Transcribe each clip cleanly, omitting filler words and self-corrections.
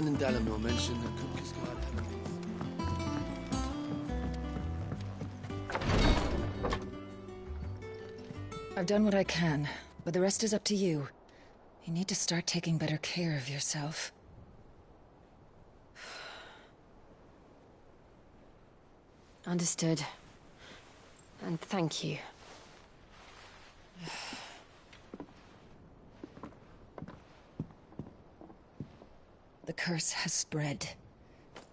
man in Dalamore mentioned that Kupka's guard had I've done what I can, but the rest is up to you. You need to start taking better care of yourself. Understood. And thank you. The curse has spread.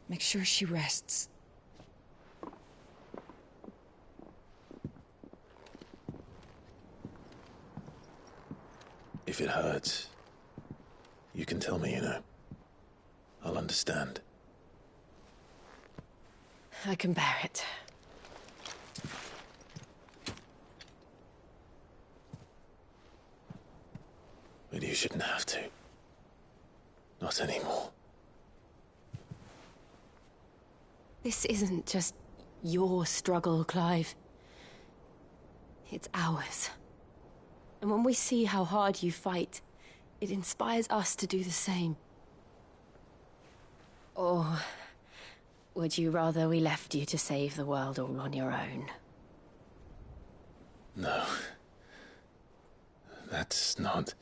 Make sure she rests. If it hurts, you can tell me, you know. I'll understand. I can bear it. But you shouldn't have to. Not anymore. This isn't just your struggle, Clive. It's ours. And when we see how hard you fight, it inspires us to do the same. Or would you rather we left you to save the world all on your own? No. That's not...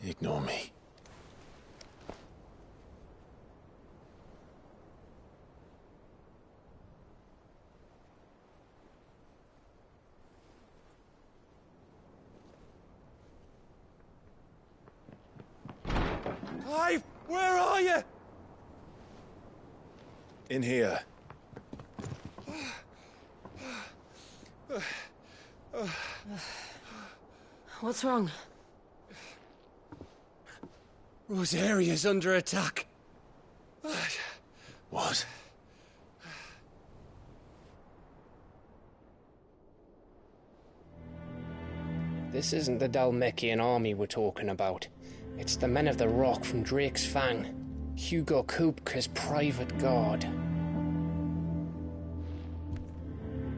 Ignore me. Clive, where are you? In here. What's wrong? Rosaria's under attack. What? This isn't the Dalmekian army we're talking about. It's the men of the Rock from Drake's Fang. Hugo Kupka's private guard.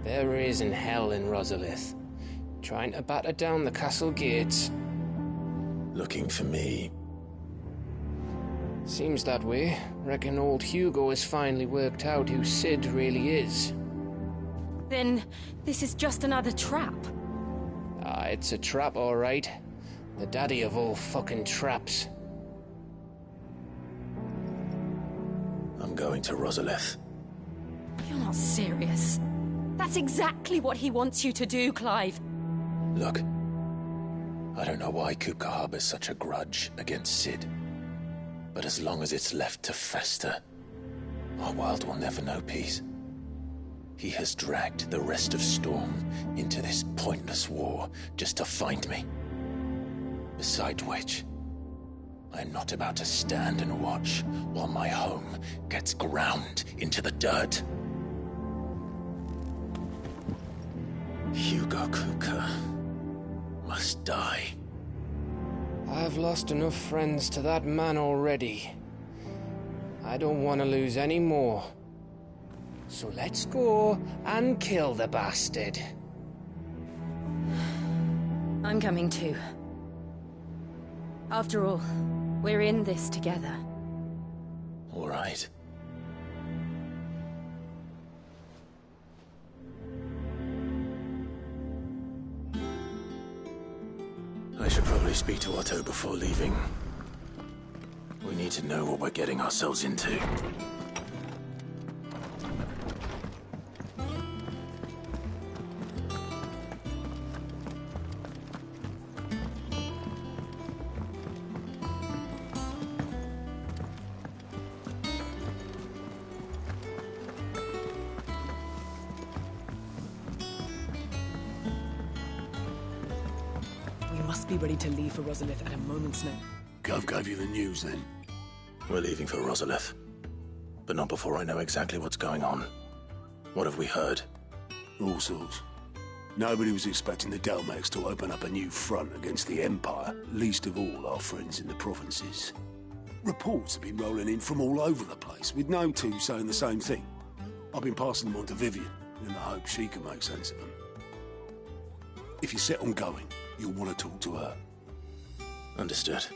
They're raising hell in Rosalith, trying to batter down the castle gates. Looking for me. Seems that way. Reckon old Hugo has finally worked out who Sid really is. Then this is just another trap. Ah, it's a trap, all right. The daddy of all fucking traps. I'm going to Rosalith. You're not serious. That's exactly what he wants you to do, Clive. Look, I don't know why Kupka harbors such a grudge against Sid. But as long as it's left to fester, our world will never know peace. He has dragged the rest of Storm into this pointless war just to find me. Besides which, I'm not about to stand and watch while my home gets ground into the dirt. Hugo Kupka must die. I've lost enough friends to that man already. I don't want to lose any more. So let's go and kill the bastard. I'm coming too. After all, we're in this together. All right. I should probably speak to Otto before leaving. We need to know what we're getting ourselves into. Be ready to leave for Rosalith at a moment's notice. Gov gave you the news then? We're leaving for Rosalith, but not before I know exactly what's going on. What have we heard? All sorts. Nobody was expecting the Dalmeks to open up a new front against the Empire, least of all our friends in the provinces. Reports have been rolling in from all over the place, with no two saying the same thing. I've been passing them on to Vivian, in the hope she can make sense of them. If you're set on going, you'll want to talk to her. Understood.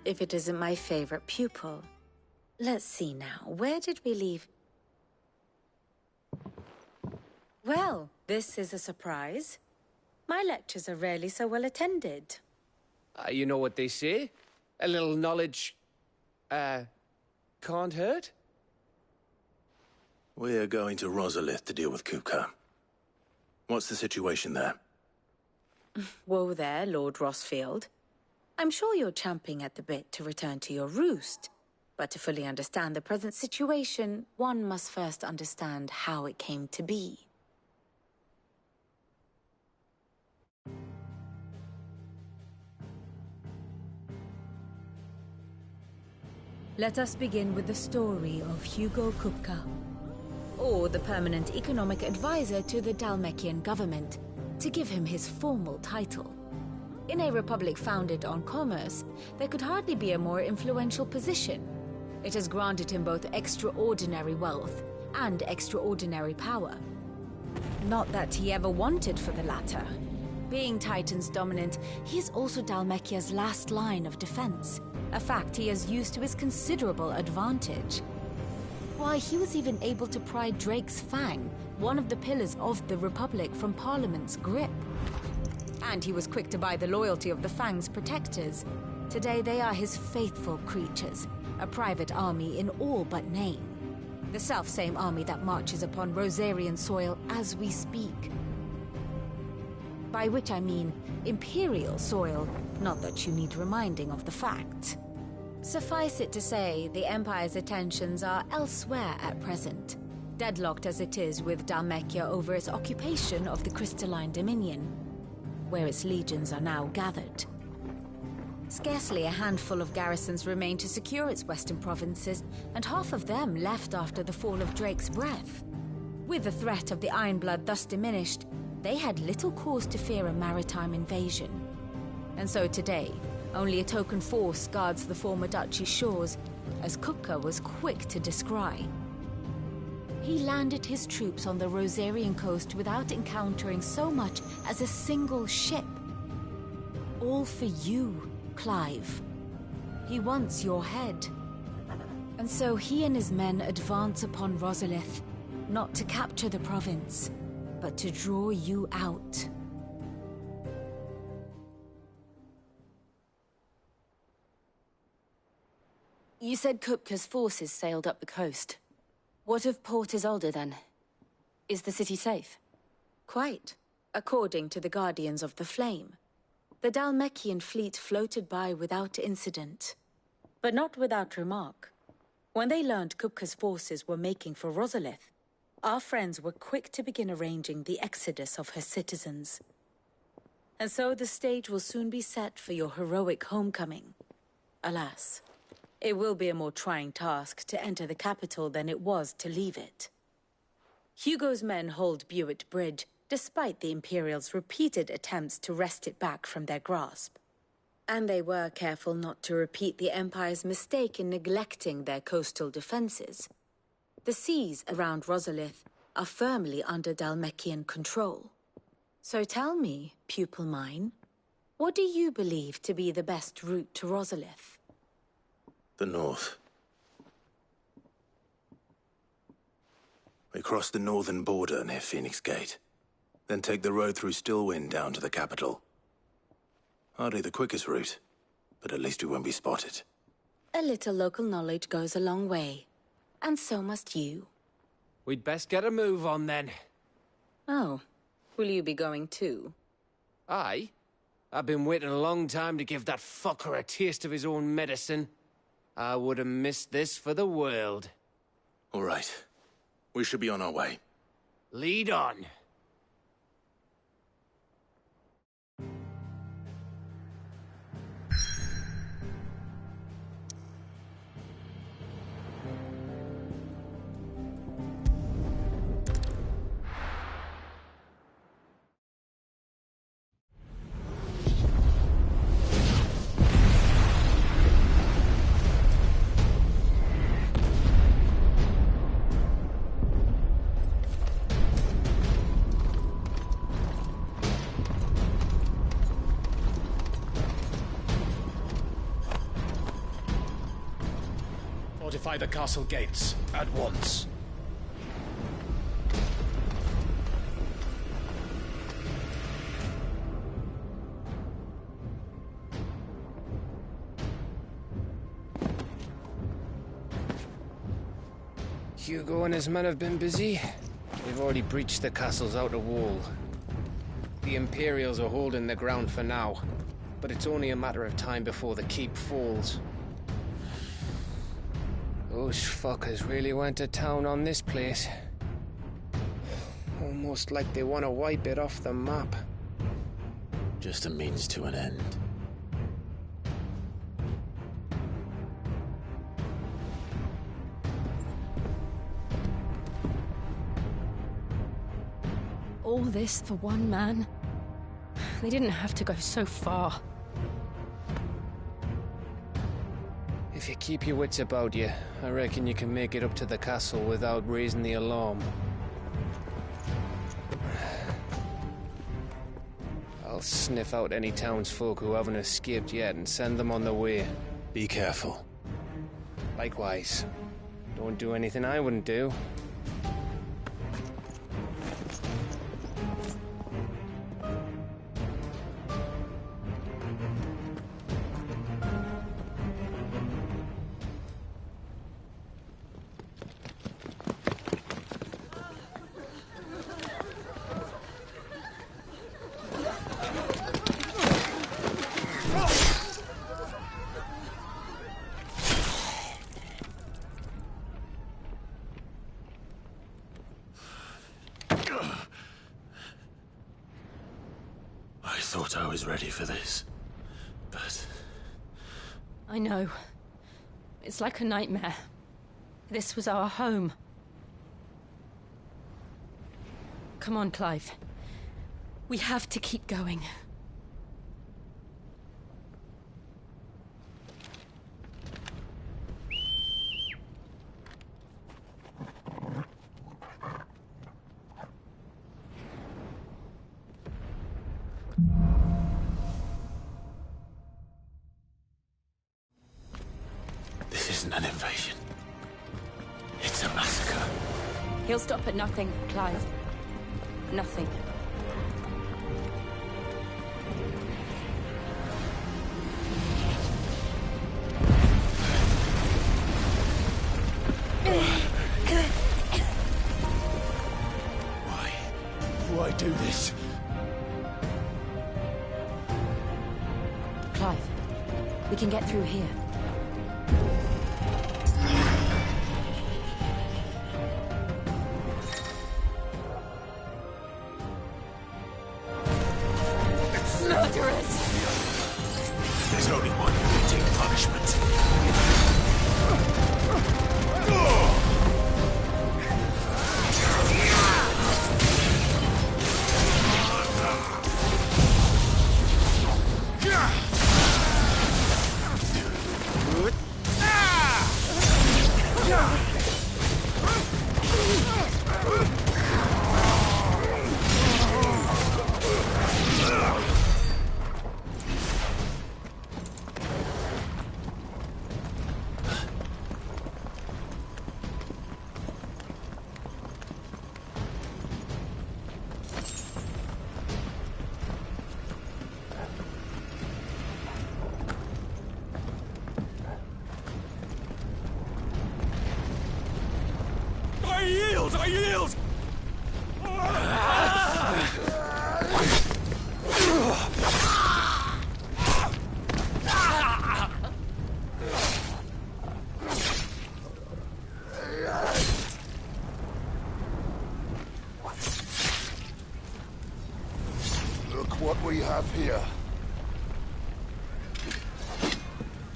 if it isn't my favorite pupil. Let's see now, where did we leave? Well, this is a surprise. My lectures are rarely so well attended. You know what they say? A little knowledge, can't hurt? We're going to Rosalith to deal with Kupka. What's the situation there? Whoa there, Lord Rossfield. I'm sure you're champing at the bit to return to your roost. But to fully understand the present situation, one must first understand how it came to be. Let us begin with the story of Hugo Kupka, Or the permanent economic advisor to the Dhalmekian government, to give him his formal title. In a republic founded on commerce, there could hardly be a more influential position. It has granted him both extraordinary wealth and extraordinary power. Not that he ever wanted for the latter. Being Titan's dominant, he is also Dhalmekia's last line of defense, a fact he has used to his considerable advantage. Why, he was even able to pry Drake's Fang, one of the pillars of the Republic, from Parliament's grip. And he was quick to buy the loyalty of the Fang's protectors. Today they are his faithful creatures, a private army in all but name. The self-same army that marches upon Rosarian soil as we speak. By which I mean Imperial soil, not that you need reminding of the fact. Suffice it to say, the Empire's attentions are elsewhere at present, deadlocked as it is with Dhalmekia over its occupation of the Crystalline Dominion, where its legions are now gathered. Scarcely a handful of garrisons remain to secure its western provinces, and half of them left after the fall of Drake's Breath. With the threat of the Ironblood thus diminished, they had little cause to fear a maritime invasion. And so today, only a token force guards the former duchy's shores, as Kupka was quick to descry. He landed his troops on the Rosarian coast without encountering so much as a single ship. All for you, Clive. He wants your head. And so he and his men advance upon Rosalith, not to capture the province, but to draw you out. You said Kupka's forces sailed up the coast. What of Port Isolde, then? Is the city safe? Quite, according to the Guardians of the Flame. The Dhalmekian fleet floated by without incident, but not without remark. When they learned Kupka's forces were making for Rosalith, our friends were quick to begin arranging the exodus of her citizens. And so the stage will soon be set for your heroic homecoming. Alas, it will be a more trying task to enter the capital than it was to leave it. Hugo's men hold Buet Bridge, despite the Imperials' repeated attempts to wrest it back from their grasp. And they were careful not to repeat the Empire's mistake in neglecting their coastal defenses. The seas around Rosalith are firmly under Dhalmekian control. So tell me, pupil mine, what do you believe to be the best route to Rosalith? The north. We cross the northern border near Phoenix Gate, then take the road through Stillwind down to the capital. Hardly the quickest route, but at least we won't be spotted. A little local knowledge goes a long way, and so must you. We'd best get a move on, then. Oh, will you be going too? Aye. I've been waiting a long time to give that fucker a taste of his own medicine. I would have missed this for the world. All right. We should be on our way. Lead on. Fortify the castle gates, at once. Hugo and his men have been busy. They've already breached the castle's outer wall. The Imperials are holding the ground for now, but it's only a matter of time before the keep falls. Those fuckers really went to town on this place. Almost like they want to wipe it off the map. Just a means to an end. All this for one man? They didn't have to go so far. If you keep your wits about you, I reckon you can make it up to the castle without raising the alarm. I'll sniff out any townsfolk who haven't escaped yet and send them on their way. Be careful. Likewise. Don't do anything I wouldn't do. I thought I was ready for this, but... I know. It's like a nightmare. This was our home. Come on, Clive. We have to keep going. This isn't an invasion. It's a massacre. He'll stop at nothing, Clive. Nothing. Why do this? Clive, we can get through here. There's only one fitting punishment. I yield! Look what we have here.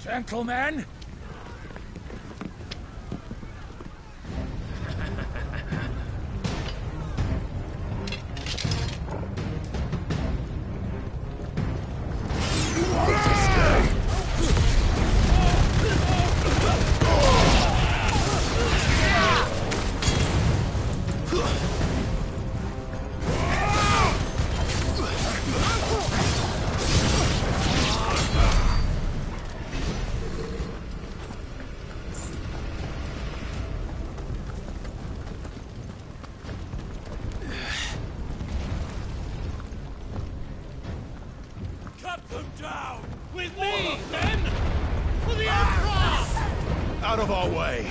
Gentlemen! Cut them down! With me, then! For the Emperor! Out of our way!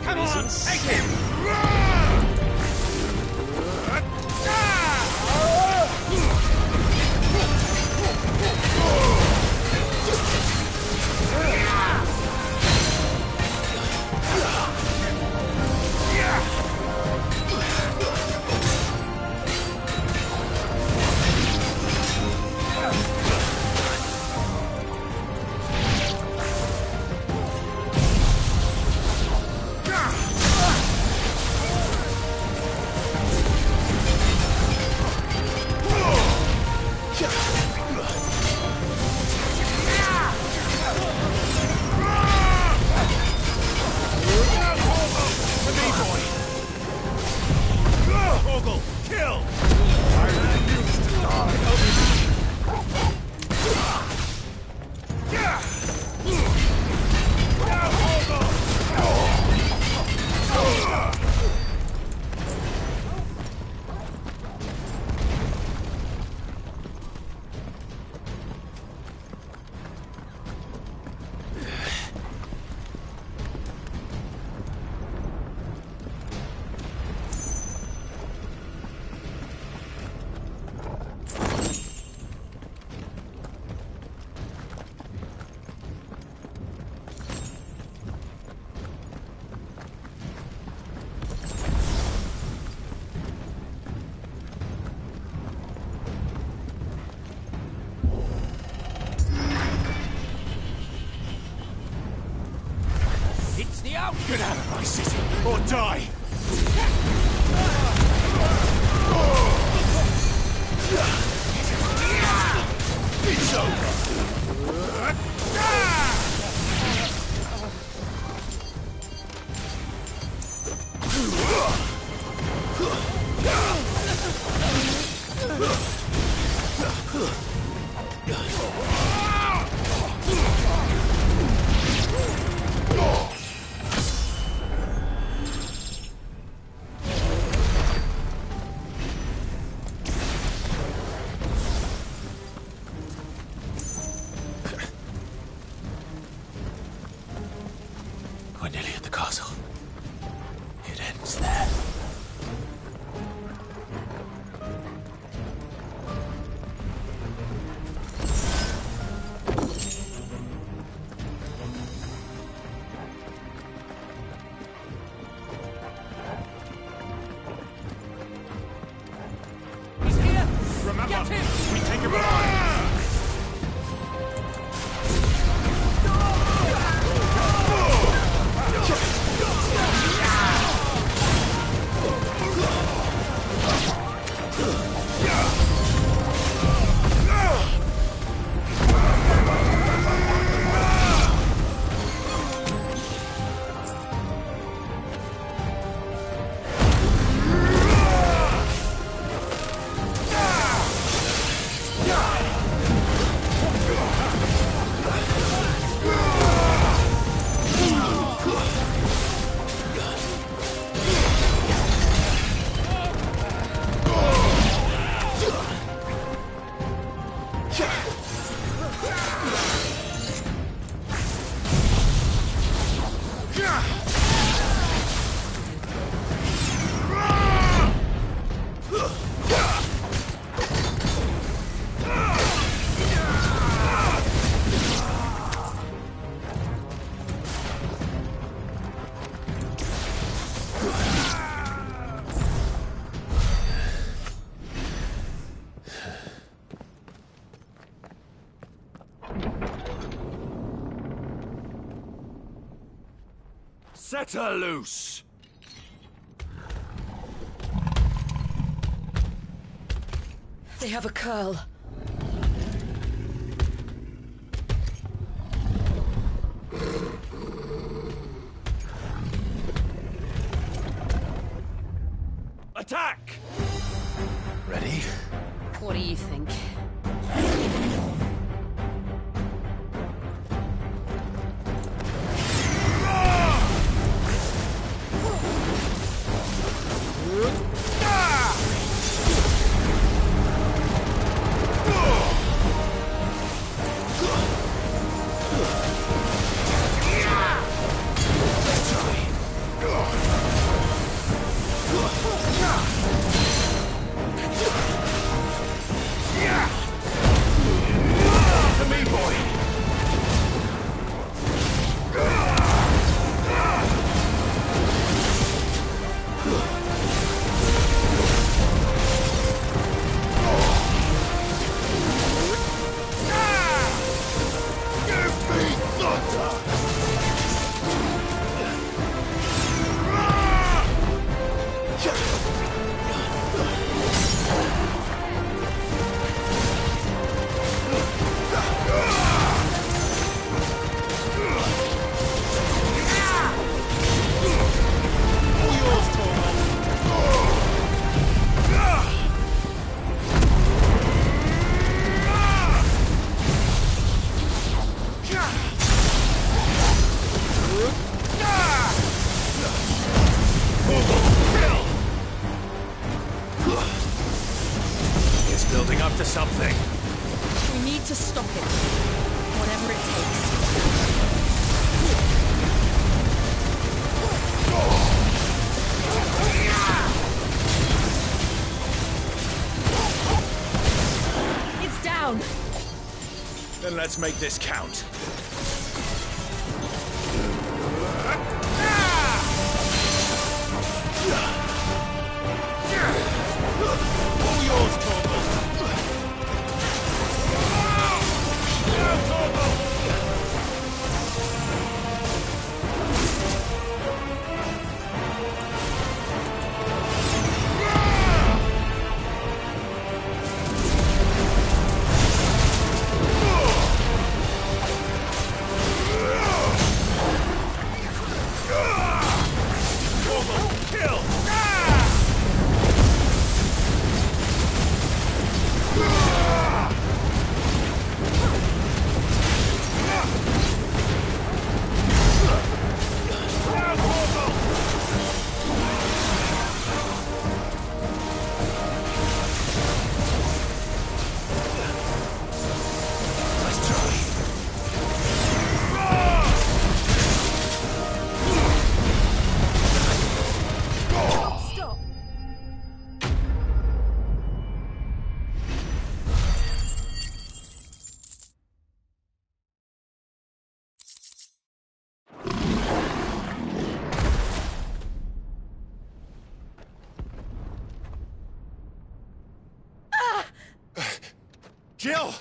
Come on, take him! Get out of my city, or die! It's over! We're nearly at the castle. It ends there. He's here! Remember, Get him! we take him alive! Set her loose! They have a curl. Attack! Ready? What do you think? Then let's make this count. All yours, Torvald. Jill!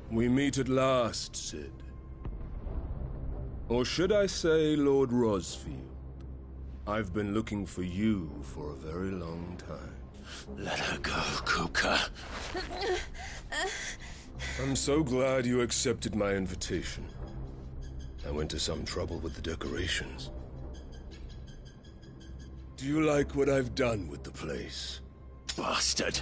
We meet at last, Sid. Or should I say, Lord Rosfield? I've been looking for you for a very long time. Let her go, Kupka. I'm so glad you accepted my invitation. I went to some trouble with the decorations. Do you like what I've done with the place? Bastard!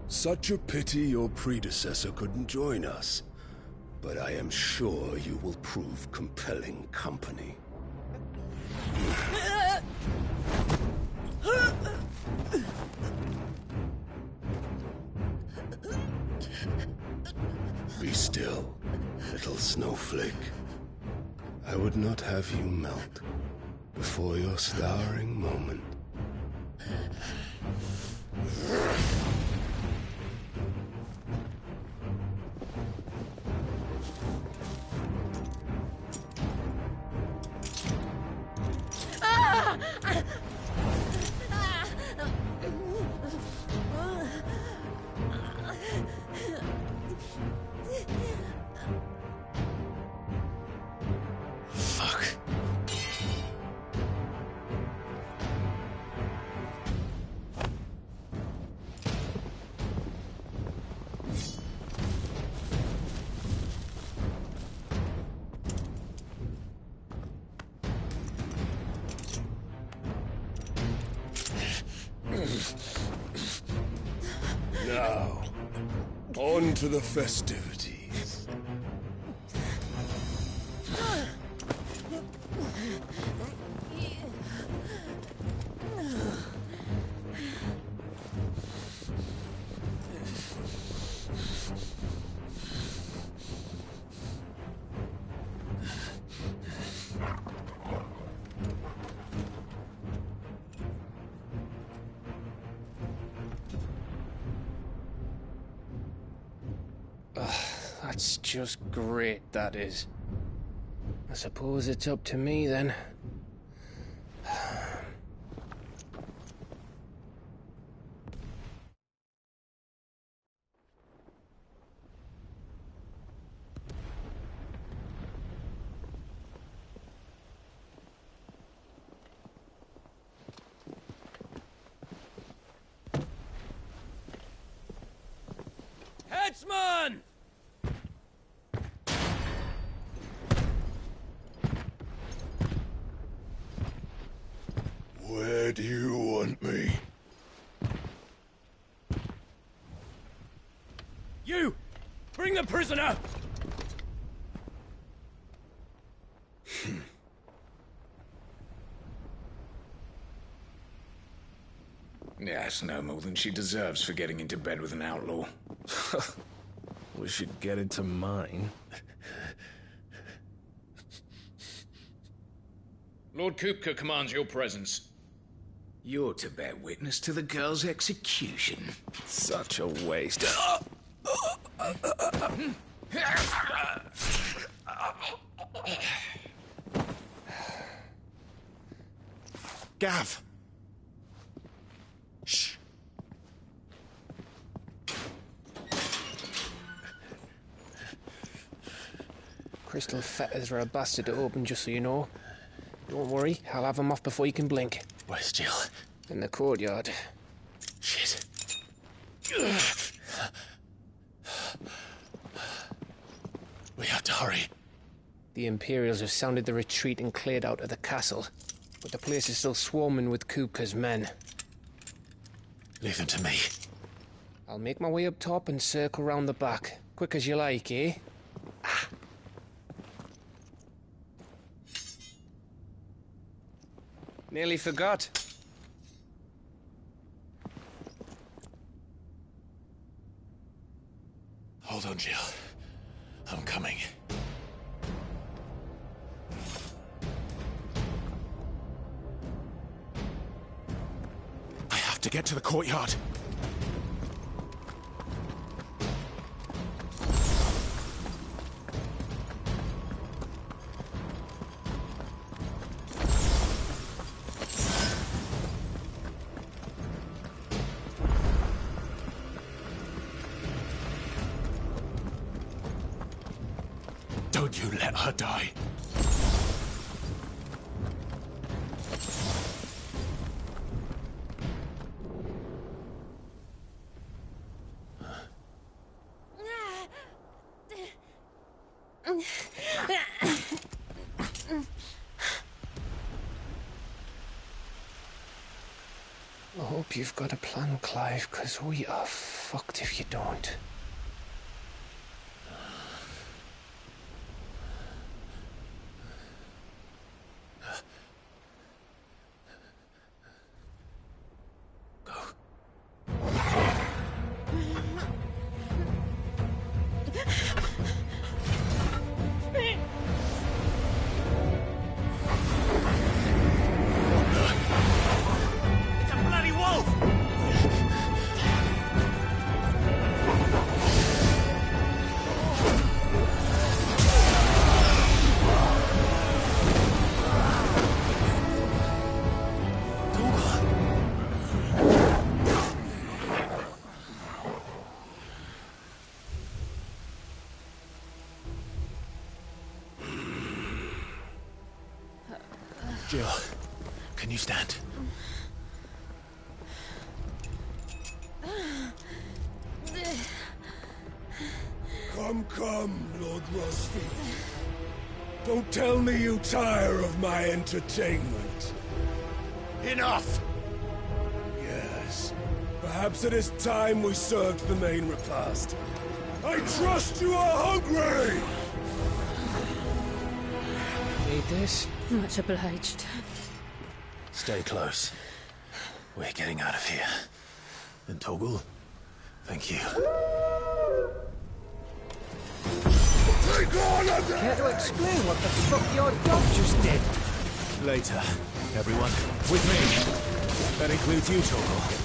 Such a pity your predecessor couldn't join us. But I am sure you will prove compelling company. Be still, little snowflake. I would not have you melt before your starring moment. Now, on to the festivities. That's just great, that is. I suppose it's up to me, then. Headsman! Where do you want me? You! Bring the prisoner! Yes, no more than she deserves for getting into bed with an outlaw. We should get into mine. Lord Kupka commands your presence. You're to bear witness to the girl's execution. Such a waste. Gav! Shh! Crystal fetters are a bastard to open, just so you know. Don't worry, I'll have them off before you can blink. Where's Jill? In the courtyard. Shit. We have to hurry. The Imperials have sounded the retreat and cleared out of the castle, but the place is still swarming with Kupka's men. Leave them to me. I'll make my way up top and circle round the back. Quick as you like, eh? Nearly forgot. Hold on, Jill. I'm coming. I have to get to the courtyard. Don't you let her die. I hope you've got a plan, Clive, because we are fucked if you don't. Jill, can you stand? Come, Lord Rosfield. Don't tell me you tire of my entertainment. Enough! Yes, perhaps Perhaps it is time we served the main repast. I trust you are hungry! Need this? Much obliged. Stay close. We're getting out of here. And Toggle, thank you. Take on a Care to explain what the fuck your dog just did? Later, everyone. With me. That includes you, Toggle.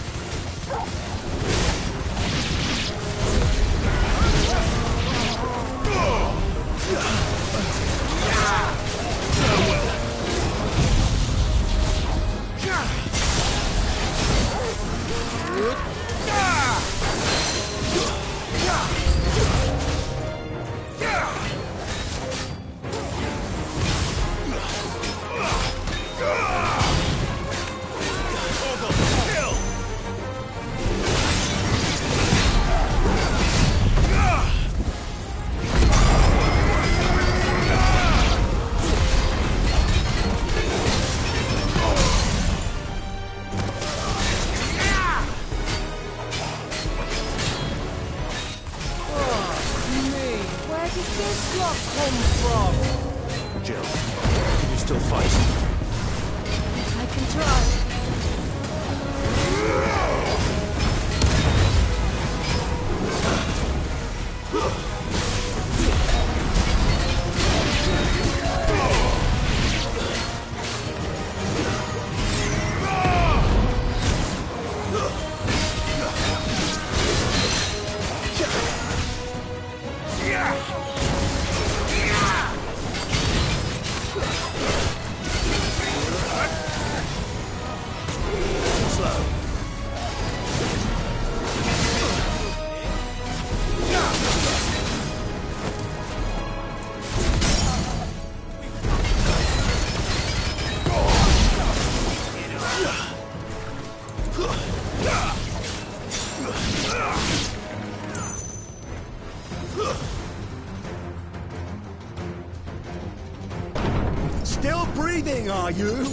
Still breathing, are you?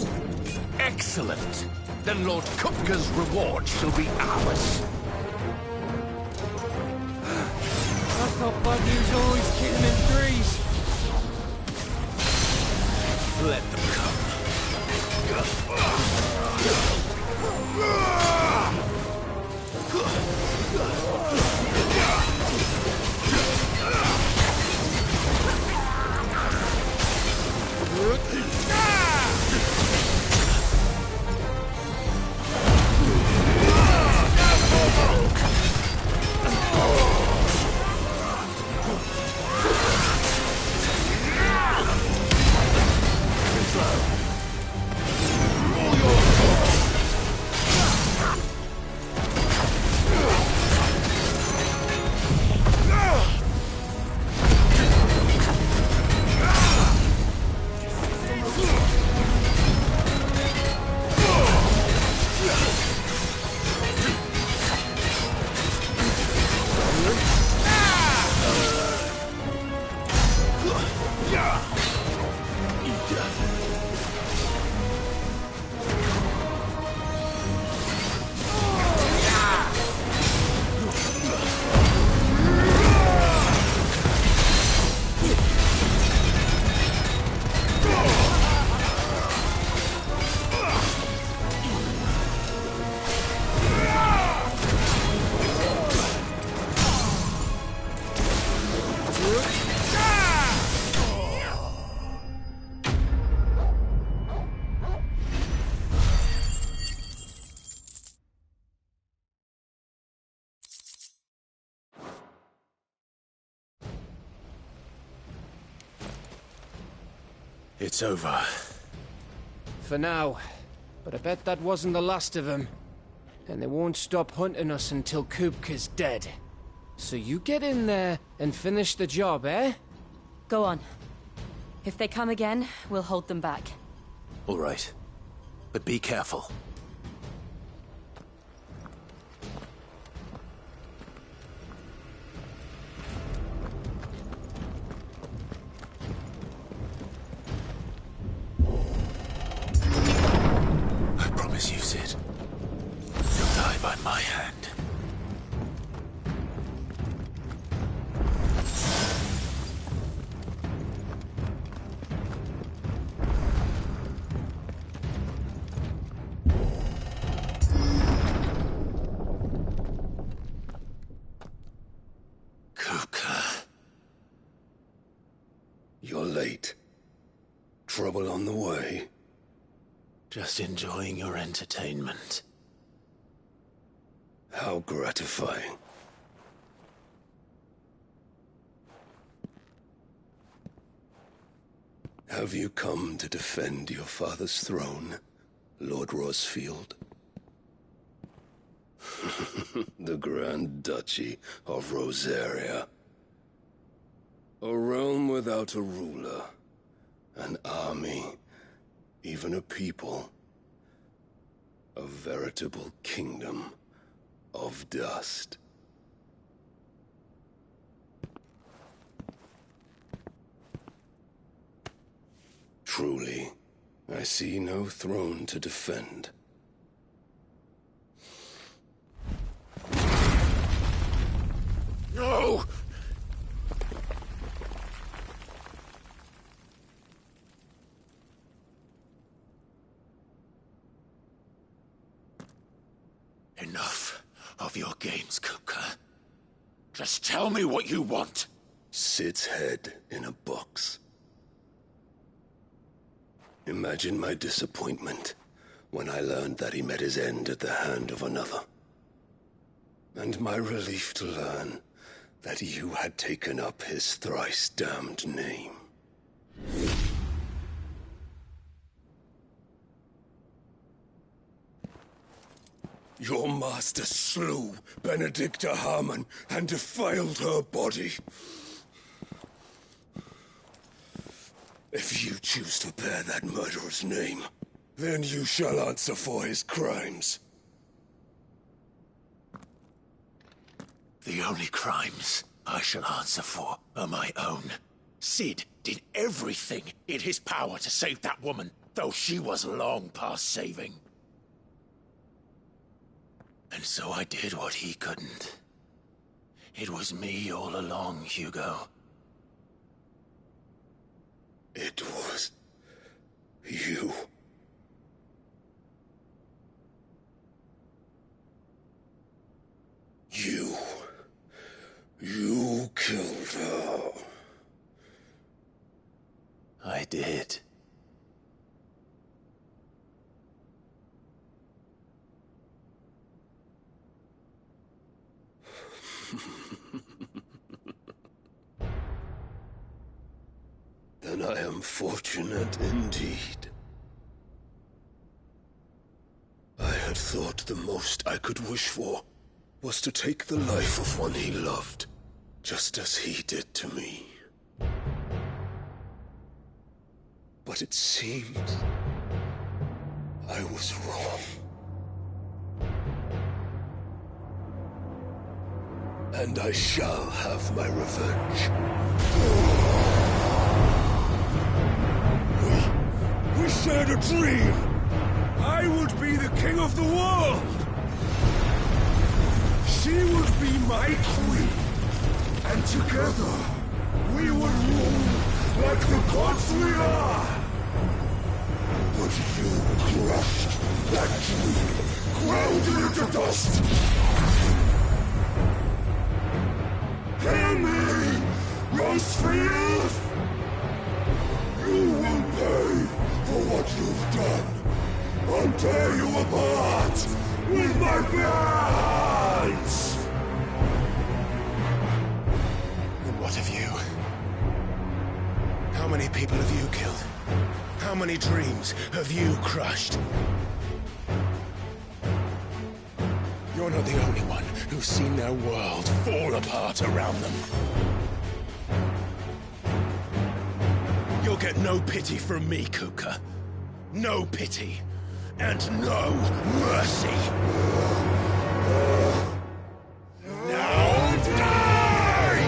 Excellent. Then Lord Kupka's reward shall be ours. I thought Bud was always killing in threes. Let them come. It's over. For now. But I bet that wasn't the last of them. And they won't stop hunting us until Kupka's dead. So you get in there and finish the job, eh? Go on. If they come again, we'll hold them back. All right. But be careful. I promise you, Sid. You'll die by my hand. hand. Kupka. You're late. Trouble on the way? Just enjoying your entertainment. How gratifying. Have you come to defend your father's throne, Lord Rosfield? The Grand Duchy of Rosaria. A realm without a ruler, an army, even a people. A veritable kingdom of dust. Truly, I see no throne to defend. No! Enough of your games, Kupka. Just tell me what you want. Sid's head in a box. Imagine my disappointment when I learned that he met his end at the hand of another. And my relief to learn that you had taken up his thrice-damned name. Your master slew Benedicta Harmon and defiled her body. If you choose to bear that murderer's name, then you shall answer for his crimes. The only crimes I shall answer for are my own. Sid did everything in his power to save that woman, though she was long past saving. And so I did what he couldn't. It was me all along, Hugo. It was you. You killed her. I did. Then I am fortunate indeed. I had thought the most I could wish for was to take the life of one he loved, just as he did to me. But it seems I was wrong. And I shall have my revenge. We shared a dream! I would be the king of the world! She would be my queen! And together, we would rule like the gods we are! But you crushed that dream, ground it into dust! Hear me, Rosefield! You will pay for what you've done. I'll tear you apart with my bare hands! And what of you? How many people have you killed? How many dreams have you crushed? You're not the only one who's seen their world fall apart around them. You'll get no pity from me, Kupka. No pity. And no mercy. Now die!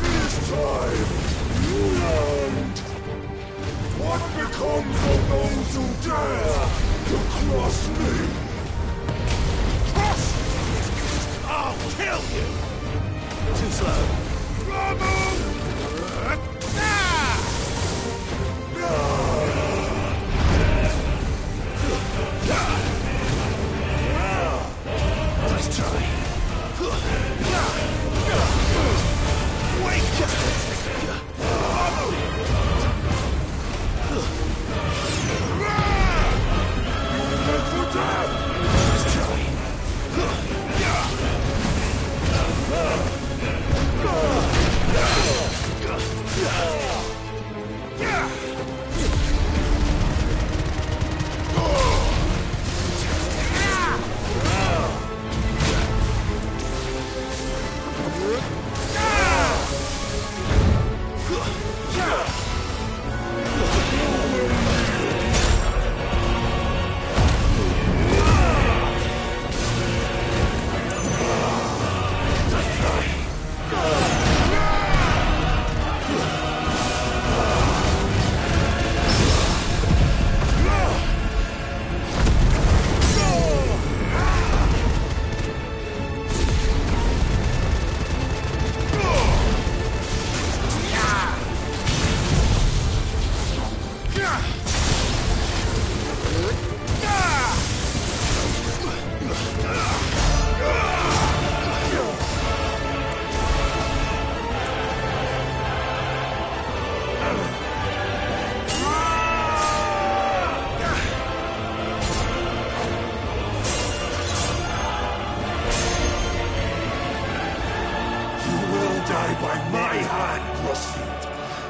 This time, you know! dare to cross me? Cross! I'll kill you! Too slow. Ramuh! Nice try. Wake up! For death! Nice try.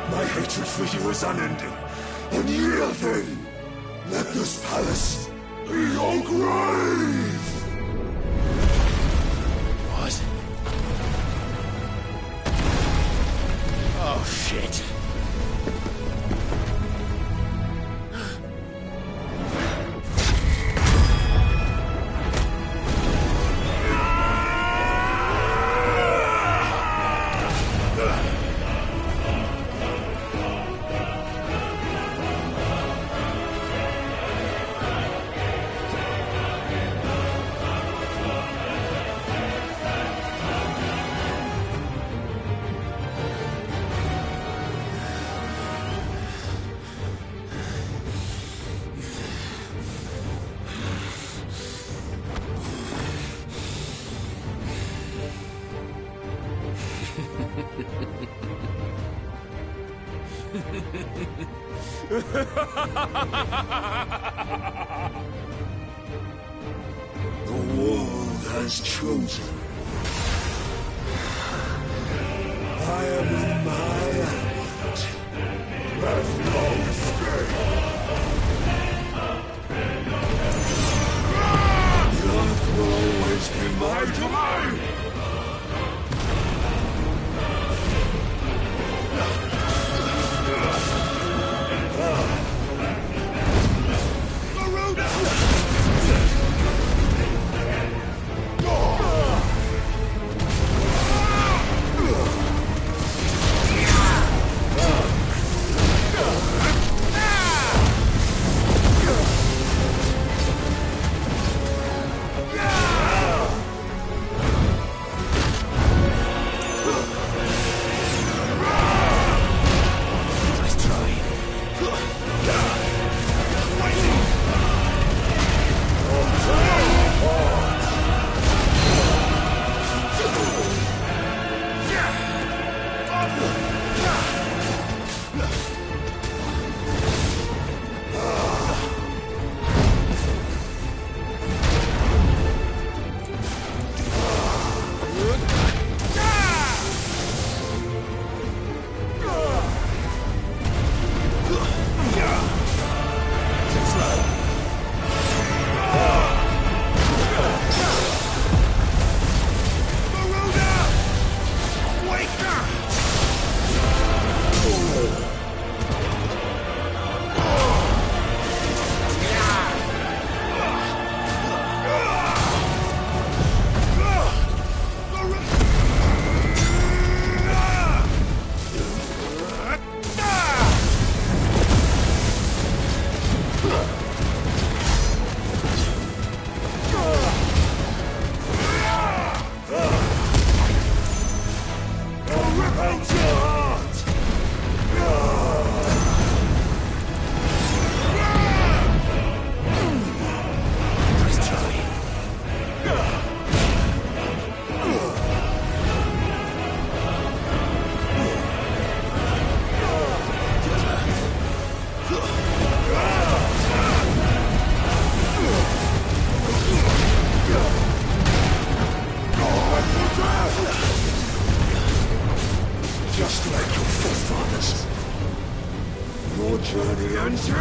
My hatred for you is unending, unyielding. Let this palace be your grave! What? Oh, shit. The world has chosen. I am in my element. There's no escape. The earth will always be my domain. Garuda! your journey until...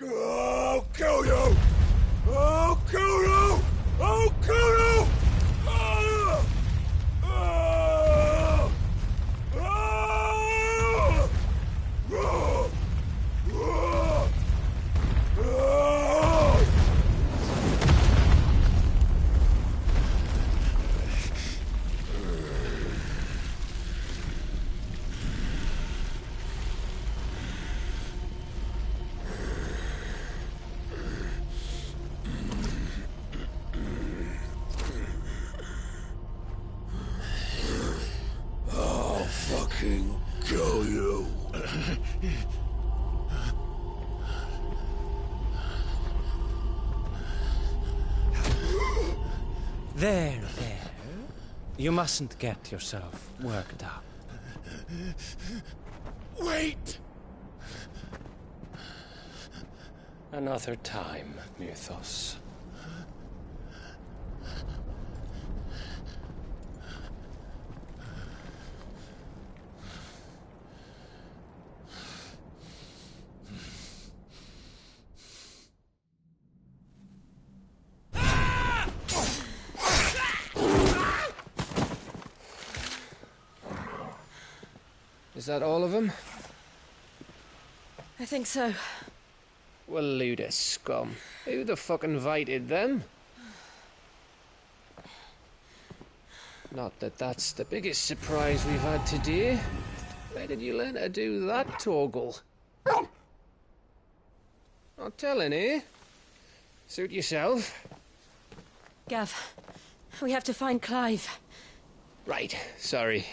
I'll kill you! I'll kill you! I'll kill you! Kill you. There. You mustn't get yourself worked up. Wait! Another time, Mythos. Is that all of them? I think so. Well, load of scum. Who the fuck invited them? Not that that's the biggest surprise we've had today. Where did you learn to do that, Toggle? Not telling, eh? Suit yourself. Gav, we have to find Clive. Right, sorry.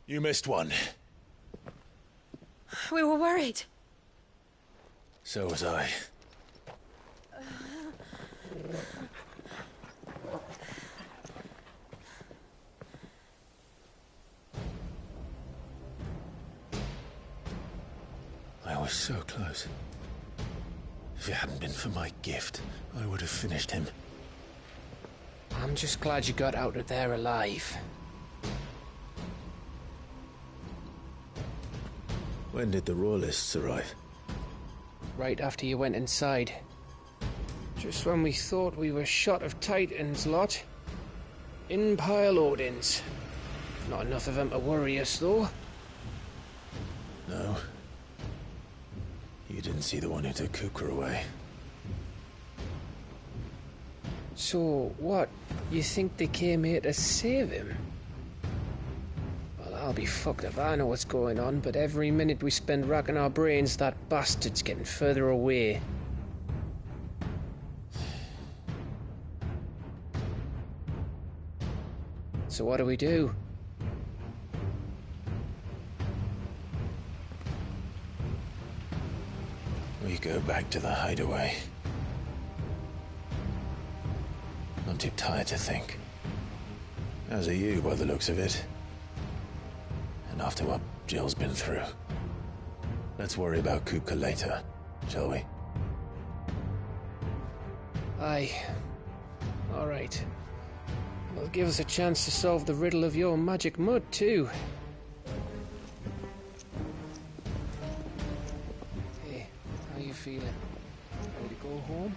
You missed one. We were worried. So was I. I was so close. If it hadn't been for my gift, I would have finished him. I'm just glad you got out of there alive. When did the Royalists arrive? Right after you went inside. Just when we thought we were shot of Titans, lot. In pile Odins. Not enough of them to worry us, though. No. You didn't see the one who took Kupka away. So, what? You think they came here to save him? Well, I'll be fucked if I know what's going on, but every minute we spend racking our brains, that bastard's getting further away. So what do we do? We go back to the hideaway. I'm too tired to think. As are you, by the looks of it. And after what Jill's been through. Let's worry about Kupka later, shall we? Aye. All right. It'll give us a chance to solve the riddle of your magic mud, too. Hey, how you feeling? Ready to go home?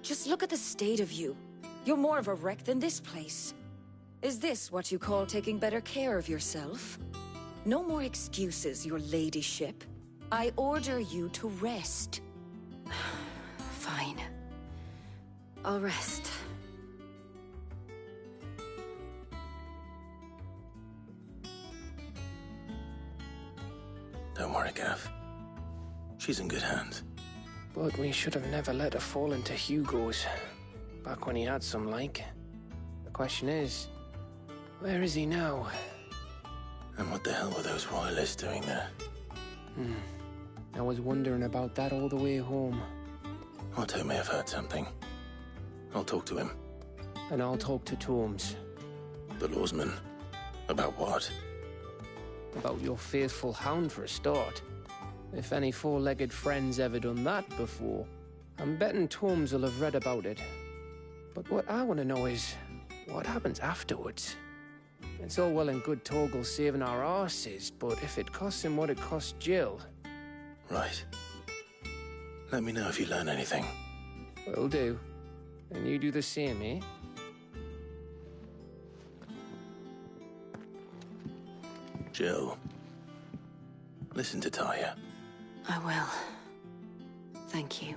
Just look at the state of you. You're more of a wreck than this place. Is this what you call taking better care of yourself? No more excuses, your ladyship. I order you to rest. Fine. I'll rest. Don't worry, Gav. She's in good hands. But we should have never let her fall into Hugo's. Back when he had some, like. The question is, where is he now? And what the hell were those royalists doing there? I was wondering about that all the way home. Otto may have heard something. I'll talk to him. And I'll talk to Tomes. The lawsman? About what? About your faithful hound, for a start. If any four-legged friend's ever done that before, I'm betting Tomes will have read about it. But what I want to know is, what happens afterwards? It's all well and good Torgal saving our arses, but if it costs him what it cost Jill... Right. Let me know if you learn anything. Will do. And you do the same, eh? Jill, listen to Taya. I will. Thank you.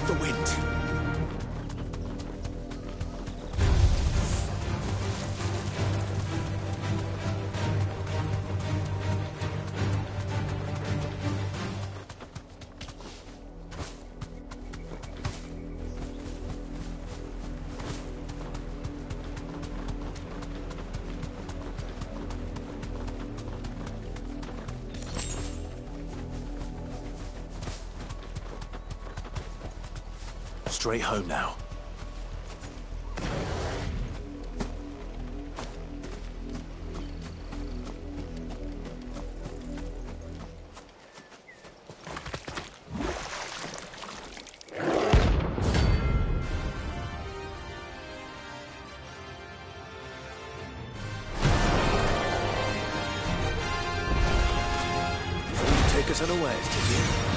like the wind. Straight home now. Take us unawares, did you?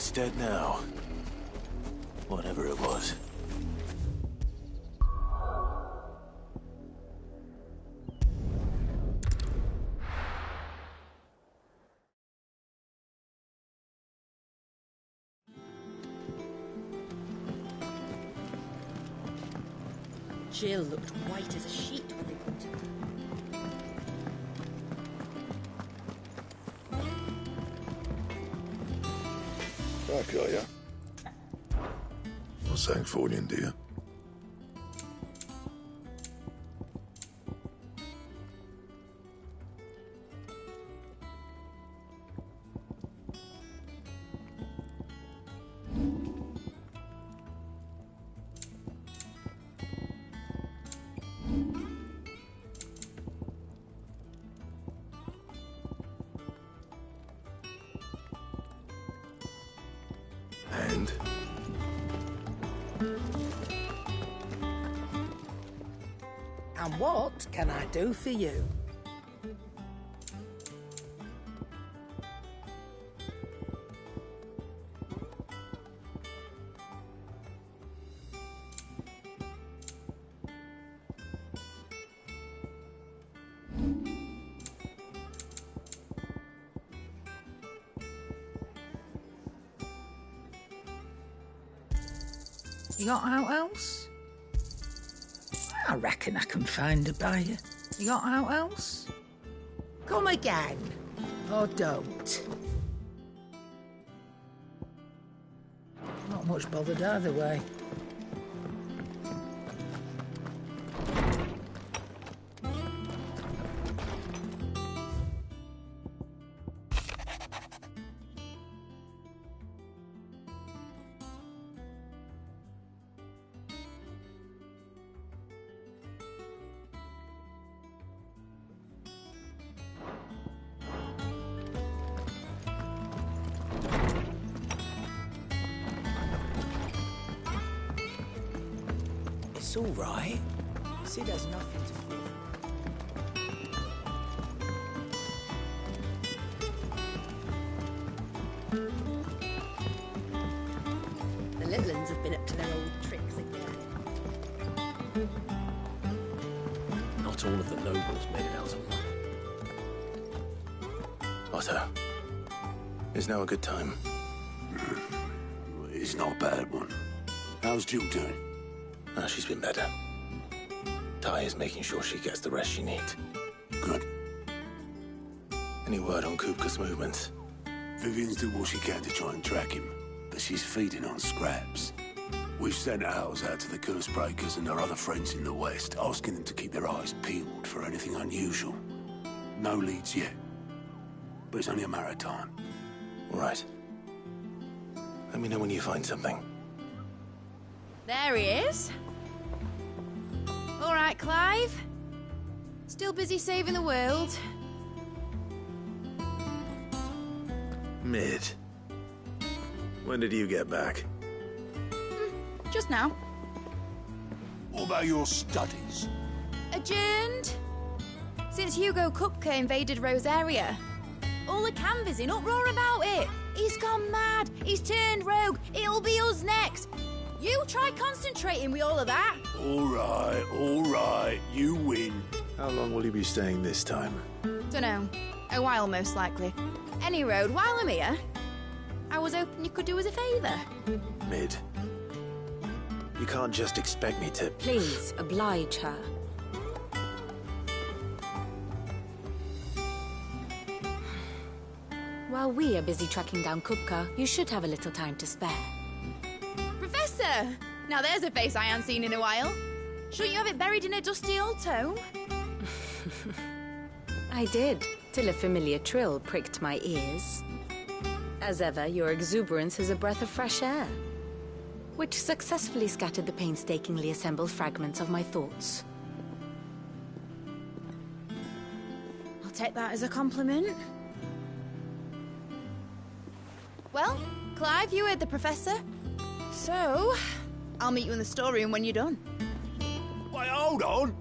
It's dead now. Whatever it was. Jill looked white as a sheet when they put her. Back, are ya? What's that for you, dear? And? And what can I do for you? You got out else? I reckon I can find a buyer. You got out else? Come again. Or don't. Not much bothered either way. It's all right. Sid has nothing to fear. The little uns have been up to their old tricks again. Not all of the nobles made it out alive. Otto, is now a good time? It's not a bad one. How's Jill doing? Oh, she's been better. Ty is making sure she gets the rest she needs. Good. Any word on Kupka's movements? Vivian's doing what she can to try and track him, but she's feeding on scraps. We've sent ours out to the Cursebreakers and our other friends in the West, asking them to keep their eyes peeled for anything unusual. No leads yet, but it's only a matter of time. All right. Let me know when you find something. There he is. All right, Clive. Still busy saving the world. Mid. When did you get back? Just now. What about your studies? Adjourned. Since Hugo Kupka invaded Rosaria. All the canvassers in uproar about it. He's gone mad. He's turned rogue. It'll be us next. You try concentrating with all of that. All right. You win. How long will you be staying this time? Dunno. A while, most likely. Any road, while I'm here, I was hoping you could do us a favour. Mid. You can't just expect me to... Please, oblige her. While we are busy tracking down Kupka, you should have a little time to spare. Professor! Now there's a face I ain't seen in a while. Shouldn't you have it buried in a dusty old tome? I did, till a familiar trill pricked my ears. As ever, your exuberance is a breath of fresh air, which successfully scattered the painstakingly assembled fragments of my thoughts. I'll take that as a compliment. Well, Clive, you heard the Professor. So, I'll meet you in the storeroom when you're done. Wait, hold on.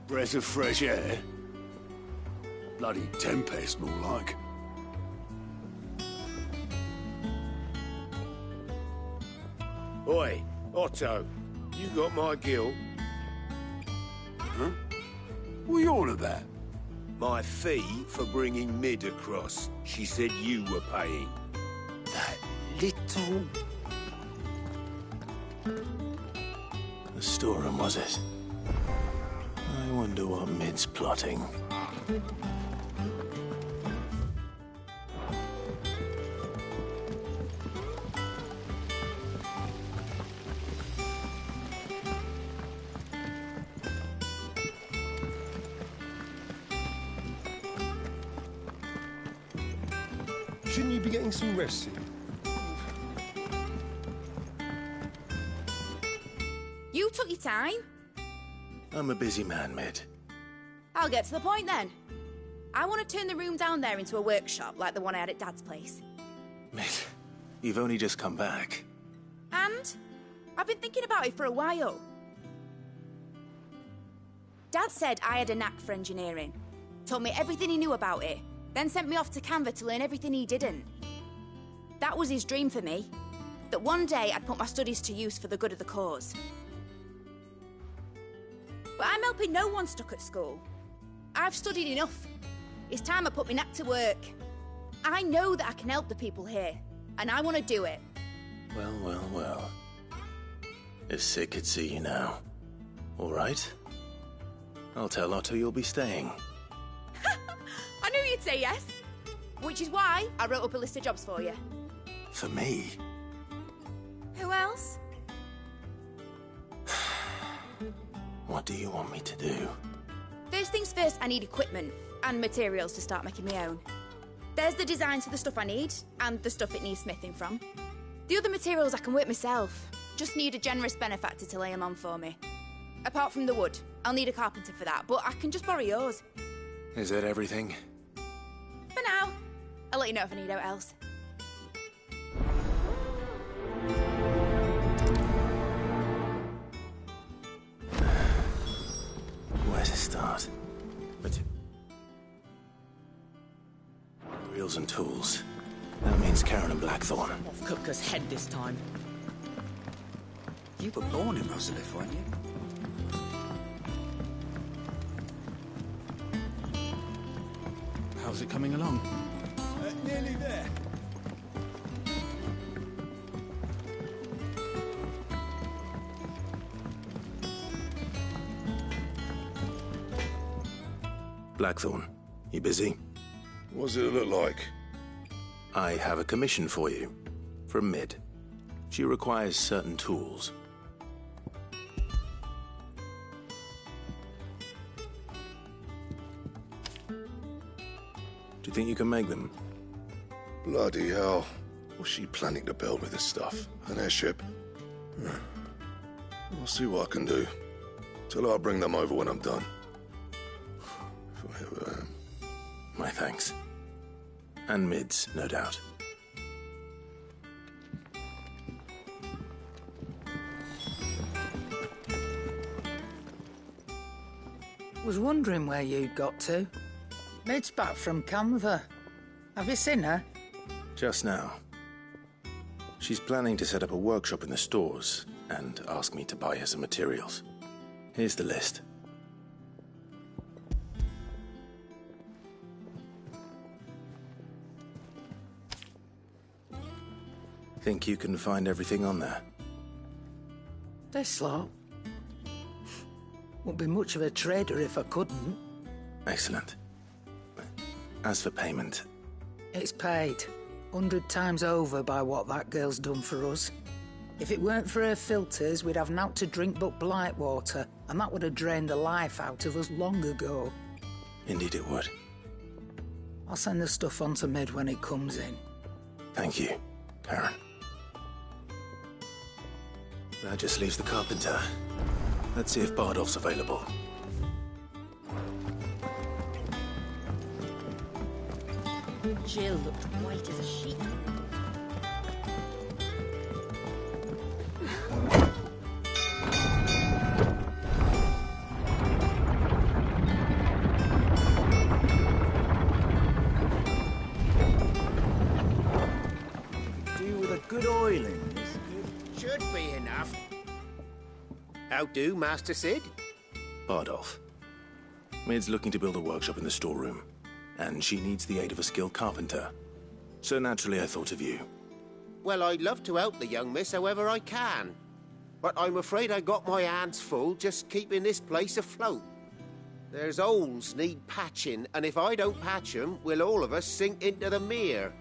Breath of fresh air. Bloody tempest, more like. Oi, Otto, you got my gill? Huh? What are you on about? My fee for bringing Mid across. She said you were paying. That little... The storeroom, was it? I wonder what Mid's plotting. Shouldn't you be getting some rest soon? You took your time. I'm a busy man, Mid. I'll get to the point then. I want to turn the room down there into a workshop like the one I had at Dad's place. Mid, you've only just come back. And I've been thinking about it for a while. Dad said I had a knack for engineering. Told me everything he knew about it. Then sent me off to Canva to learn everything he didn't. That was his dream for me. That one day I'd put my studies to use for the good of the cause. But I'm helping no one stuck at school. I've studied enough. It's time I put my knack to work. I know that I can help the people here, and I want to do it. Well, well, well. If Sid could see you now. All right. I'll tell Otto you'll be staying. I knew you'd say yes. Which is why I wrote up a list of jobs for you. For me? Who else? What do you want me to do? First things first, I need equipment and materials to start making my own. There's the designs for the stuff I need, and the stuff it needs smithing from. The other materials I can work myself. Just need a generous benefactor to lay them on for me. Apart from the wood, I'll need a carpenter for that, but I can just borrow yours. Is that everything? For now. I'll let you know if I need out else. Where to start? Reels and tools. That means Karen and Blackthorn. Off Kupka's head this time. You were born in Rosalia, weren't you? How's it coming along? Nearly there. Blackthorn, you busy? What does it look like? I have a commission for you. From Mid. She requires certain tools. Do you think you can make them? Bloody hell. What's she planning to build with this stuff? An airship? I'll see what I can do. Tell her I'll bring them over when I'm done. If I ever am. My thanks. And Mid's, no doubt. Was wondering where you'd got to. Mid's back from Canva. Have you seen her? Just now. She's planning to set up a workshop in the stores and ask me to buy her some materials. Here's the list. Think you can find everything on there? This lot. Wouldn't be much of a trader if I couldn't. Excellent. As for payment... It's paid. 100 times over by what that girl's done for us. If it weren't for her filters, we'd have naught to drink but blight water, and that would have drained the life out of us long ago. Indeed it would. I'll send the stuff on to Mid when it comes in. Thank you, Karen. That just leaves the carpenter. Let's see if Bardolph's available. Jill looked white as a sheet. Do with a good oiling. Should be enough. about do, Master Sid? Bardolph. Mid's looking to build a workshop in the storeroom, and she needs the aid of a skilled carpenter. So naturally I thought of you. Well, I'd love to help the young miss however I can. But I'm afraid I got my hands full just keeping this place afloat. There's holes need patching, and if I don't patch them, we'll all of us sink into the mere.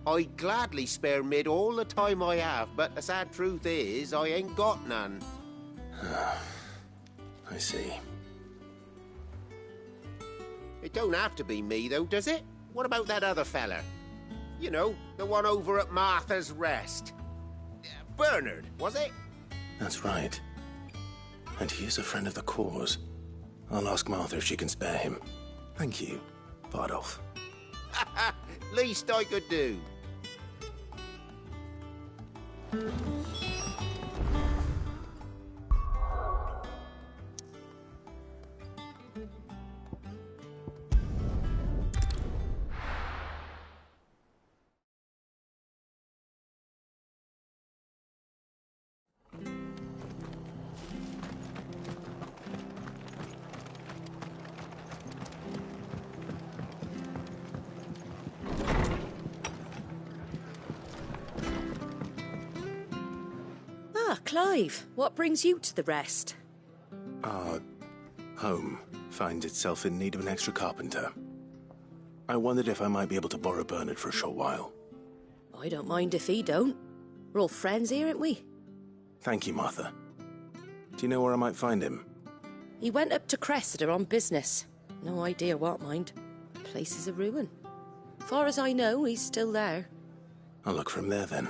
I'd gladly spare Mid all the time I have, but the sad truth is, I ain't got none. I see. It don't have to be me, though, does it? What about that other fella? You know, the one over at Martha's Rest. Bernard, was it? That's right. And he is a friend of the cause. I'll ask Martha if she can spare him. Thank you, Bardolph. Least I could do. Clive, what brings you to the rest? Our home finds itself in need of an extra carpenter. I wondered if I might be able to borrow Bernard for a short while. I don't mind if he don't. We're all friends here, aren't we? Thank you, Martha. Do you know where I might find him? He went up to Cressida on business. No idea what, mind. The place is a ruin. Far as I know, he's still there. I'll look for him there, then.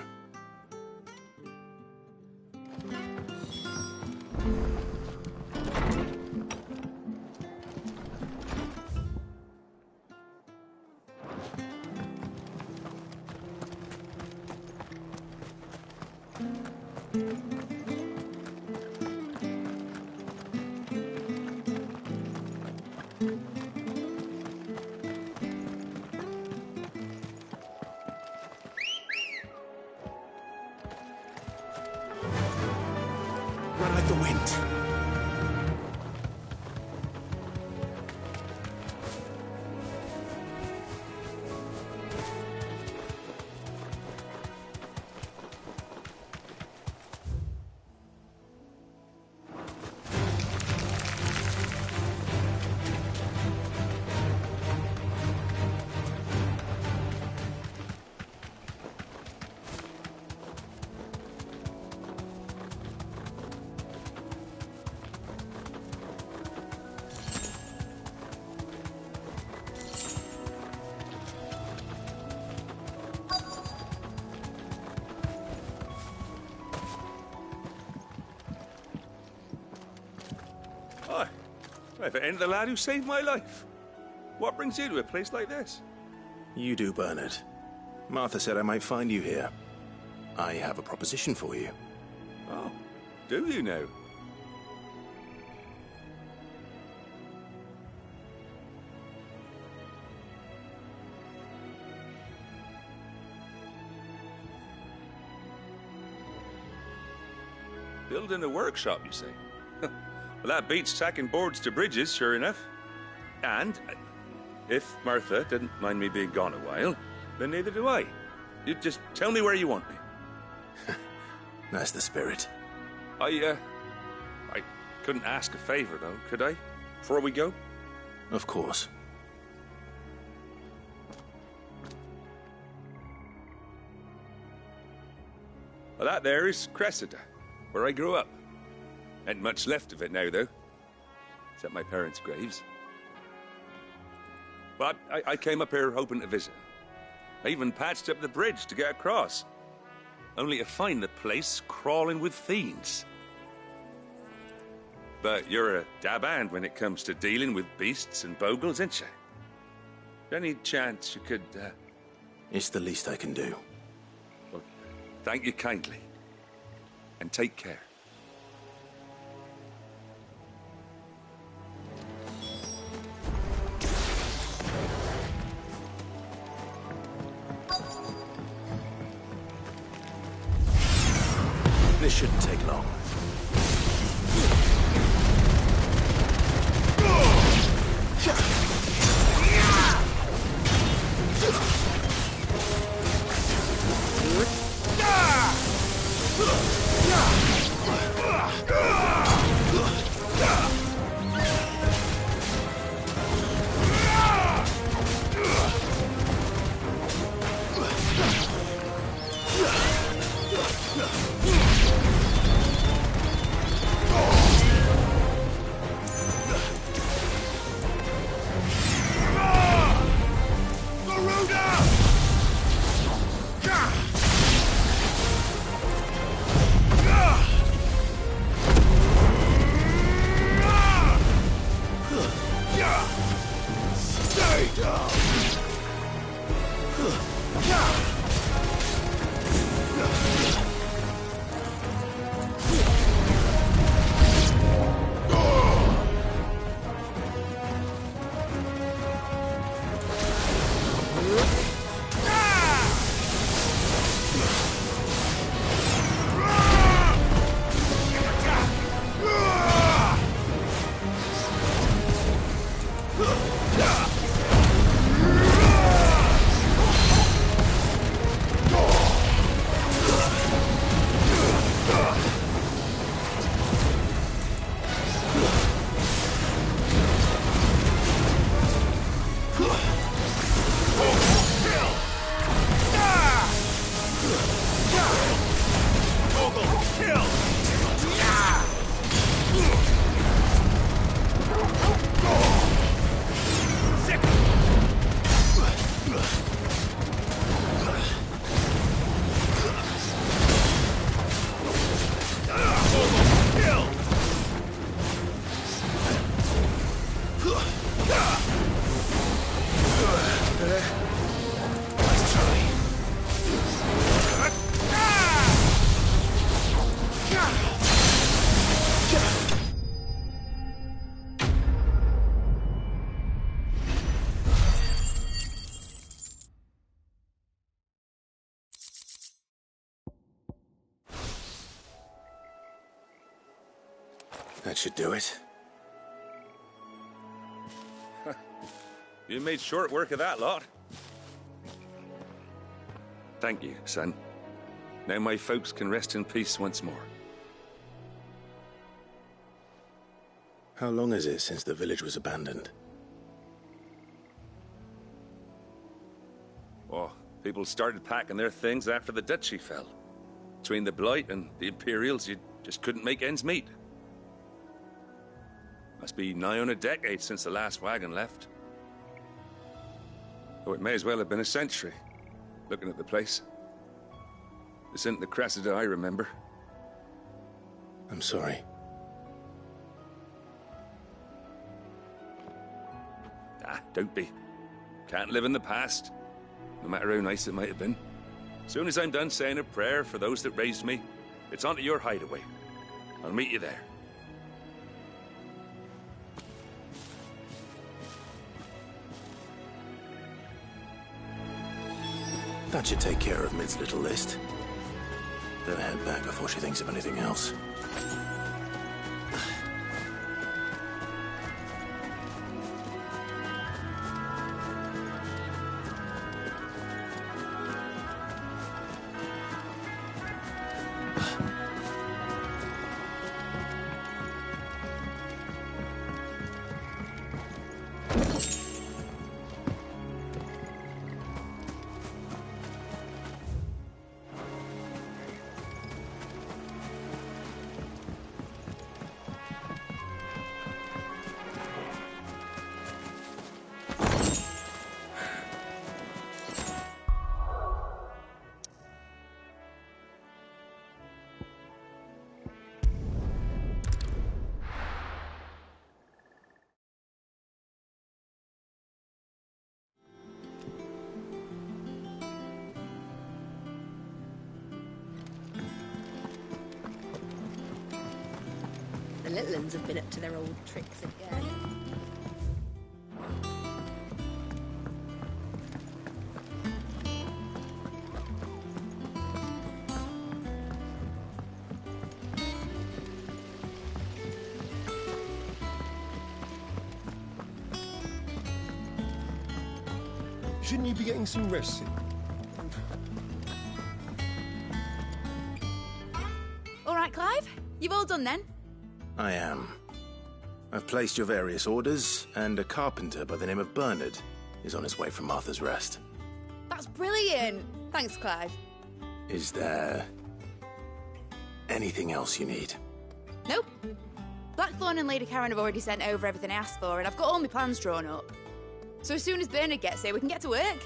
Run like the wind. If it ain't the lad who saved my life. What brings you to a place like this? You do, Bernard. Martha said I might find you here. I have a proposition for you. Oh, do you now? Building a workshop, you say? Well, that beats tacking boards to bridges, sure enough. And if Martha didn't mind me being gone a while, then neither do I. You just tell me where you want me. That's the spirit. I couldn't ask a favor, though, could I? Before we go? Of course. Well, that there is Cressida, where I grew up. Ain't much left of it now, though. Except my parents' graves. But I came up here hoping to visit. I even patched up the bridge to get across. Only to find the place crawling with fiends. But you're a dab hand when it comes to dealing with beasts and bogles, ain't you? Any chance you could, It's the least I can do. Well, thank you kindly. And take care. This shouldn't take long. That should do it. You made short work of that lot. Thank you, son. Now my folks can rest in peace once more. How long is it since the village was abandoned? Oh, people started packing their things after the duchy fell. Between the Blight and the Imperials, you just couldn't make ends meet. Must be nigh on a decade since the last wagon left. Oh, it may as well have been a century, looking at the place. This isn't the Cressida I remember. I'm sorry. Ah, don't be. Can't live in the past, no matter how nice it might have been. Soon as I'm done saying a prayer for those that raised me, it's on to your hideaway. I'll meet you there. That should take care of Mid's little list. Better head back before she thinks of anything else. The little ones have been up to their old tricks again. Shouldn't you be getting some rest? All right, Clive. You've all done then? I am. I've placed your various orders, and a carpenter by the name of Bernard is on his way from Martha's Rest. That's brilliant. Thanks, Clive. Is there anything else you need? Nope. Blackthorn and Lady Karen have already sent over everything I asked for, and I've got all my plans drawn up. So as soon as Bernard gets here, we can get to work.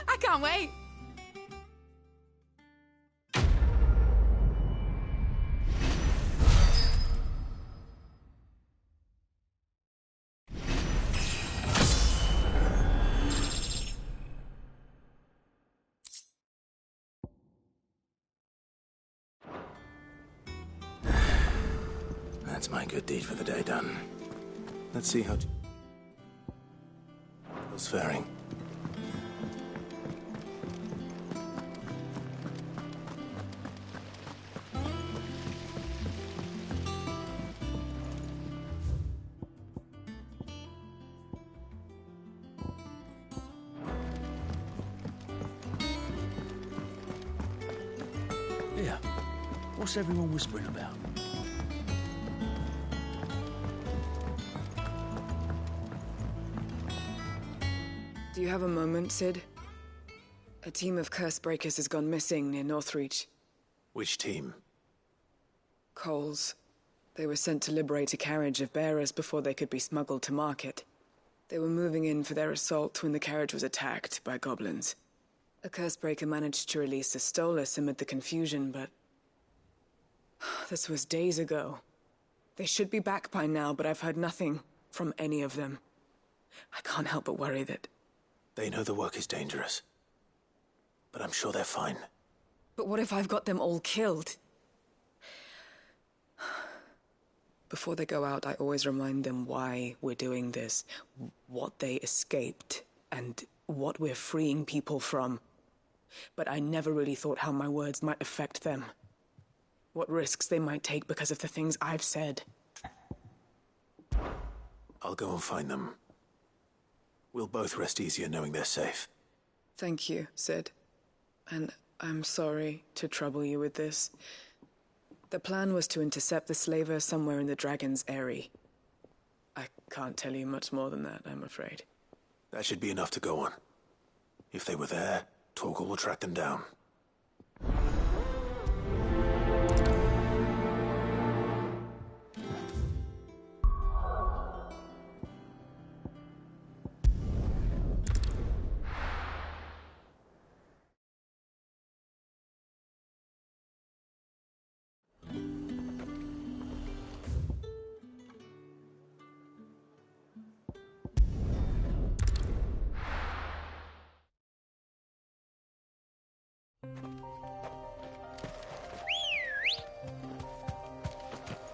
I can't wait. That's my good deed for the day done. Let's see how... How's faring? Yeah. What's everyone whispering about? Do you have a moment, Sid? A team of curse breakers has gone missing near Northreach. Which team? Coles. They were sent to liberate a carriage of bearers before they could be smuggled to market. They were moving in for their assault when the carriage was attacked by goblins. A curse breaker managed to release a Stolas amid the confusion, but... this was days ago. They should be back by now, but I've heard nothing from any of them. I can't help but worry that... They know the work is dangerous. But I'm sure they're fine. But what if I've got them all killed? Before they go out, I always remind them why we're doing this, what they escaped, and what we're freeing people from. But I never really thought how my words might affect them. What risks they might take because of the things I've said. I'll go and find them. We'll both rest easier knowing they're safe. Thank you, Sid. And I'm sorry to trouble you with this. The plan was to intercept the slaver somewhere in the Dragon's Eyrie. I can't tell you much more than that, I'm afraid. That should be enough to go on. If they were there, Torgal will track them down.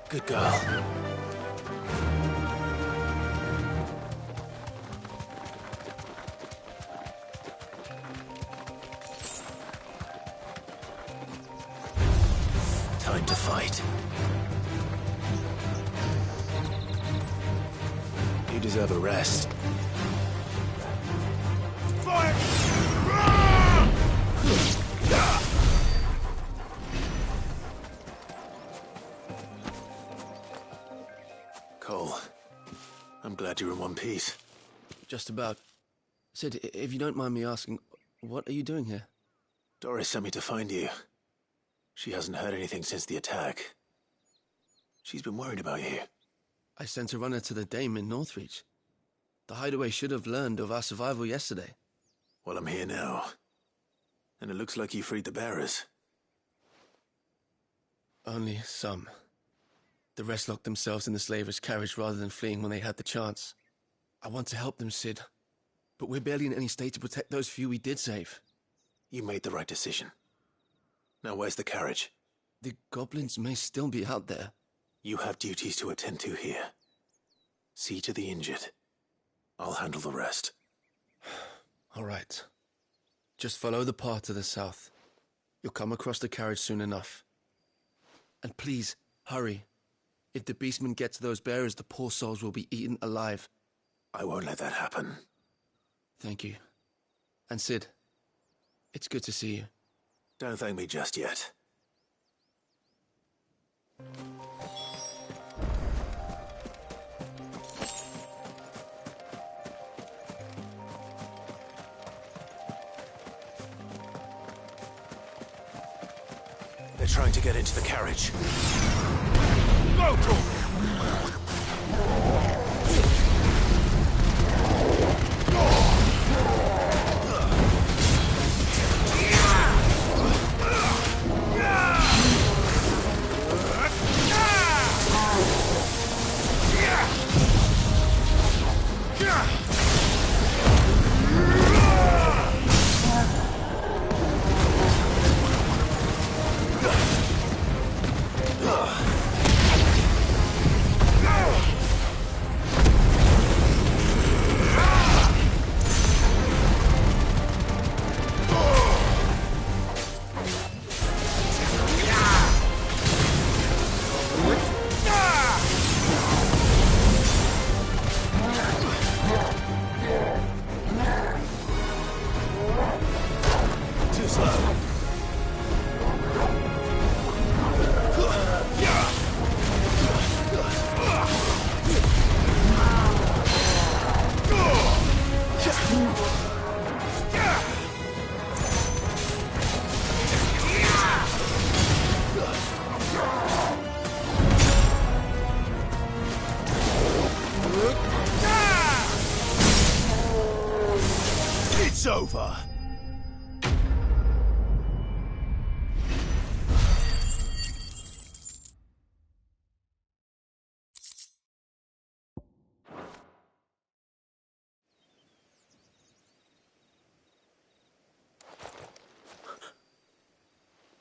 Good girl. Time to fight. You deserve a rest. Fire! Cole, I'm glad you're in one piece. Just about. Sid, if you don't mind me asking, what are you doing here? Doris sent me to find you. She hasn't heard anything since the attack. She's been worried about you. I sent a runner to the Dame in Northreach. The hideaway should have learned of our survival yesterday. Well, I'm here now. And it looks like you freed the bearers. Only some. The rest locked themselves in the slaver's carriage rather than fleeing when they had the chance. I want to help them, Sid. But we're barely in any state to protect those few we did save. You made the right decision. Now where's the carriage? The goblins may still be out there. You have duties to attend to here. See to the injured. I'll handle the rest. All right. Just follow the path to the south. You'll come across the carriage soon enough. And please, hurry. If the beastmen get to those bearers, the poor souls will be eaten alive. I won't let that happen. Thank you. And Sid, it's good to see you. Don't thank me just yet. They're trying to get into the carriage. Go, It's over.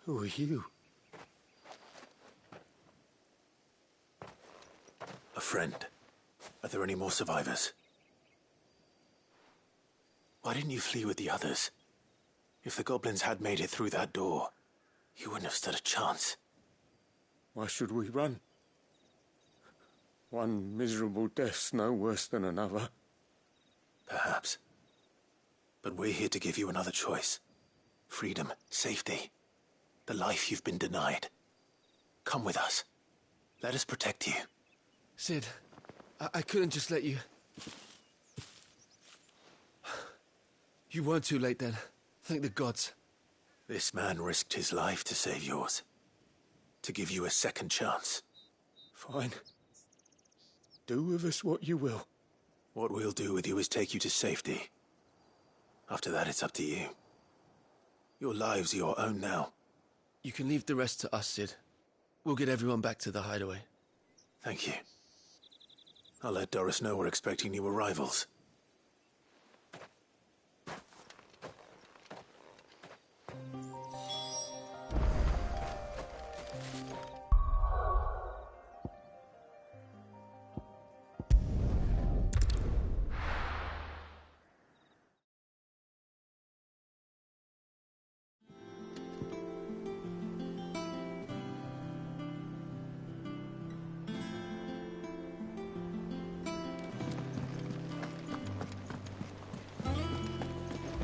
Who are you? A friend. Are there any more survivors? Why didn't you flee with the others? If the goblins had made it through that door, you wouldn't have stood a chance. Why should we run? One miserable death's no worse than another. Perhaps. But we're here to give you another choice. Freedom, safety, the life you've been denied. Come with us. Let us protect you. Sid, I couldn't just let you... You weren't too late then. Thank the gods. This man risked his life to save yours. To give you a second chance. Fine. Do with us what you will. What we'll do with you is take you to safety. After that, it's up to you. Your lives are your own now. You can leave the rest to us, Sid. We'll get everyone back to the hideaway. Thank you. I'll let Doris know we're expecting new arrivals.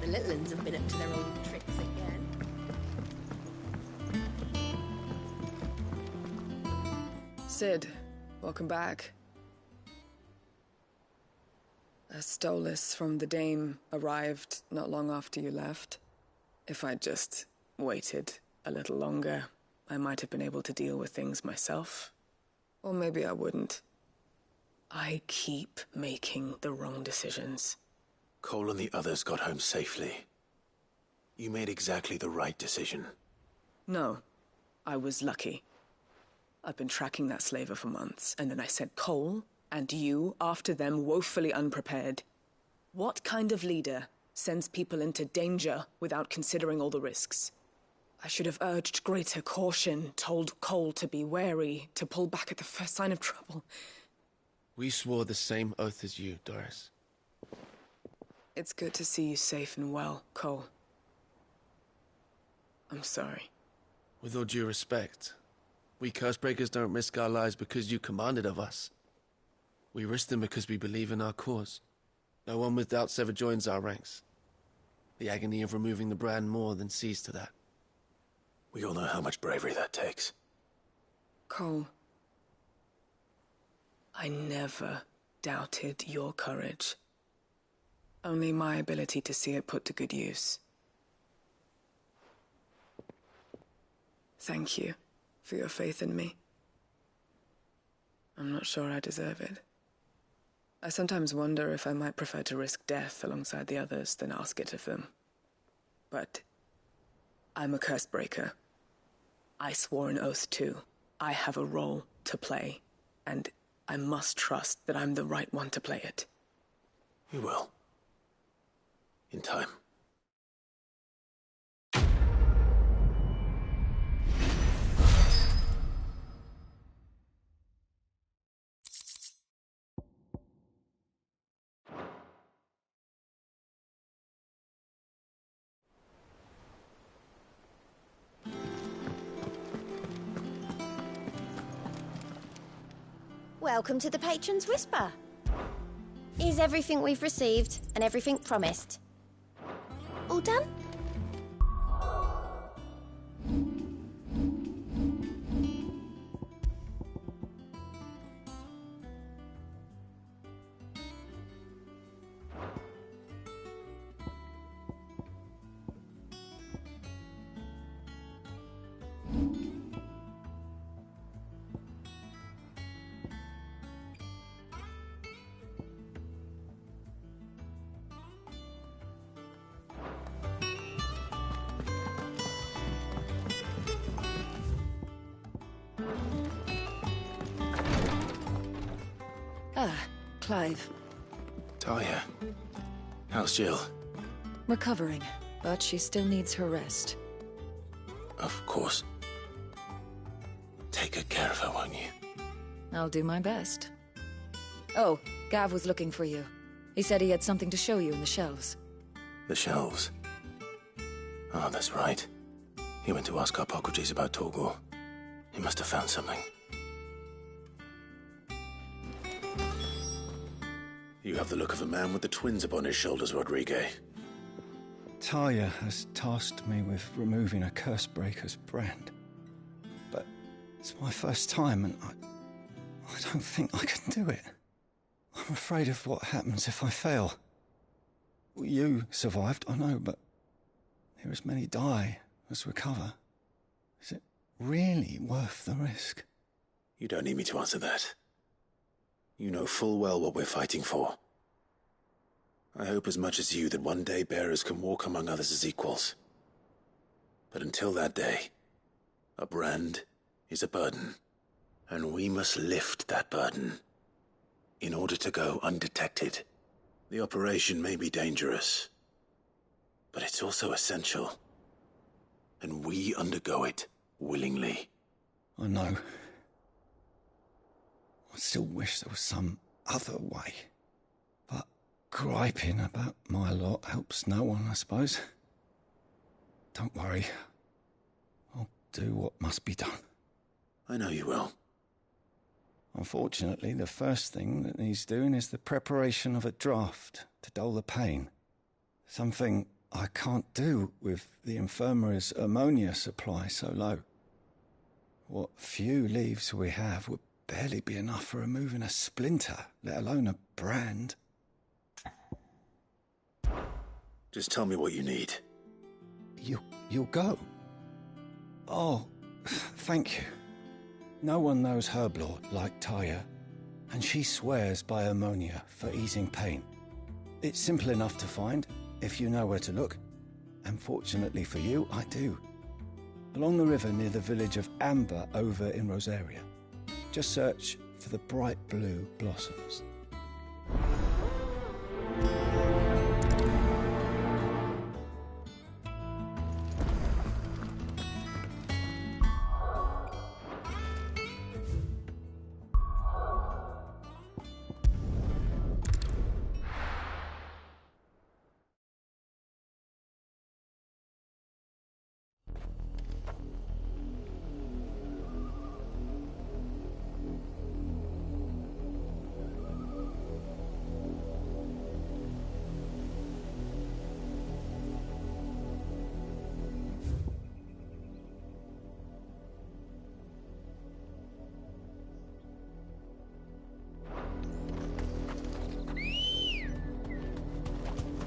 The little ones have been up to their old tricks again. Sid, welcome back. A Stolas from the Dame arrived not long after you left. If I'd just waited a little longer, I might have been able to deal with things myself. Or maybe I wouldn't. I keep making the wrong decisions. Cole and the others got home safely. You made exactly the right decision. No, I was lucky. I've been tracking that slaver for months, and then I sent Cole and you after them woefully unprepared. What kind of leader sends people into danger without considering all the risks? I should have urged greater caution, told Cole to be wary, to pull back at the first sign of trouble. We swore the same oath as you, Doris. It's good to see you safe and well, Cole. I'm sorry. With all due respect, we Cursebreakers don't risk our lives because you commanded of us. We risk them because we believe in our cause. No one with doubts ever joins our ranks. The agony of removing the brand more than sees to that. We all know how much bravery that takes. Cole, I never doubted your courage. Only my ability to see it put to good use. Thank you for your faith in me. I'm not sure I deserve it. I sometimes wonder if I might prefer to risk death alongside the others than ask it of them. But I'm a Cursebreaker. I swore an oath too. I have a role to play, and I must trust that I'm the right one to play it. You will. In time. Welcome to the Patron's Whisper. Is everything we've received and everything promised all done? Clive. Talia. How's Jill? Recovering, but she still needs her rest. Of course. Take good care of her, won't you? I'll do my best. Oh, Gav was looking for you. He said he had something to show you in the shelves. The shelves? Oh, that's right. He went to ask Hippocrates about Torgor. He must have found something. You have the look of a man with the twins upon his shoulders, Rodrigue. Talia has tasked me with removing a Cursebreaker's brand. But it's my first time, and I don't think I can do it. I'm afraid of what happens if I fail. You survived, I know, but there as many die as recover. Is it really worth the risk? You don't need me to answer that. You know full well what we're fighting for. I hope as much as you that one day bearers can walk among others as equals. But until that day, a brand is a burden, and we must lift that burden in order to go undetected. The operation may be dangerous, but it's also essential, and we undergo it willingly. I know. I still wish there was some other way. But griping about my lot helps no one, I suppose. Don't worry. I'll do what must be done. I know you will. Unfortunately, the first thing that needs doing is the preparation of a draft to dull the pain. Something I can't do with the infirmary's ammonia supply so low. What few leaves we have would barely be enough for removing a splinter, let alone a brand. Just tell me what you need. You'll go? Oh, thank you. No one knows Herblord like Talia, and she swears by ammonia for easing pain. It's simple enough to find, if you know where to look. And fortunately for you, I do. Along the river near the village of Amber over in Rosaria. Just search for the bright blue blossoms.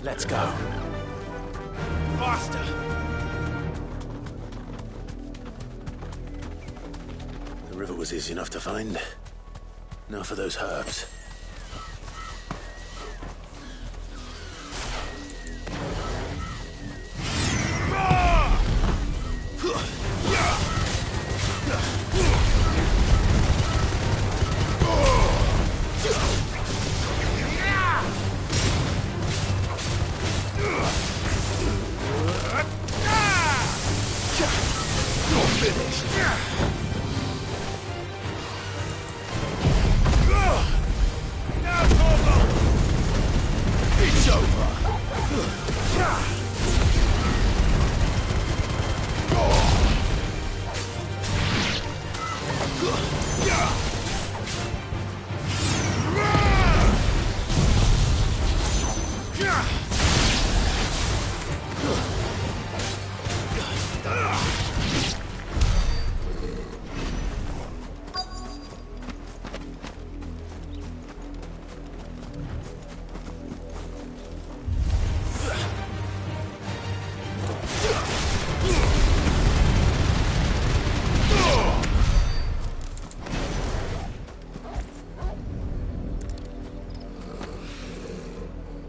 Let's go. Faster! The river was easy enough to find. Now for those herbs.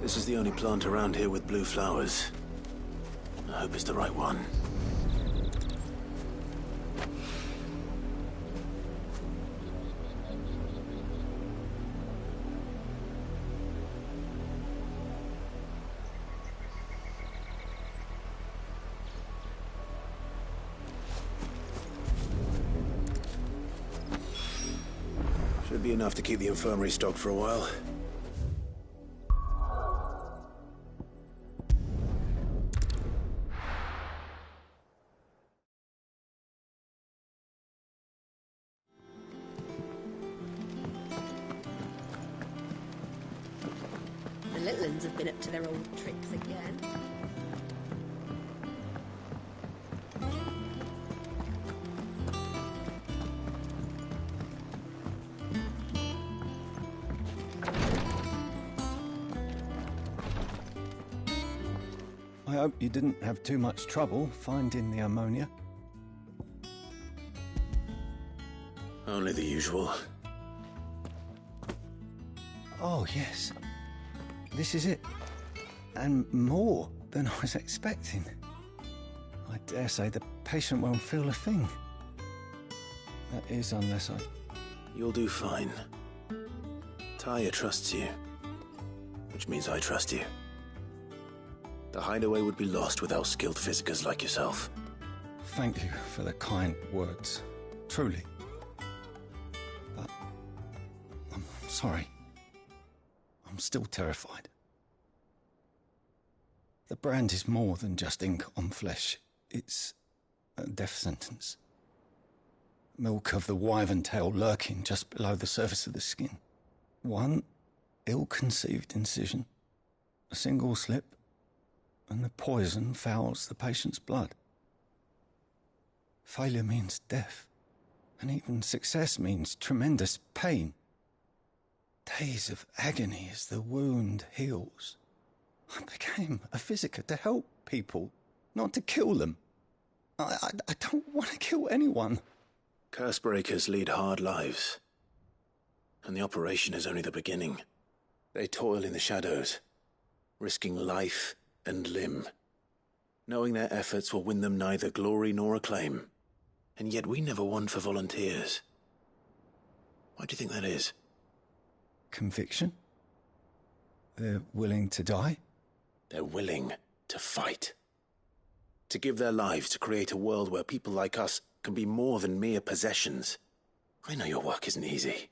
This is the only plant around here with blue flowers. I hope it's the right one. Be enough to keep the infirmary stocked for a while. The little uns have been up to their old tricks again. I hope you didn't have too much trouble finding the ammonia. Only the usual. Oh, yes. This is it. And more than I was expecting. I dare say the patient won't feel a thing. That is, unless I... You'll do fine. Taya trusts you. Which means I trust you. The hideaway would be lost without skilled physicers like yourself. Thank you for the kind words. Truly. But... I'm sorry. I'm still terrified. The brand is more than just ink on flesh. It's a death sentence. Milk of the wyvern tail lurking just below the surface of the skin. One ill-conceived incision, a single slip, and the poison fouls the patient's blood. Failure means death, and even success means tremendous pain. Days of agony as the wound heals. I became a physiker to help people, not to kill them. I don't want to kill anyone. Curse breakers lead hard lives. And the operation is only the beginning. They toil in the shadows, risking life and limb, knowing their efforts will win them neither glory nor acclaim. And yet we never won for volunteers. Why do you think that is? Conviction? They're willing to die? They're willing to fight. To give their lives to create a world where people like us can be more than mere possessions. I know your work isn't easy.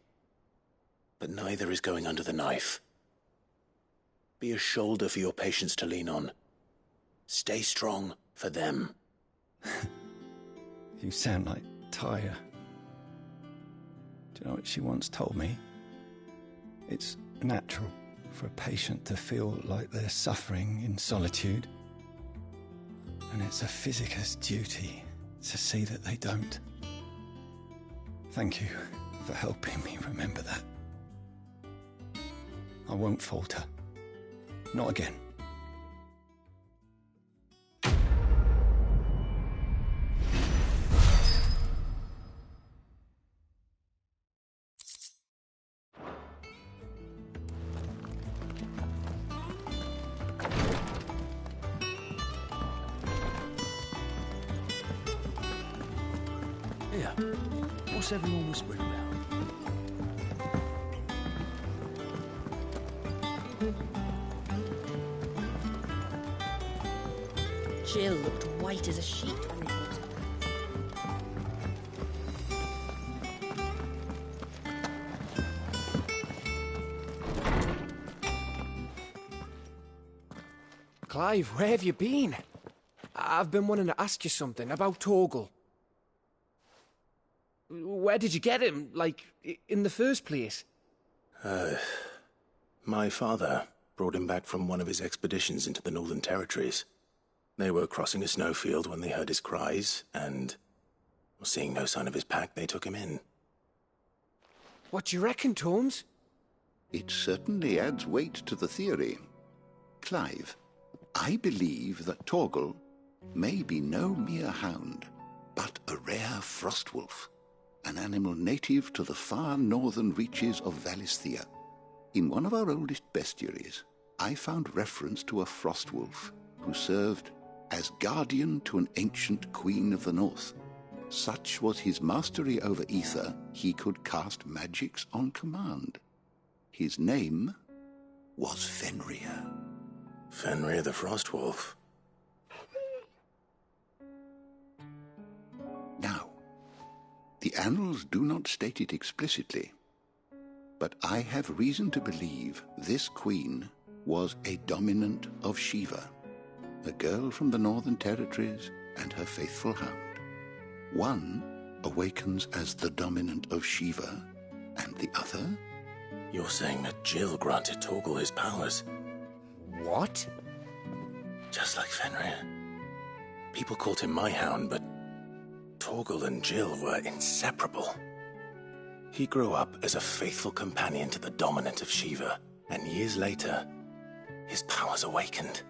But neither is going under the knife. Be a shoulder for your patients to lean on. Stay strong for them. You sound like Taya. Do you know what she once told me? It's natural for a patient to feel like they're suffering in solitude. And it's a physiker's duty to see that they don't. Thank you for helping me remember that. I won't falter. Not again. Here, what's everyone whispering about? Jill looked white as a sheet when they brought her. Clive, where have you been? I've been wanting to ask you something about Torgal. Where did you get him, like, in the first place? My father brought him back from one of his expeditions into the Northern Territories. They were crossing a snowfield when they heard his cries, and, seeing no sign of his pack, they took him in. What do you reckon, Torms? It certainly adds weight to the theory. Clive, I believe that Torgal may be no mere hound, but a rare frostwolf, an animal native to the far northern reaches of Valisthea. In one of our oldest bestiaries, I found reference to a frostwolf who served as guardian to an ancient queen of the north. Such was his mastery over ether, he could cast magics on command. His name was Fenrir. Fenrir the Frostwolf. Now, the annals do not state it explicitly, but I have reason to believe this queen was a dominant of Shiva, a girl from the Northern Territories and her faithful hound. One awakens as the dominant of Shiva, and the other? You're saying that Jill granted Torgal his powers? What? Just like Fenrir. People called him my hound, but Torgal and Jill were inseparable. He grew up as a faithful companion to the dominant of Shiva, and years later, his powers awakened,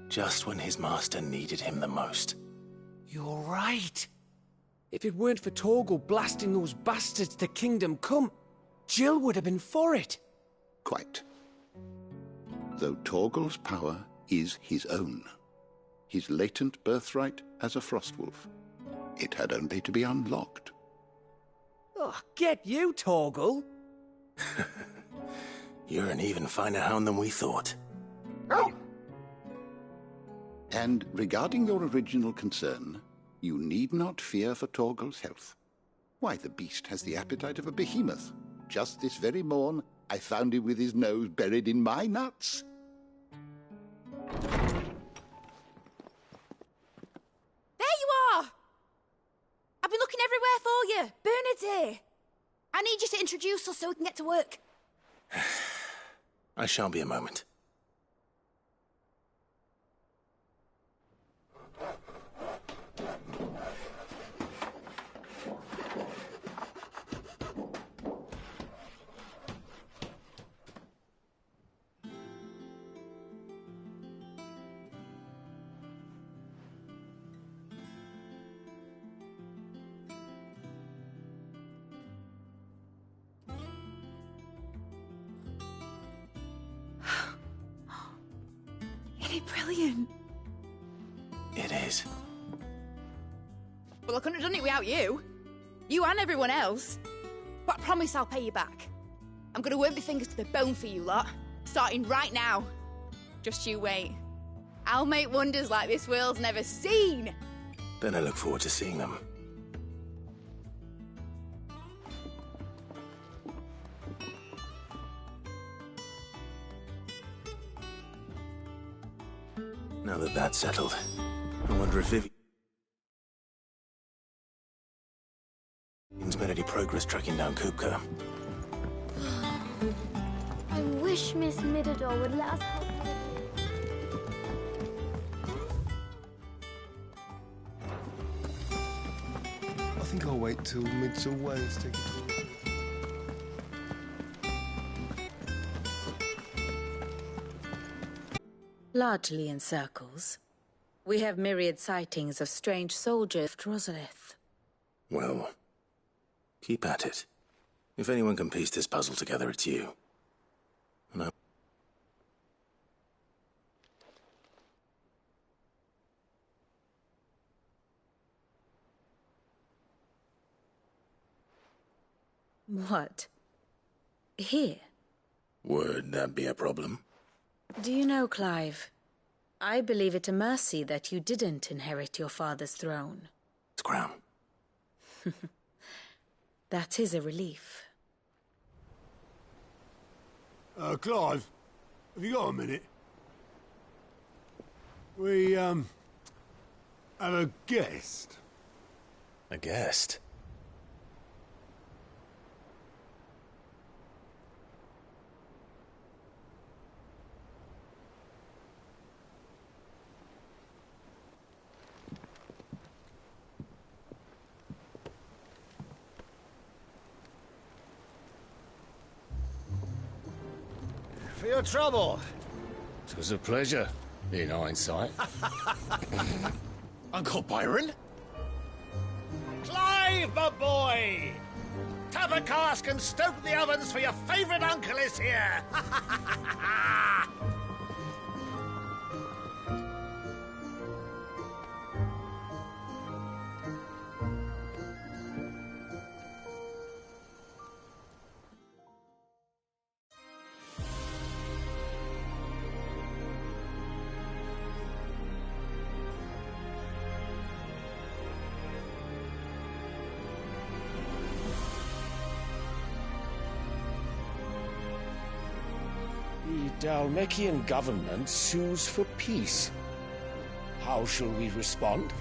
just when his master needed him the most. You're right. If it weren't for Torgal blasting those bastards to Kingdom Come, Jill would have been for it. Quite. Though Torgal's power is his own, his latent birthright as a Frostwolf, it had only to be unlocked. Oh, get you, Torgal! You're an even finer hound than we thought. And regarding your original concern, you need not fear for Torgal's health. Why, the beast has the appetite of a behemoth. Just this very morn, I found him with his nose buried in my nuts. There you are! I've been looking everywhere for you. Bernard's here. I need you to introduce us so we can get to work. I shan't be a moment. Isn't it brilliant? It is. Well, I couldn't have done it without you. You and everyone else. But I promise I'll pay you back. I'm gonna work my fingers to the bone for you lot. Starting right now. Just you wait. I'll make wonders like this world's never seen. Then I look forward to seeing them. Now that that's settled, I wonder if Vivian's made any progress tracking down Kupka. I wish Miss Midador would let us help her. I think I'll wait till Midsole Wales take it to Largely in circles. We have myriad sightings of strange soldiers at Rosaria. Well, keep at it. If anyone can piece this puzzle together, it's you. And I... What? Here? Would that be a problem? Do you know, Clive, I believe it a mercy that you didn't inherit your father's throne. It's crown. That is a relief. Clive, have you got a minute? We, have a guest. A guest? For your trouble. It was a pleasure, in hindsight. Uncle Byron? Clive, my boy! Tap a cask and stoke the ovens for your favourite uncle is here! Dhalmekian government sues for peace. How shall we respond?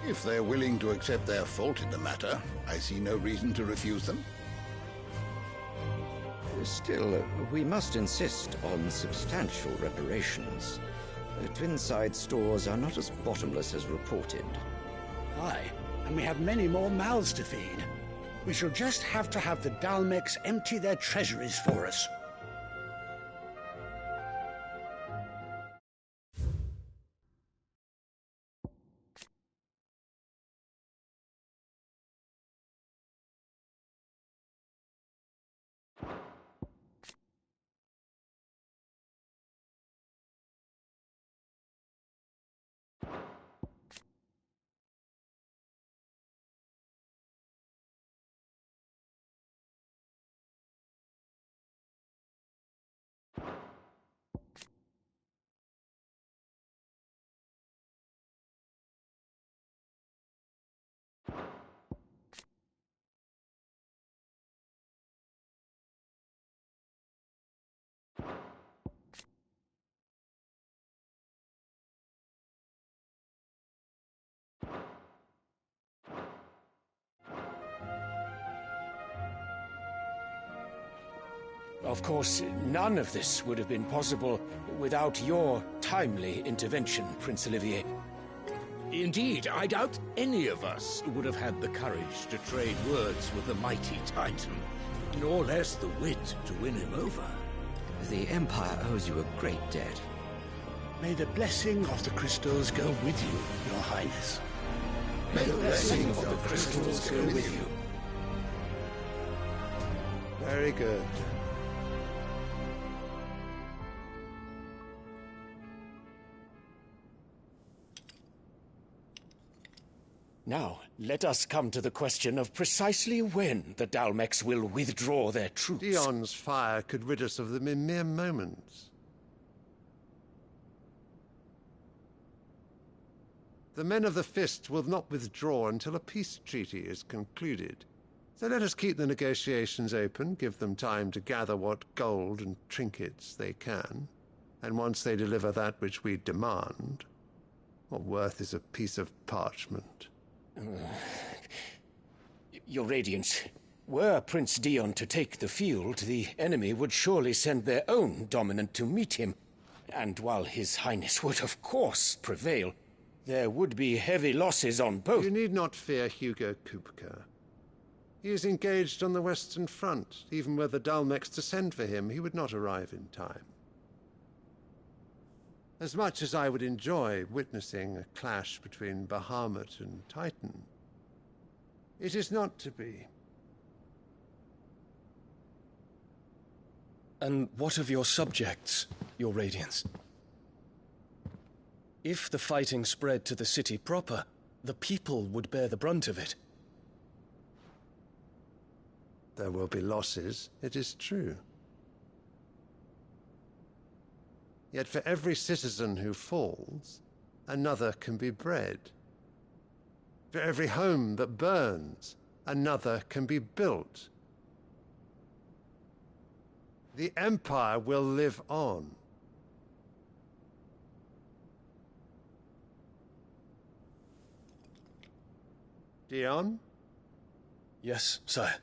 If they're willing to accept their fault in the matter, I see no reason to refuse them. Still, we must insist on substantial reparations. Twinside stores are not as bottomless as reported. Aye, and we have many more mouths to feed. We shall just have to have the Dhalmekians empty their treasuries for us. Of course, none of this would have been possible without your timely intervention, Prince Olivier. Indeed, I doubt any of us would have had the courage to trade words with the mighty Titan, nor less the wit to win him over. The Empire owes you a great debt. May the blessing of the crystals go with you, Your Highness. May the blessing of the crystals go with you. Very good. Now, let us come to the question of precisely when the Dhalmekians will withdraw their troops. Dion's fire could rid us of them in mere moments. The men of the Fist will not withdraw until a peace treaty is concluded. So let us keep the negotiations open, give them time to gather what gold and trinkets they can, and once they deliver that which we demand, what worth is a piece of parchment? Your Radiance, were Prince Dion to take the field, the enemy would surely send their own dominant to meet him. And while His Highness would of course prevail, there would be heavy losses on both. You need not fear Hugo Kupka. He is engaged on the Western Front. Even were the Dhalmekians to send for him, he would not arrive in time. As much as I would enjoy witnessing a clash between Bahamut and Titan, it is not to be. And what of your subjects, Your Radiance? If the fighting spread to the city proper, the people would bear the brunt of it. There will be losses, it is true. Yet for every citizen who falls, another can be bred. For every home that burns, another can be built. The Empire will live on. Dion? Yes, sire.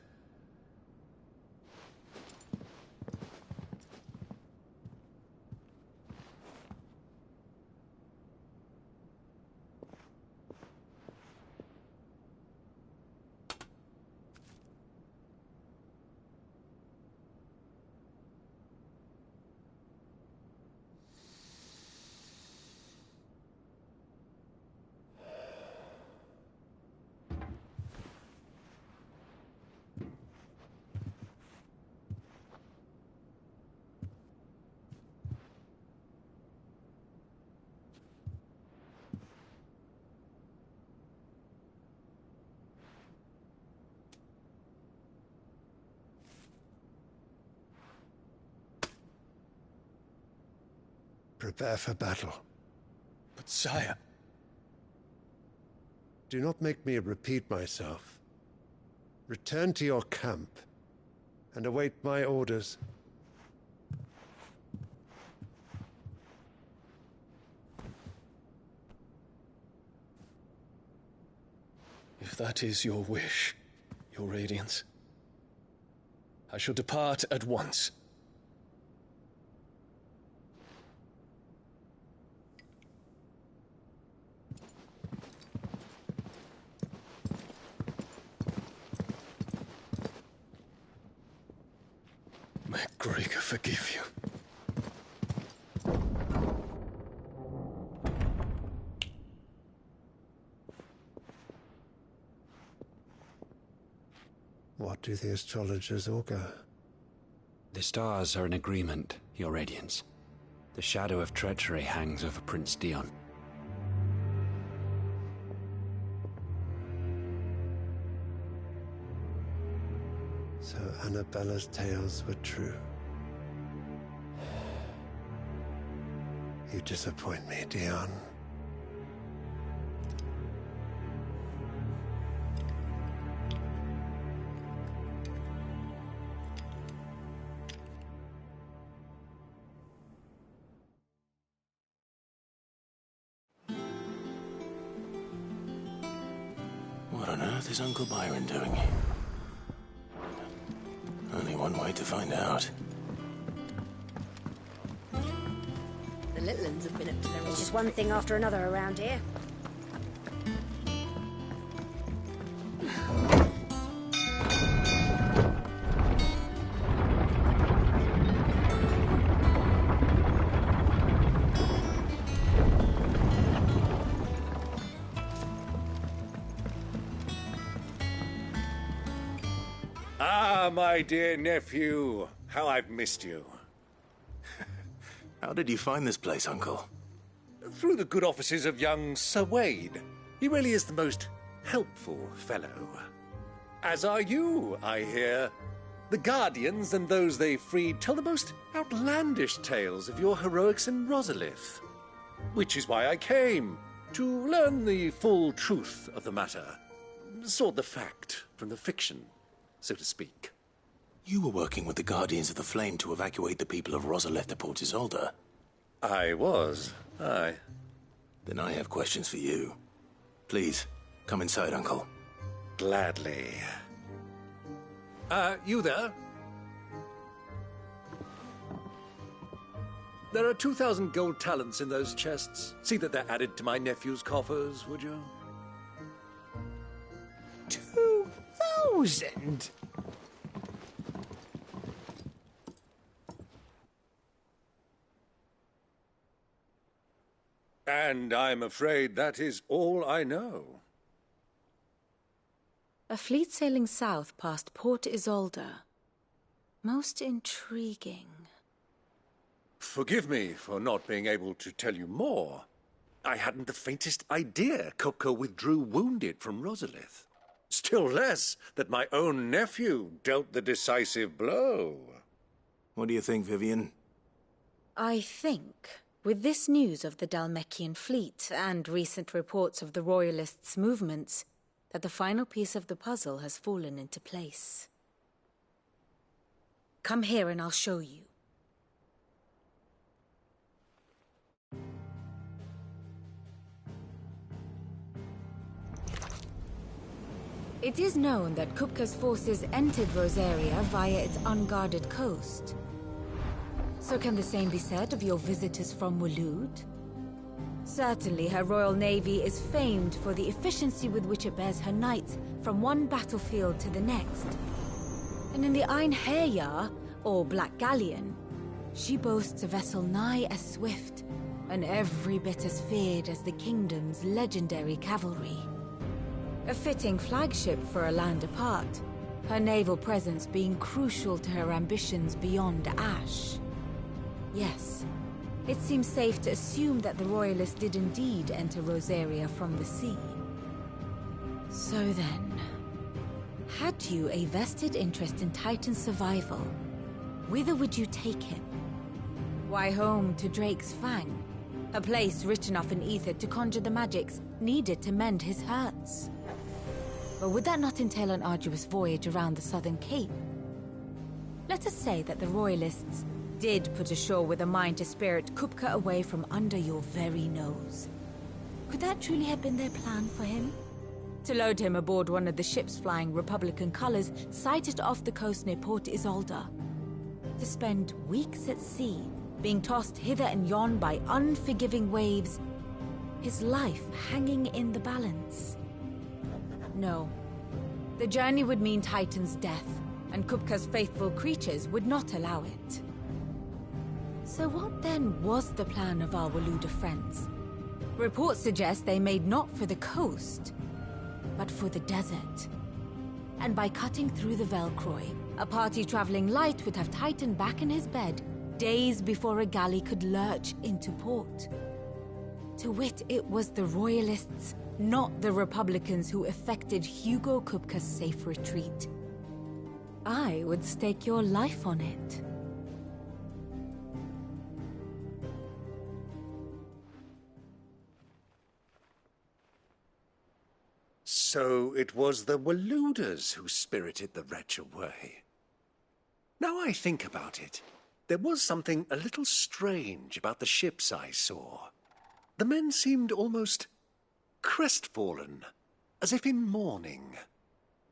Prepare for battle. But sire... Do not make me repeat myself. Return to your camp and await my orders. If that is your wish, your Radiance, I shall depart at once. May Gregor forgive you. What do the astrologers augur? The stars are in agreement, Your Radiance. The shadow of treachery hangs over Prince Dion. So Annabella's tales were true. You disappoint me, Dion. What on earth is Uncle Byron doing? Only one way to find out. The little uns have been up to their... There's just one thing after another around here. Ah, my dear nephew. How I've missed you. How did you find this place, Uncle? Through the good offices of young Sir Wade. He really is the most helpful fellow. As are you, I hear. The Guardians and those they freed tell the most outlandish tales of your heroics in Rosalith. Which is why I came, to learn the full truth of the matter. Sort the fact from the fiction, so to speak. You were working with the Guardians of the Flame to evacuate the people of Rosalith to Port Isolde. I was, aye. Then I have questions for you. Please, come inside, Uncle. Gladly. You there? There are 2,000 gold talents in those chests. See that they're added to my nephew's coffers, would you? 2,000? And I'm afraid that is all I know. A fleet sailing south past Port Isolde. Most intriguing. Forgive me for not being able to tell you more. I hadn't the faintest idea Kupka withdrew wounded from Rosalith. Still less that my own nephew dealt the decisive blow. What do you think, Vivian? I think, with this news of the Dhalmekian fleet and recent reports of the Royalists' movements, that the final piece of the puzzle has fallen into place. Come here and I'll show you. It is known that Kupka's forces entered Rosaria via its unguarded coast. So can the same be said of your visitors from Waloed? Certainly her Royal Navy is famed for the efficiency with which it bears her knights from one battlefield to the next. And in the Einherjar, or Black Galleon, she boasts a vessel nigh as swift, and every bit as feared as the kingdom's legendary cavalry. A fitting flagship for a land apart, her naval presence being crucial to her ambitions beyond Ash. Yes, it seems safe to assume that the Royalists did indeed enter Rosaria from the sea. So then, had you a vested interest in Titan's survival, whither would you take him? Why, home to Drake's Fang, a place rich enough in ether to conjure the magics needed to mend his hurts. But would that not entail an arduous voyage around the southern cape? Let us say that the Royalists did put ashore with a mind to spirit Kupka away from under your very nose. Could that truly have been their plan for him? To load him aboard one of the ships flying Republican colors sighted off the coast near Port Isolde. To spend weeks at sea, being tossed hither and yon by unforgiving waves, his life hanging in the balance. No. The journey would mean Titan's death, and Kupka's faithful creatures would not allow it. So what then was the plan of our Waluda friends? Reports suggest they made not for the coast, but for the desert. And by cutting through the Velcroy, a party traveling light would have Titan back in his bed days before a galley could lurch into port. To wit, it was the Royalists, not the Republicans, who effected Hugo Kupka's safe retreat. I would stake your life on it. So it was the Waludas who spirited the wretch away. Now I think about it, there was something a little strange about the ships I saw. The men seemed almost crestfallen, as if in mourning,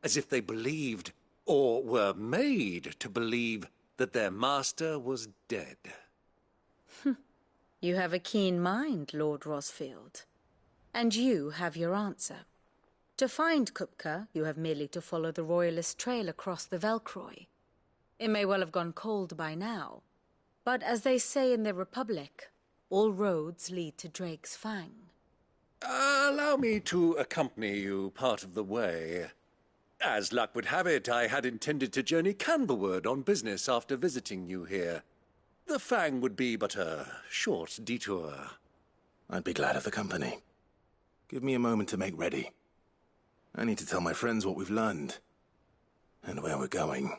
as if they believed, or were made to believe, that their master was dead. You have a keen mind, Lord Rosfield. And you have your answer. To find Kupka, you have merely to follow the Royalist trail across the Velcroy. It may well have gone cold by now, but as they say in the Republic, all roads lead to Drake's Fang. Allow me to accompany you part of the way. As luck would have it, I had intended to journey Canberward on business after visiting you here. The Fang would be but a short detour. I'd be glad of the company. Give me a moment to make ready. I need to tell my friends what we've learned, and where we're going.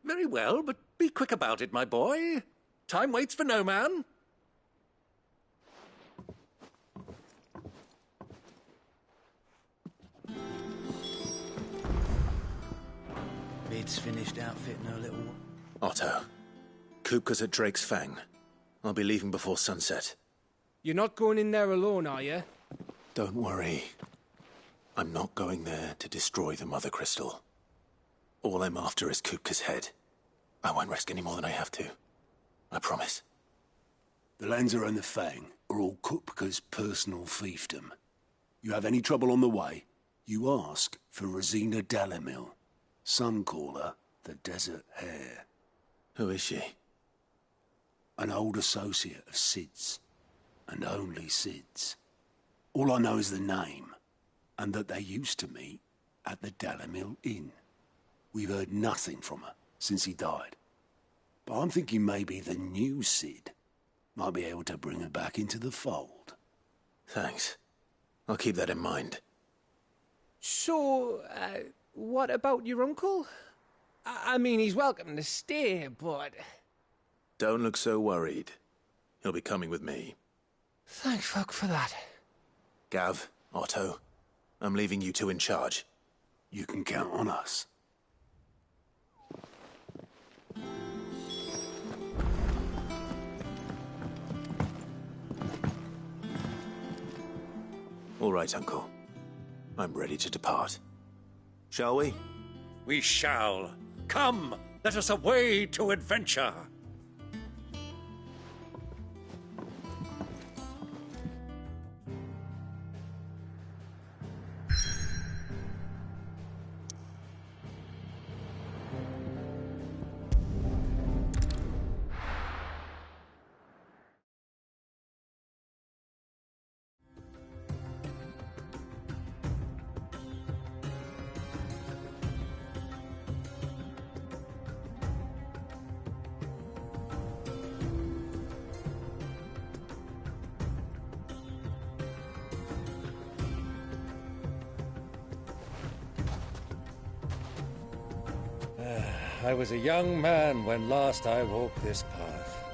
Very well, but be quick about it, my boy. Time waits for no man. Bid's finished outfitting her little... Otto, Kupka's at Drake's Fang. I'll be leaving before sunset. You're not going in there alone, are you? Don't worry. I'm not going there to destroy the Mother Crystal. All I'm after is Kupka's head. I won't risk any more than I have to. I promise. The Lanza and the Fang are all Kupka's personal fiefdom. You have any trouble on the way, you ask for Rosina Dalimil. Some call her the Desert Hare. Who is she? An old associate of Sid's. And only Sid's. All I know is the name, and that they used to meet at the Dalimil Inn. We've heard nothing from her since he died. But I'm thinking maybe the new Sid might be able to bring her back into the fold. Thanks. I'll keep that in mind. So, what about your uncle? I mean, he's welcome to stay, but... Don't look so worried. He'll be coming with me. Thank fuck for that. Gav, Otto, I'm leaving you two in charge. You can count on us. All right, Uncle. I'm ready to depart. Shall we? We shall. Come, let us away to adventure. I was a young man when last I walked this path.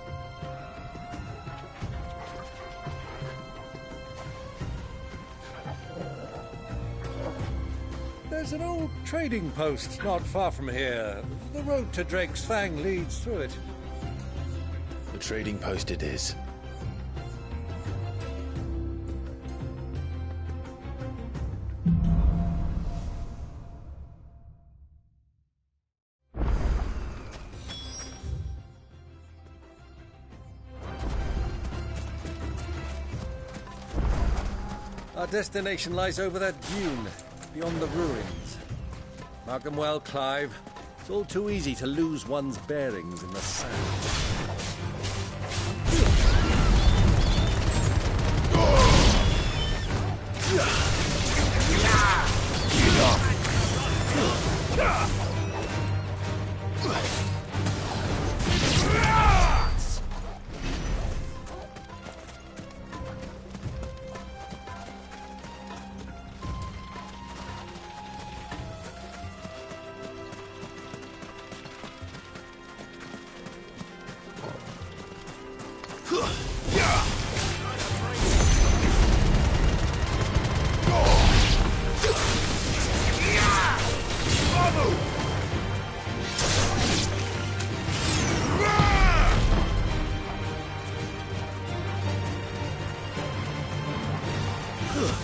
There's an old trading post not far from here. The road to Drake's Fang leads through it. The trading post it is. Our destination lies over that dune, beyond the ruins. Mark 'em well, Clive. It's all too easy to lose one's bearings in the sand.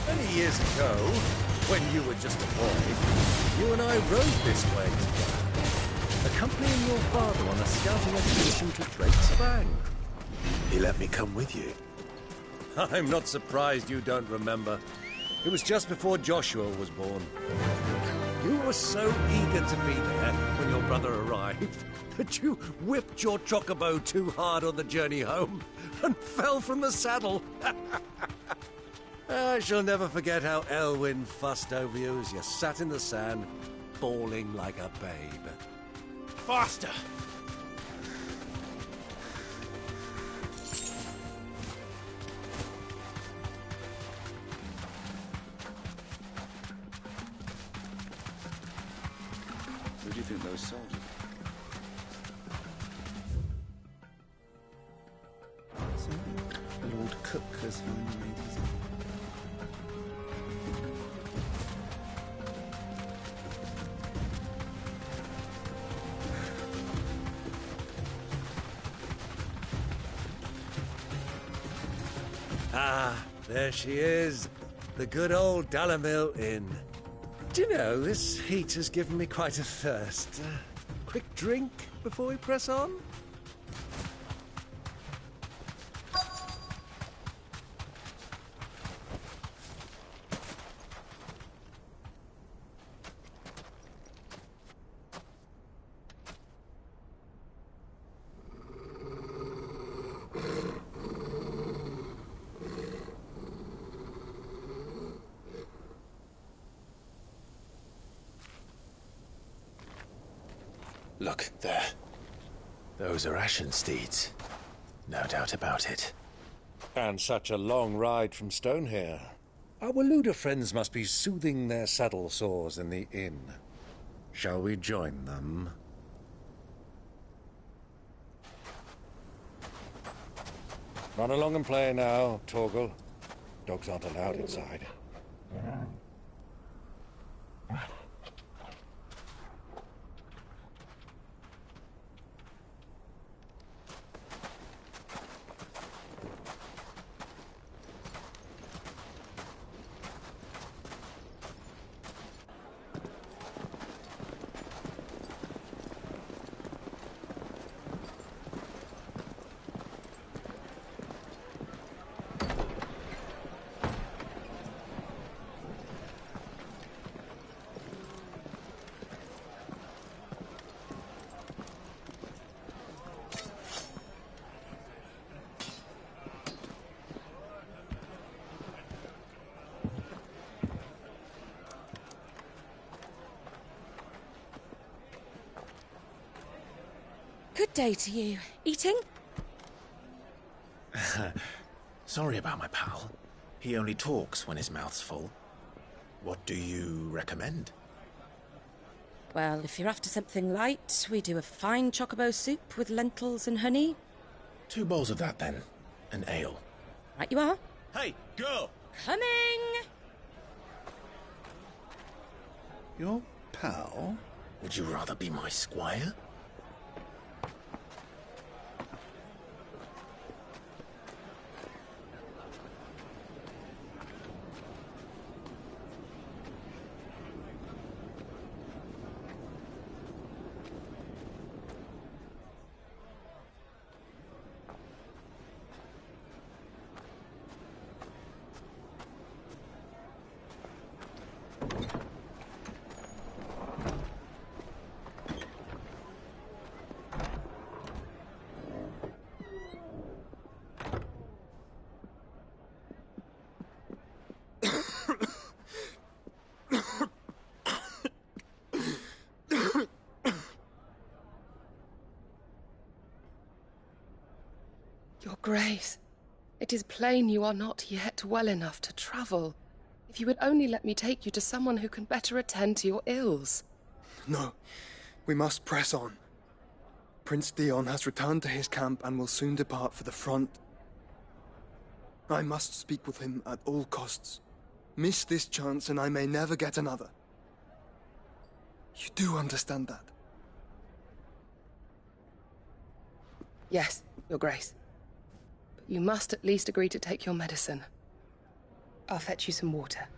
Many years ago, when you were just a boy, you and I rode this way together, accompanying your father on a scouting expedition to Drake's Fang. He let me come with you. I'm not surprised you don't remember. It was just before Joshua was born. You were so eager to be there when your brother arrived that you whipped your chocobo too hard on the journey home and fell from the saddle. I shall never forget how Elwyn fussed over you as you sat in the sand, bawling like a babe. Faster! Who do you think those soldiers are? So, Lord Kupka's finally made his own. Ah, there she is. The good old Dalamil Inn. Do you know, this heat has given me quite a thirst. Quick drink before we press on? Look, there. Those are Ashen steeds. No doubt about it. And such a long ride from Stonehair. Our Waluda friends must be soothing their saddle sores in the inn. Shall we join them? Run along and play now, Torgal. Dogs aren't allowed inside. Good day to you. Eating? Sorry about my pal. He only talks when his mouth's full. What do you recommend? Well, if you're after something light, we do a fine chocobo soup with lentils and honey. 2 bowls of that, then. An ale. Right you are. Hey, girl! Coming! Your pal? Would you rather be my squire? Your Grace, it is plain you are not yet well enough to travel. If you would only let me take you to someone who can better attend to your ills. No, we must press on. Prince Dion has returned to his camp and will soon depart for the front. I must speak with him at all costs. Miss this chance and I may never get another. You do understand that? Yes, Your Grace. But you must at least agree to take your medicine. I'll fetch you some water.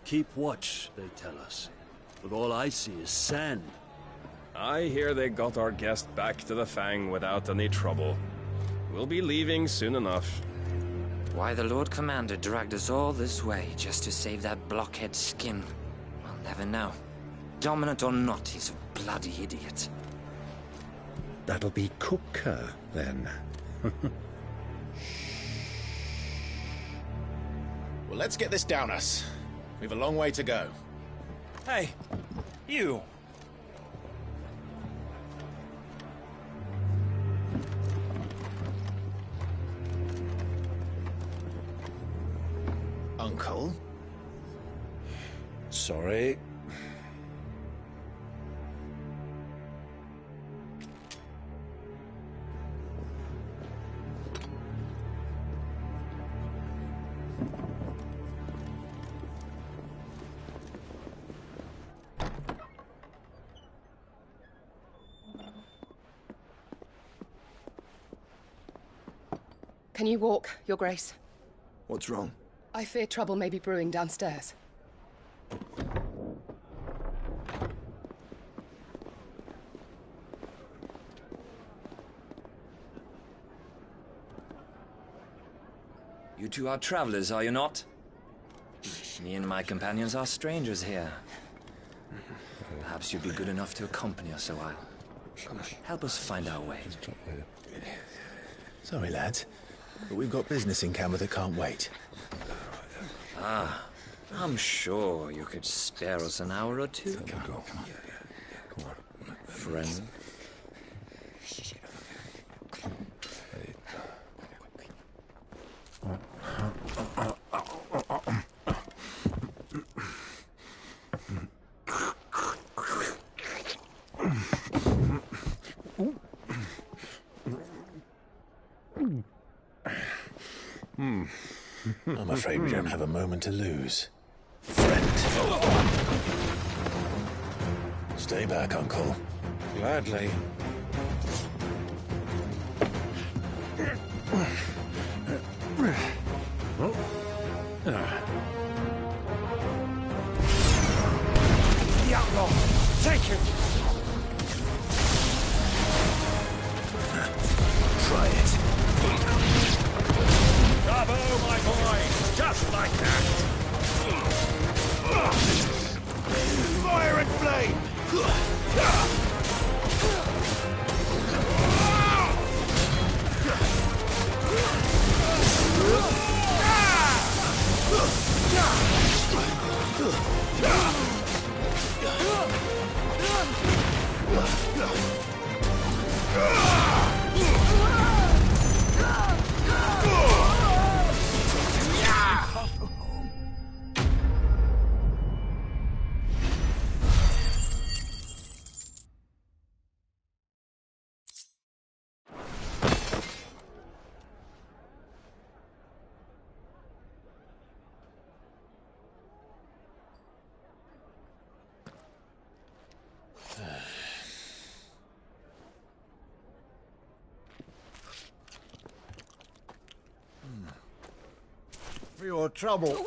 Keep watch, they tell us. But all I see is sand. I hear they got our guest back to the Fang without any trouble. We'll be leaving soon enough. Why the Lord Commander dragged us all this way just to save that blockhead skin, I'll never know. Dominant or not, he's a bloody idiot. That'll be Kupka, then. Well, let's get this down us. We've a long way to go. Hey, you! Uncle? Sorry. Can you walk, Your Grace? What's wrong? I fear trouble may be brewing downstairs. You two are travelers, are you not? Me and my companions are strangers here. Perhaps you'd be good enough to accompany us a while. Help us find our way. Sorry, lads, but we've got business in camera that can't wait. Ah, I'm sure you could spare us an hour or two. Come on. Friend. I'm afraid we don't have a moment to lose. Friend. Stay back, Uncle. Gladly. The outlaw! Take him! Try it. Bravo, my boy! Just like that! Fire and flame! for your trouble.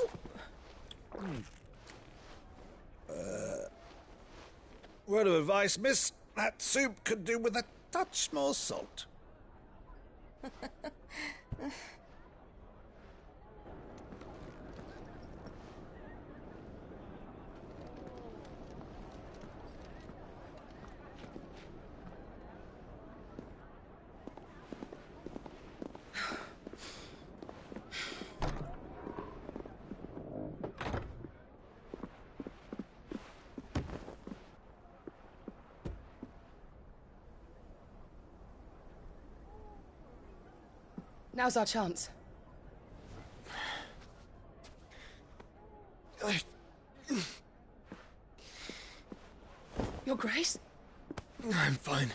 Word of advice, miss. That soup could do with a touch more salt. Now's our chance. Your Grace? I'm fine.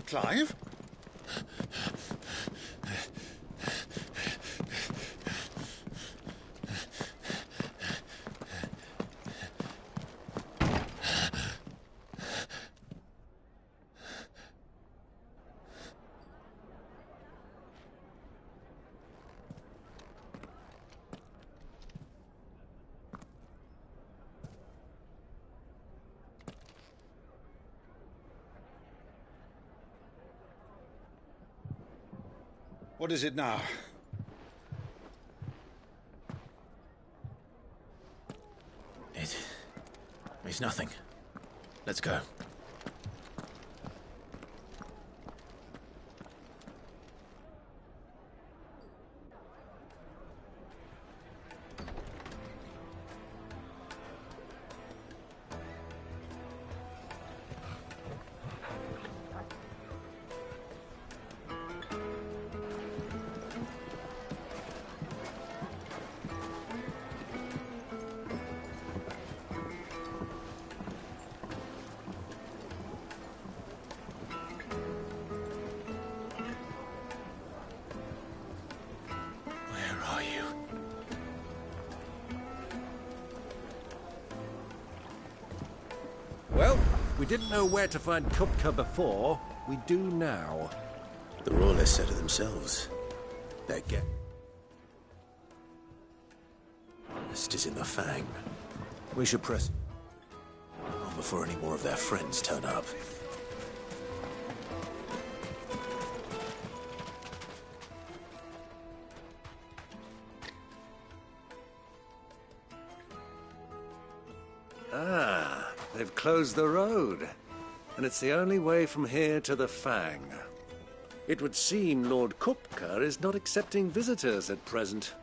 Clive? What is it now? It's nothing. Let's go. Well, we didn't know where to find Kupka before. We do now. The Royalists said it themselves. Their guest is in the Fang. We should press on before any more of their friends turn up. Ah, they've closed the road. And it's the only way from here to the Fang. It would seem Lord Kupka is not accepting visitors at present.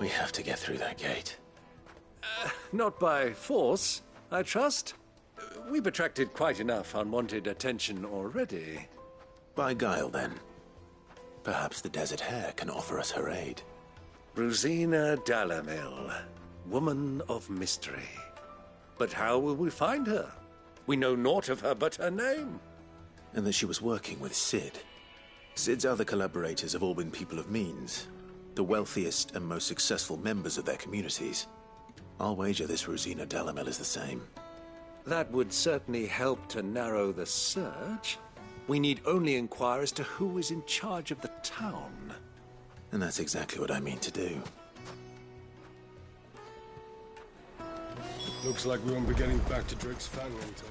We have to get through that gate. Not by force, I trust. We've attracted quite enough unwanted attention already. By guile, then. Perhaps the Desert Hare can offer us her aid. Rosina Dalamil, woman of mystery. But how will we find her? We know naught of her but her name. And that she was working with Sid. Sid's other collaborators have all been people of means, the wealthiest and most successful members of their communities. I'll wager this Rosina Dalamil is the same. That would certainly help to narrow the search. We need only inquire as to who is in charge of the town. And that's exactly what I mean to do. Looks like we won't be getting back to Drake's Fang anytime soon.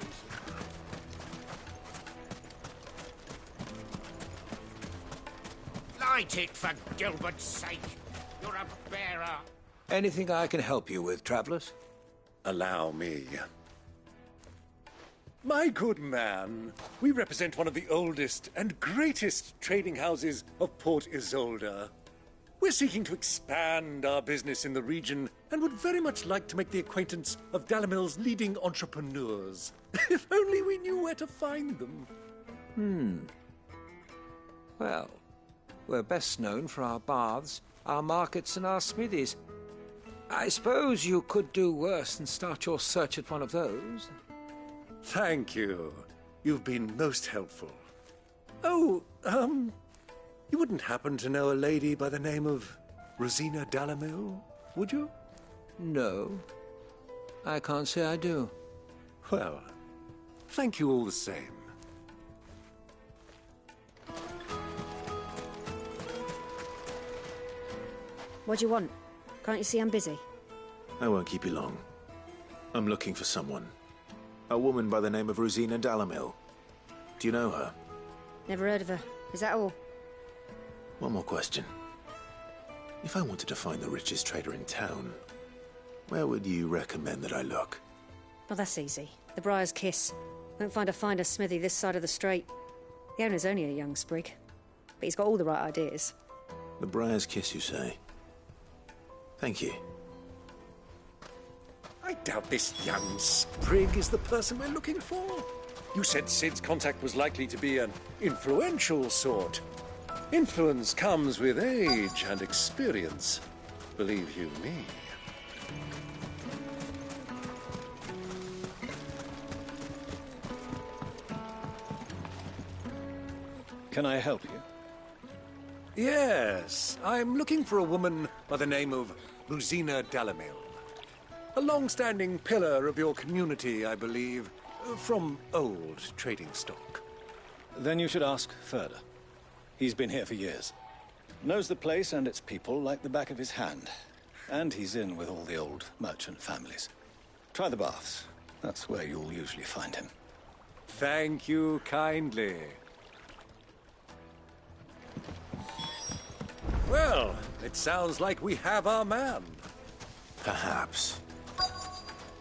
Light it, for Gilbert's sake. You're a bearer. Anything I can help you with, travelers? Allow me. My good man, we represent one of the oldest and greatest trading houses of Port Isolde. We're seeking to expand our business in the region and would very much like to make the acquaintance of Dalamil's leading entrepreneurs. If only we knew where to find them. Well, we're best known for our baths, our markets, and our smithies. I suppose you could do worse than start your search at one of those. Thank you. You've been most helpful. Oh, you wouldn't happen to know a lady by the name of Rosina Dalamil, would you? No. I can't say I do. Well, thank you all the same. What do you want? Can't you see I'm busy? I won't keep you long. I'm looking for someone. A woman by the name of Rosina Dalamil. Do you know her? Never heard of her. Is that all? One more question. If I wanted to find the richest trader in town, where would you recommend that I look? Well, that's easy. The Briar's Kiss. Won't find a finer smithy this side of the strait. The owner's only a young sprig, but he's got all the right ideas. The Briar's Kiss, you say? Thank you. I doubt this young sprig is the person we're looking for. You said Sid's contact was likely to be an influential sort. Influence comes with age and experience, believe you me. Can I help you? Yes, I'm looking for a woman by the name of Rosina Dalamil. A long-standing pillar of your community, I believe, from old trading stock. Then you should ask Ferda. He's been here for years. Knows the place and its people like the back of his hand. And he's in with all the old merchant families. Try the baths. That's where you'll usually find him. Thank you kindly. Well, it sounds like we have our man. Perhaps.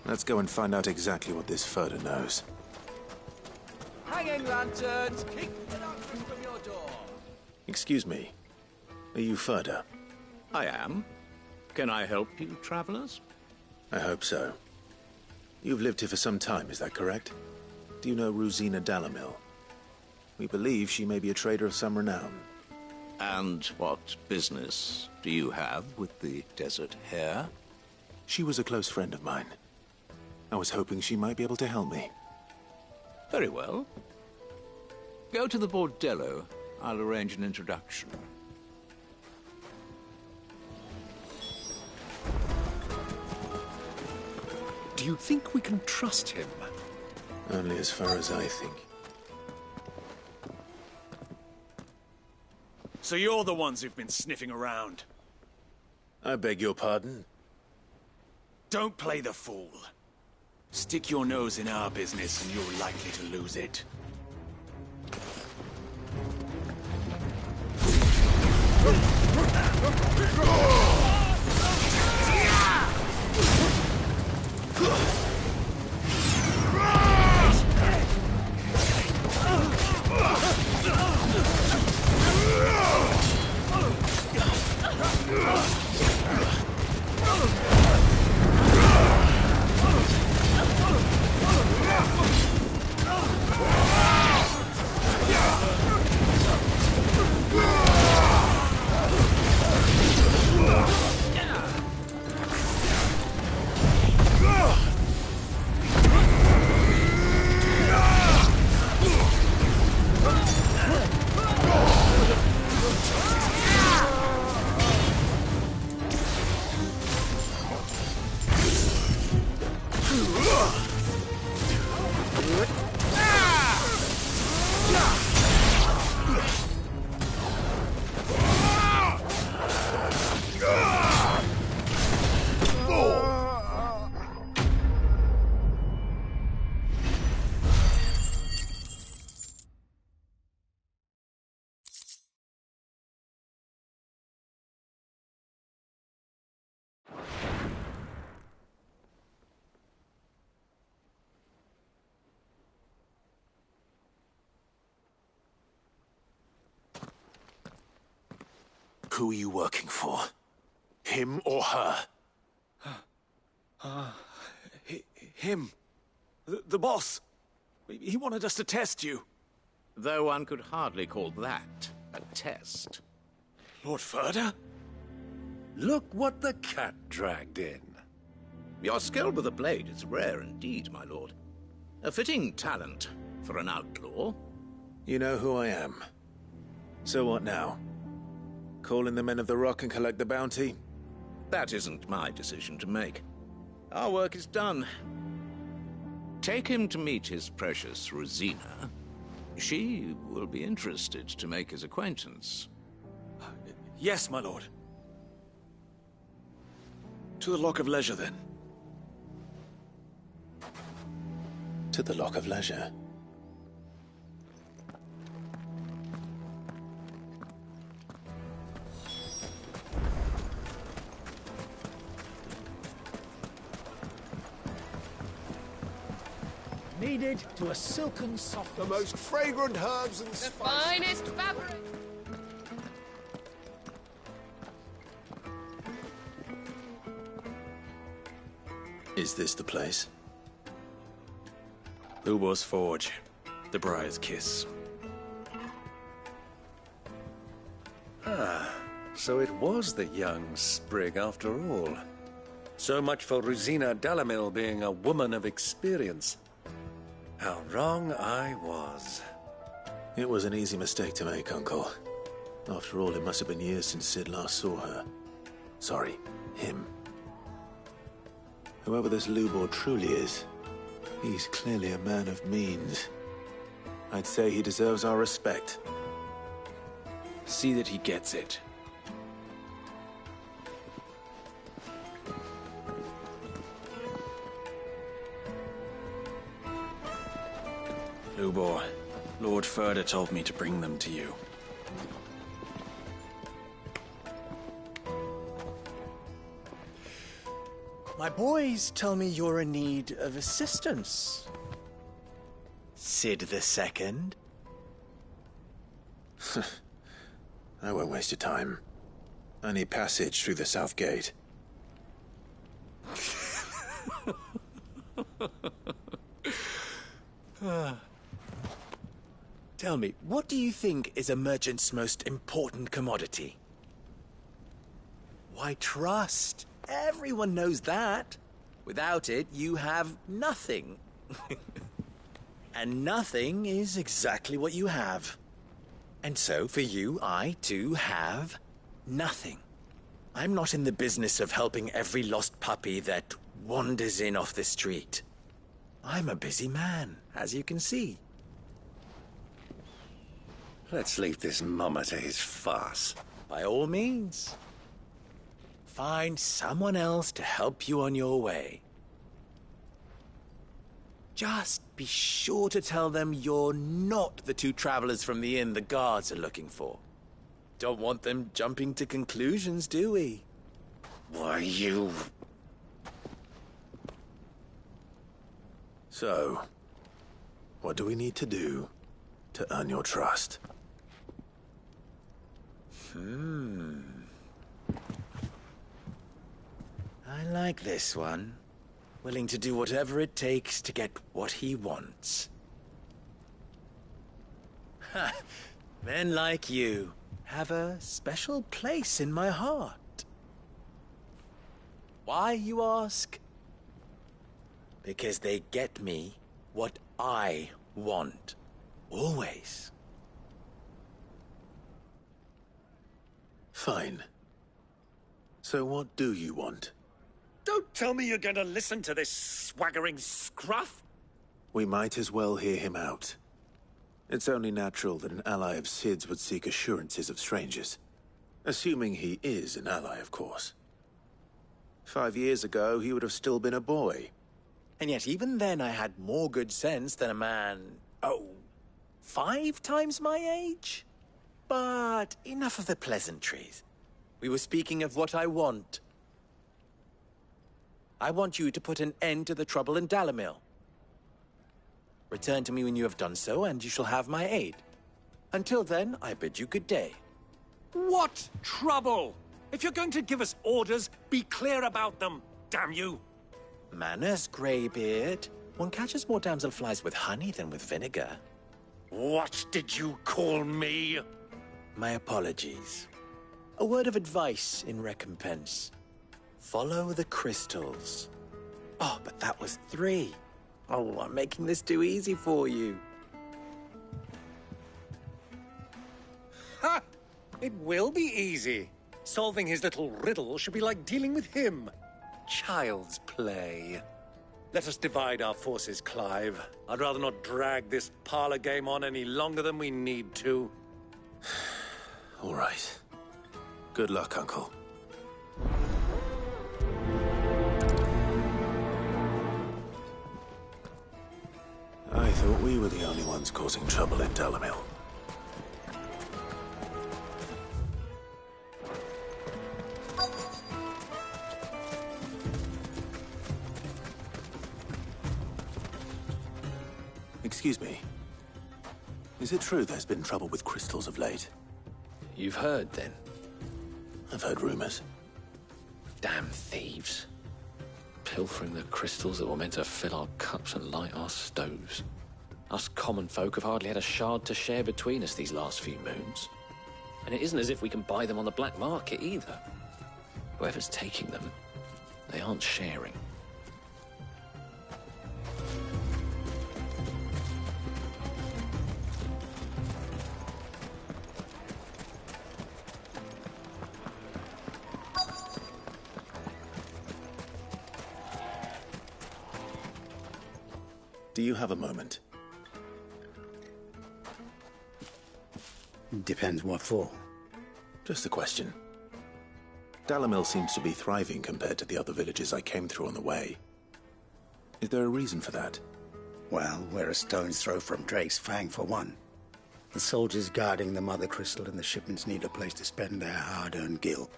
Let's go and find out exactly what this Ferda knows. Hanging lanterns, kick the darkness from your door. Excuse me. Are you Ferda? I am. Can I help you, travelers? I hope so. You've lived here for some time, is that correct? Do you know Rosina Dalamil? We believe she may be a trader of some renown. And what business do you have with the desert hare? She was a close friend of mine. I was hoping she might be able to help me. Very well. Go to the bordello. I'll arrange an introduction. Do you think we can trust him? Only as far as I think. So you're the ones who've been sniffing around? I beg your pardon? Don't play the fool. Stick your nose in our business and you're likely to lose it. Who are you working for? Him or her? Him. The boss. He wanted us to test you. Though one could hardly call that a test. Lord Ferda? Look what the cat dragged in. Your skill with a blade is rare indeed, my lord. A fitting talent for an outlaw. You know who I am. So what now? Call in the Men of the Rock and collect the bounty? That isn't my decision to make. Our work is done. Take him to meet his precious Rosina. She will be interested to make his acquaintance. Yes, my lord. To the Lock of Leisure, then. To the Lock of Leisure. Kneaded to a silken soft. The most fragrant herbs and The spices. finest fabric. Is this the place? Ubor's Forge. The Briar's Kiss. Ah, so it was the young sprig after all. So much for Rosina Dalamil being a woman of experience. How wrong I was. It was an easy mistake to make, Uncle. After all, it must have been years since Sid last saw her. Sorry, him. Whoever this Lubor truly is, he's clearly a man of means. I'd say he deserves our respect. See that he gets it. Lubor, Lord Ferda told me to bring them to you. My boys tell me you're in need of assistance. Sid the Second. I won't waste your time. I need passage through the south gate. Tell me, what do you think is a merchant's most important commodity? Why, trust. Everyone knows that. Without it, you have nothing. And nothing is exactly what you have. And so, for you, I, too, have nothing. I'm not in the business of helping every lost puppy that wanders in off the street. I'm a busy man, as you can see. Let's leave this mummer to his farce. By all means. Find someone else to help you on your way. Just be sure to tell them you're not the two travelers from the inn the guards are looking for. Don't want them jumping to conclusions, do we? Why, you... So, what do we need to do to earn your trust? I like this one. Willing to do whatever it takes to get what he wants. Ha! Men like you have a special place in my heart. Why, you ask? Because they get me what I want. Always. Fine. So what do you want? Don't tell me you're going to listen to this swaggering scruff! We might as well hear him out. It's only natural that an ally of Sid's would seek assurances of strangers. Assuming he is an ally, of course. 5 years ago, he would have still been a boy. And yet even then I had more good sense than a man, 5 times my age? But enough of the pleasantries. We were speaking of what I want. I want you to put an end to the trouble in Dalamil. Return to me when you have done so, and you shall have my aid. Until then, I bid you good day. What trouble? If you're going to give us orders, be clear about them, damn you! Manners, Greybeard. One catches more damselflies with honey than with vinegar. What did you call me? My apologies. A word of advice in recompense. Follow the crystals. Oh, but that was 3. Oh, I'm making this too easy for you. Ha! It will be easy. Solving his little riddle should be like dealing with him. Child's play. Let us divide our forces, Clive. I'd rather not drag this parlor game on any longer than we need to. All right. Good luck, Uncle. I thought we were the only ones causing trouble in Dalamil. Excuse me. Is it true there's been trouble with crystals of late? You've heard, then? I've heard rumors. Damn thieves. Pilfering the crystals that were meant to fill our cups and light our stoves. Us common folk have hardly had a shard to share between us these last few moons. And it isn't as if we can buy them on the black market either. Whoever's taking them, they aren't sharing. Do you have a moment? Depends what for. Just a question. Dalamil seems to be thriving compared to the other villages I came through on the way. Is there a reason for that? Well, we're a stone's throw from Drake's Fang, for one. The soldiers guarding the Mother Crystal and the shipments need a place to spend their hard-earned gil.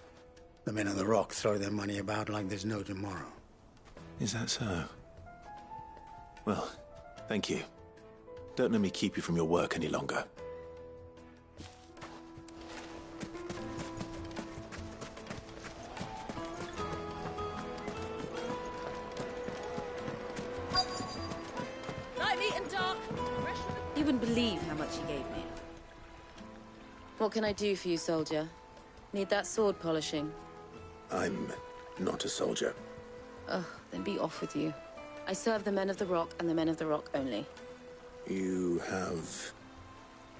The men on the rock throw their money about like there's no tomorrow. Is that so? Well, thank you. Don't let me keep you from your work any longer. Light, meat and dark. You wouldn't believe how much he gave me. What can I do for you, soldier? Need that sword polishing? I'm not a soldier. Ugh, then be off with you. I serve the men of the Rock and the men of the Rock only. You have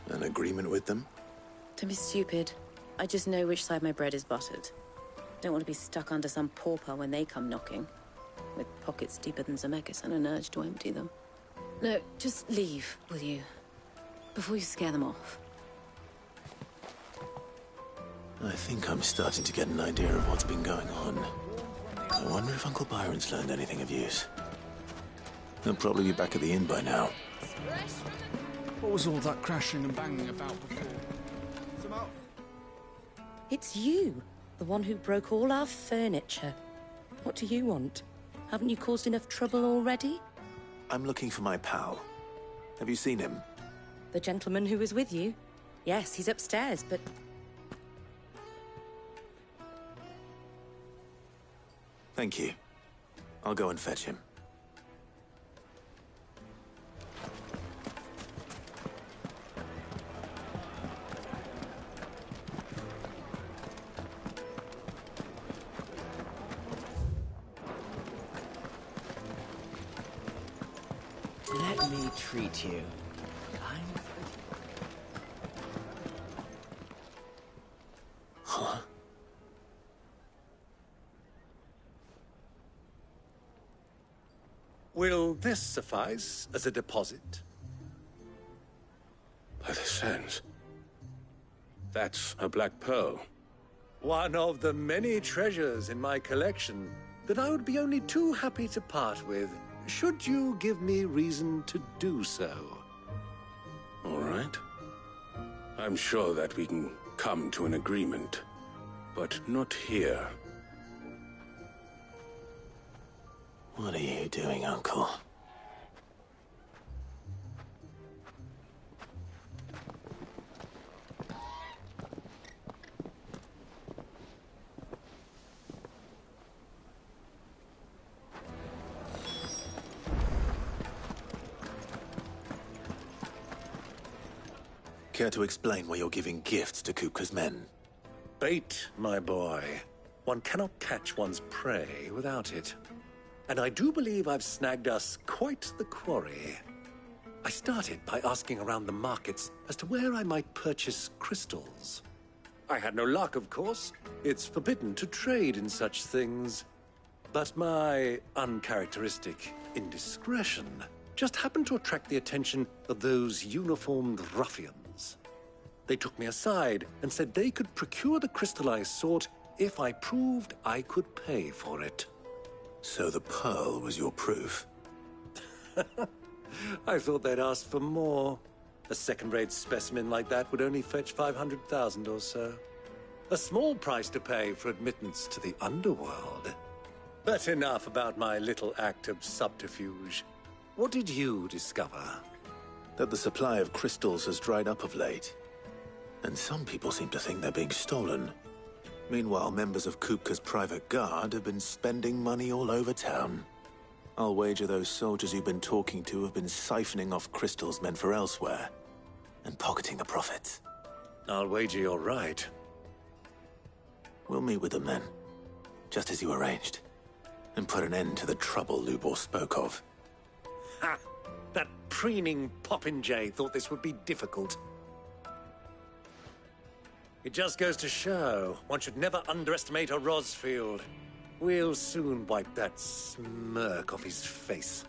an agreement with them? Don't be stupid. I just know which side my bread is buttered. Don't want to be stuck under some pauper when they come knocking. With pockets deeper than Zemeckis and an urge to empty them. No, just leave, will you? Before you scare them off. I think I'm starting to get an idea of what's been going on. I wonder if Uncle Byron's learned anything of use. He'll probably be back at the inn by now. What was all that crashing and banging about before? It's you, the one who broke all our furniture. What do you want? Haven't you caused enough trouble already? I'm looking for my pal. Have you seen him? The gentleman who was with you? Yes, he's upstairs, but... Thank you. I'll go and fetch him. Let me treat you. Huh? Will this suffice as a deposit? By the sands. That's a black pearl. One of the many treasures in my collection that I would be only too happy to part with, should you give me reason to do so. All right. I'm sure that we can come to an agreement, but not here. What are you doing, Uncle? Care to explain why you're giving gifts to Kupka's men? Bait, my boy. One cannot catch one's prey without it. And I do believe I've snagged us quite the quarry. I started by asking around the markets as to where I might purchase crystals. I had no luck, of course. It's forbidden to trade in such things. But my uncharacteristic indiscretion just happened to attract the attention of those uniformed ruffians. They took me aside and said they could procure the crystal I sought if I proved I could pay for it. So the pearl was your proof? I thought they'd asked for more. A second-rate specimen like that would only fetch 500,000 or so. A small price to pay for admittance to the underworld. But enough about my little act of subterfuge. What did you discover? That the supply of crystals has dried up of late. And some people seem to think they're being stolen. Meanwhile, members of Kupka's private guard have been spending money all over town. I'll wager those soldiers you've been talking to have been siphoning off crystals meant for elsewhere, and pocketing the profits. I'll wager you're right. We'll meet with them then, just as you arranged, and put an end to the trouble Lubor spoke of. Ha! That preening popinjay thought this would be difficult. It just goes to show, one should never underestimate a Rosfield. We'll soon wipe that smirk off his face.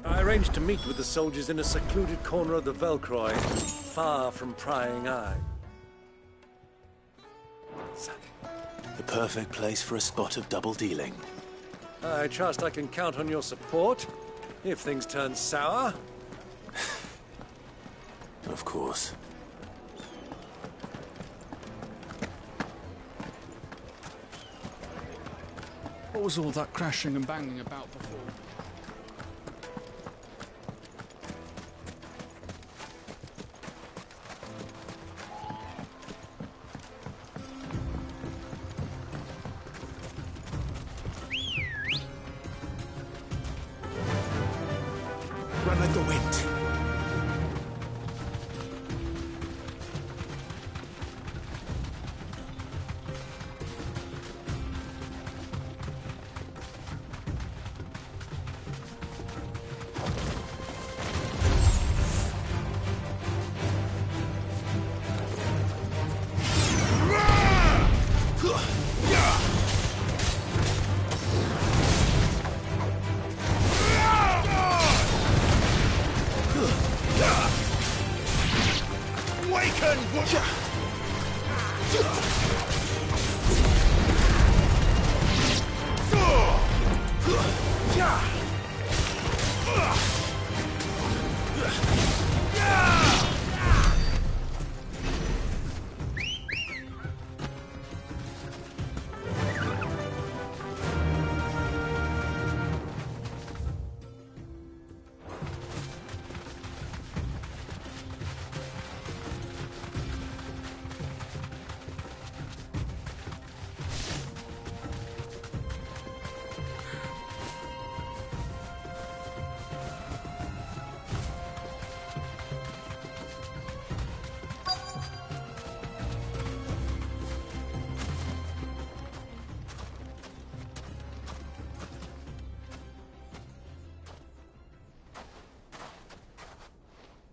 I arranged to meet with the soldiers in a secluded corner of the Velcroy, far from prying eye. The perfect place for a spot of double dealing. I trust I can count on your support, if things turn sour. Of course. What was all that crashing and banging about before? Run like the wind.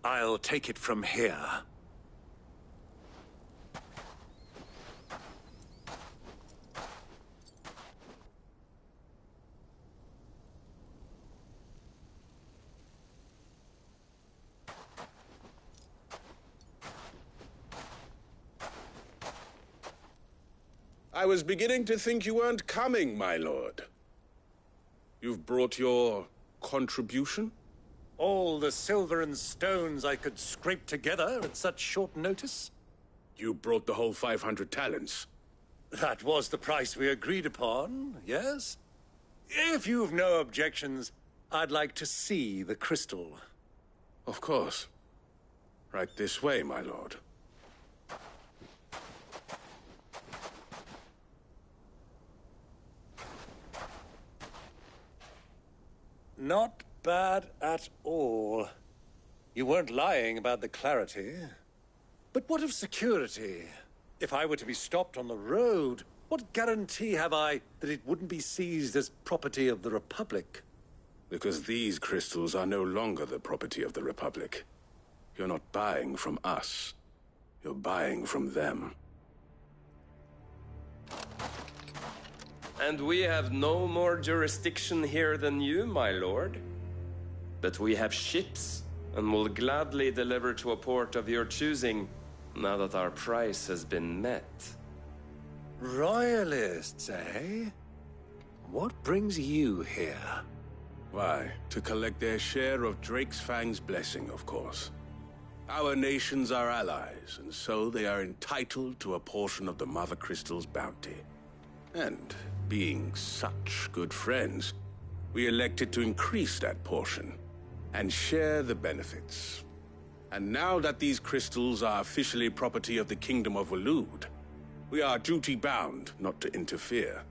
I'll take it from here. I was beginning to think you weren't coming, my lord. You've brought your contribution? All the silver and stones I could scrape together at such short notice? You brought the whole 500 talents. That was the price we agreed upon, yes? If you've no objections, I'd like to see the crystal. Of course. Right this way, my lord. Not bad at all. You weren't lying about the clarity. But what of security? If I were to be stopped on the road, what guarantee have I that it wouldn't be seized as property of the Republic? Because these crystals are no longer the property of the Republic. You're not buying from us. You're buying from them. And we have no more jurisdiction here than you, my lord. But we have ships, and will gladly deliver to a port of your choosing, now that our price has been met. Royalists, eh? What brings you here? Why, to collect their share of Drake's Fang's blessing, of course. Our nations are allies, and so they are entitled to a portion of the Mother Crystal's bounty. And, being such good friends, we elected to increase that portion, and share the benefits. And now that these crystals are officially property of the Kingdom of Waloed, we are duty-bound not to interfere,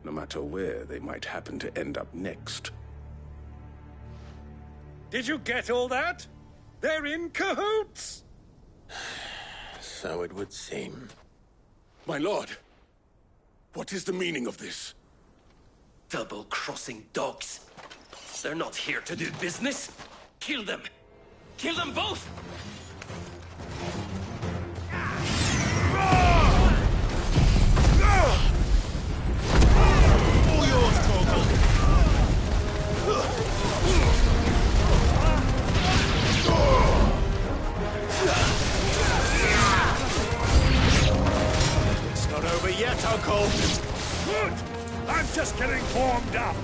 no matter where they might happen to end up next. Did you get all that? They're in cahoots! So it would seem. My lord, what is the meaning of this? Double-crossing dogs. They're not here to do business. Kill them! Kill them both! All yours, Torgal! It's not over yet, Uncle! Good! I'm just getting warmed up!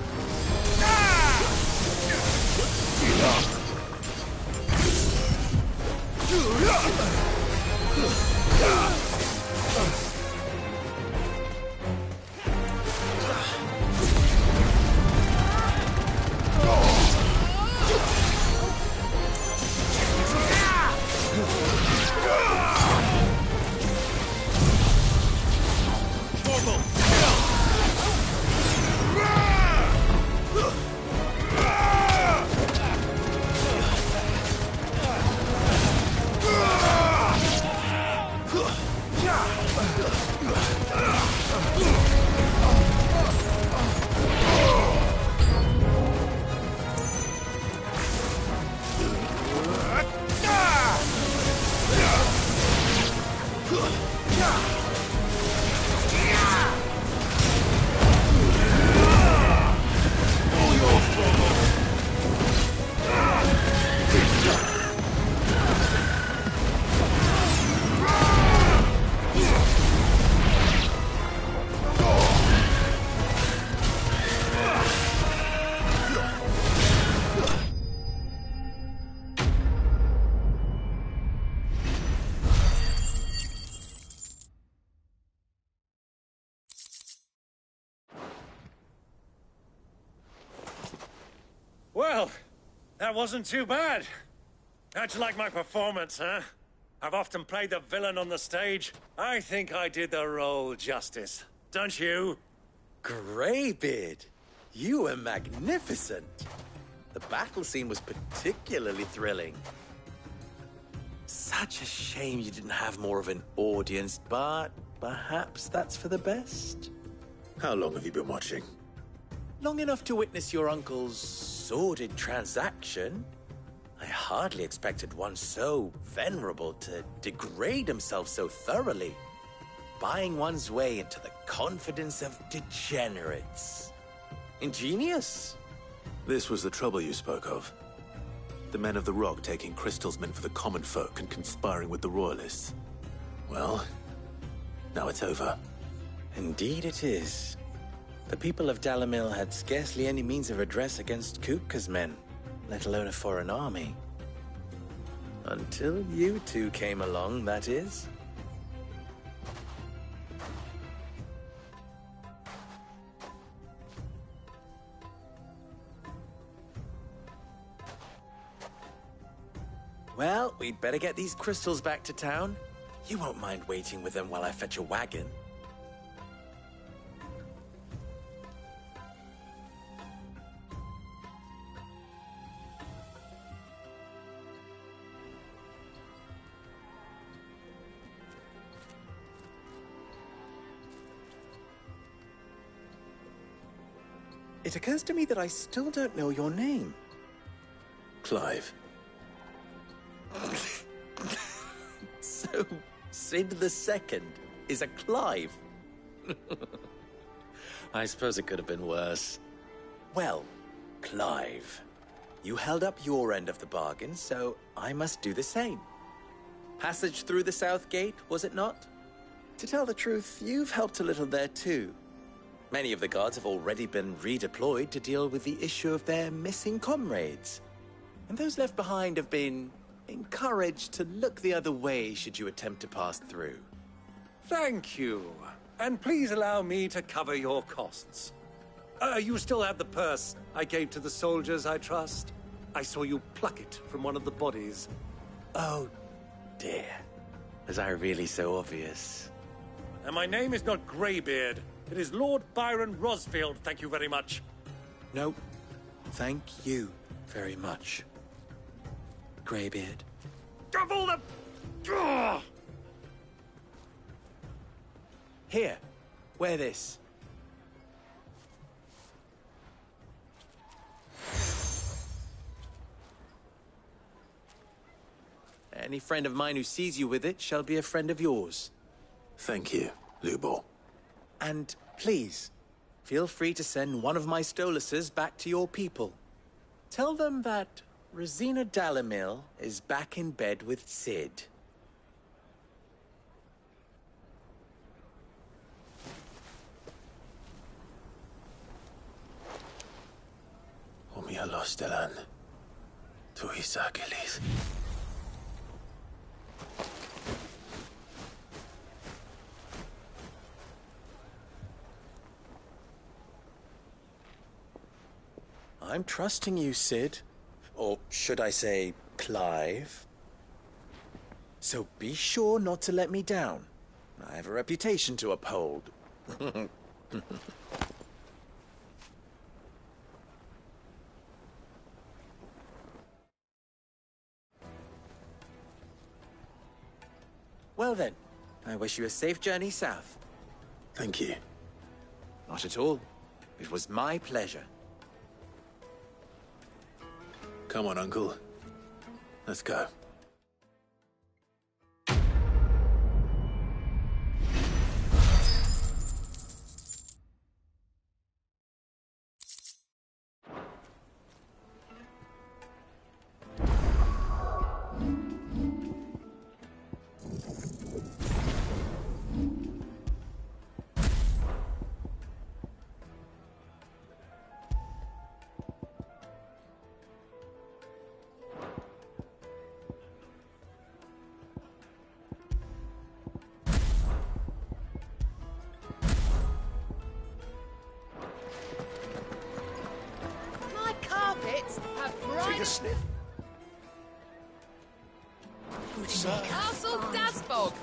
Well, that wasn't too bad. How'd you like my performance, huh? I've often played the villain on the stage. I think I did the role justice. Don't you? Greybeard, you were magnificent. The battle scene was particularly thrilling. Such a shame you didn't have more of an audience, but perhaps that's for the best. How long have you been watching? Long enough to witness your uncle's sordid transaction. I hardly expected one so venerable to degrade himself so thoroughly, buying one's way into the confidence of degenerates. Ingenious. This was the trouble you spoke of. The men of the Rock taking crystals meant for the common folk and conspiring with the Royalists. Well, now it's over. Indeed it is. The people of Dalamil had scarcely any means of redress against Kupka's men, let alone a foreign army. Until you two came along, that is. Well, we'd better get these crystals back to town. You won't mind waiting with them while I fetch a wagon. it occurs to me that I still don't know your name. Clive. So, Sid the Second is a Clive? I suppose it could have been worse. Well, Clive, you held up your end of the bargain, so I must do the same. Passage through the South Gate, was it not? To tell the truth, you've helped a little there too. Many of the guards have already been redeployed to deal with the issue of their missing comrades. And those left behind have been encouraged to look the other way should you attempt to pass through. Thank you. And please allow me to cover your costs. You still have the purse I gave to the soldiers, I trust? I saw you pluck it from one of the bodies. Oh, dear. Was I really so obvious? And my name is not Greybeard. It is Lord Byron Rosfield, thank you very much. No, thank you very much, Greybeard. Of all the... Ugh! Here, wear this. Any friend of mine who sees you with it shall be a friend of yours. Thank you, Lubor. And please, feel free to send one of my Stoluses back to your people. Tell them that Rosina Dalamil is back in bed with Sid. Omia Lostelan. Tuisa Kelith. I'm trusting you, Sid. Or should I say, Clive? So be sure not to let me down. I have a reputation to uphold. Well then, I wish you a safe journey south. Thank you. Not at all. It was my pleasure. Come on, Uncle. Let's go. Take a sniff. Castle Dasbog!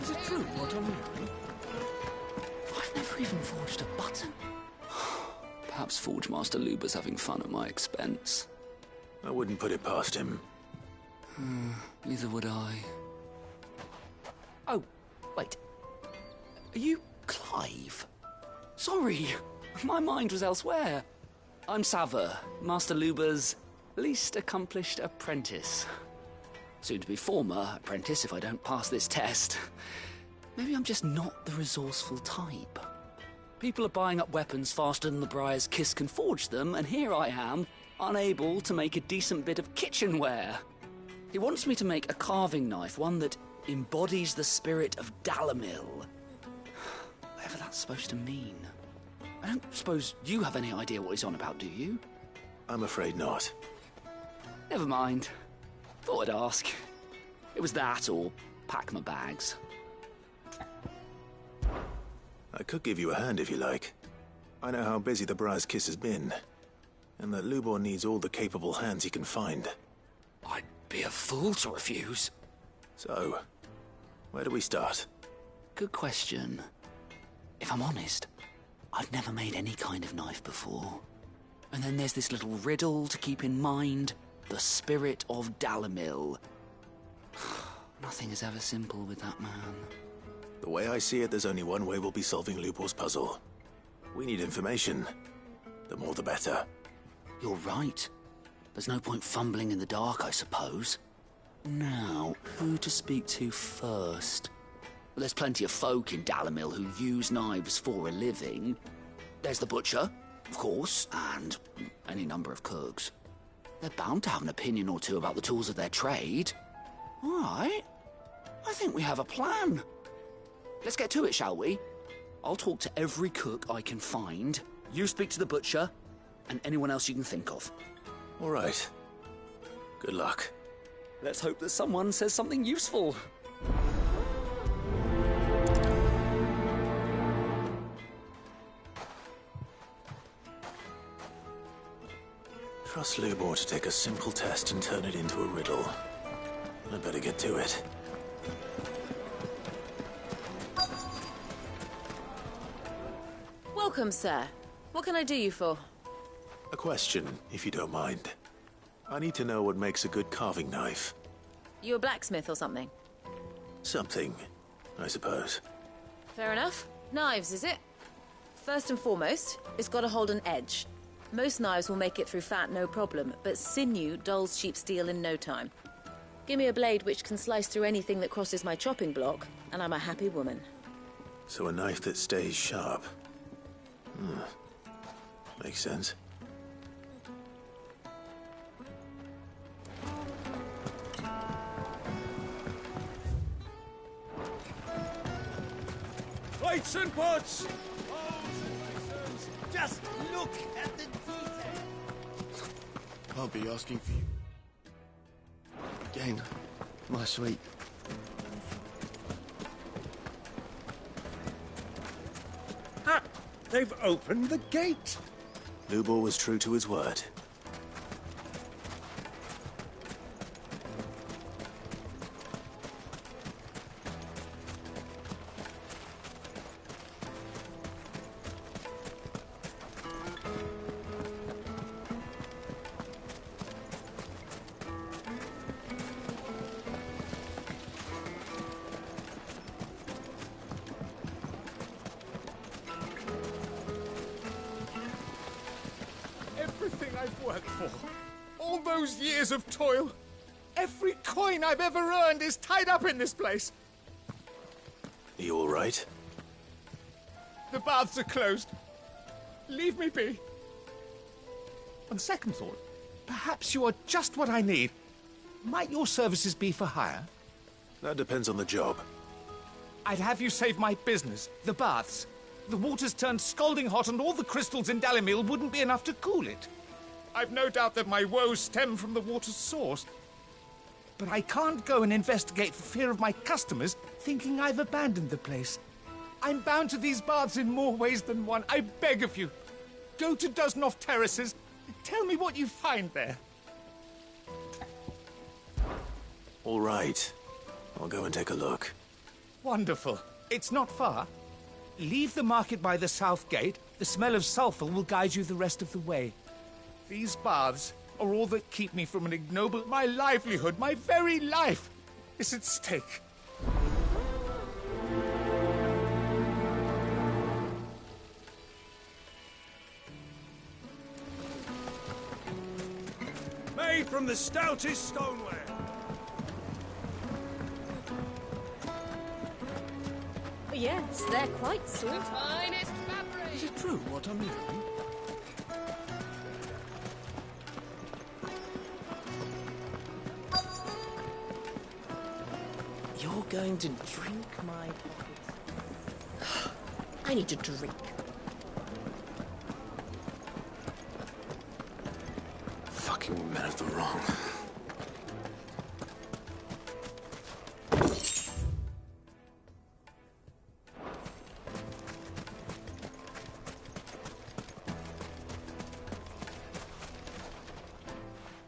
Is it true what I'm hearing? I've never even forged a button. Perhaps Forge Master Luber's having fun at my expense. I wouldn't put it past him. Neither would I. Oh, wait. Are you Clive? Sorry, my mind was elsewhere. I'm Sava, Master Luber's least accomplished apprentice. Soon to be former apprentice if I don't pass this test. Maybe I'm just not the resourceful type. People are buying up weapons faster than the Briar's Kiss can forge them, and here I am, unable to make a decent bit of kitchenware. He wants me to make a carving knife, one that embodies the spirit of Dalamil. Whatever that's supposed to mean. I don't suppose you have any idea what he's on about, do you? I'm afraid not. Never mind. Thought I'd ask. It was that or pack my bags. I could give you a hand if you like. I know how busy the Briar's Kiss has been, and that Lubor needs all the capable hands he can find. I'd be a fool to refuse. So, where do we start? Good question. If I'm honest, I've never made any kind of knife before. And then there's this little riddle to keep in mind. The spirit of Dalamil. Nothing is ever simple with that man. The way I see it, there's only one way we'll be solving Lubor's puzzle. We need information. the more the better. You're right. There's no point fumbling in the dark, I suppose. Now, who to speak to first? Well, there's plenty of folk in Dalamil who use knives for a living. There's the butcher, of course, and any number of cooks. They're bound to have an opinion or two about the tools of their trade. All right. I think we have a plan. Let's get to it, shall we? I'll talk to every cook I can find. You speak to the butcher, and anyone else you can think of. All right. Good luck. Let's hope that someone says something useful. Trust Lubor to take a simple test and turn it into a riddle. I'd better get to it. Welcome, sir. What can I do you for? A question, if you don't mind. I need to know what makes a good carving knife. You a blacksmith or something? Something, I suppose. Fair enough. Knives, is it? First and foremost, it's got to hold an edge. Most knives will make it through fat, no problem, but sinew dulls cheap steel in no time. Give me a blade which can slice through anything that crosses my chopping block, and I'm a happy woman. So a knife that stays sharp. Makes sense. Plates and pots! Just look at the detail! I'll be asking for you. Again, my sweet. Ha! They've opened the gate! Lubor was true to his word. Everything I've worked for, all those years of toil, every coin I've ever earned is tied up in this place. Are you all right? The baths are closed. Leave me be. On second thought, perhaps you are just what I need. Might your services be for hire? That depends on the job. I'd have you save my business, the baths. The water's turned scalding hot and all the crystals in Dalamil wouldn't be enough to cool it. I've no doubt that my woes stem from the water's source. But I can't go and investigate for fear of my customers thinking I've abandoned the place. I'm bound to these baths in more ways than one. I beg of you. Go to Dusnoff Terraces. Tell me what you find there. All right. I'll go and take a look. Wonderful. It's not far. Leave the market by the south gate. The smell of sulphur will guide you the rest of the way. These baths are all that keep me from an ignoble... My livelihood, my very life, is at stake. Made from the stoutest stoneware. Yes, they're quite sweet. The finest fabric! Is it true what I'm hearing? You're going to drink my pocket. I need to drink. Fucking men of the wrong.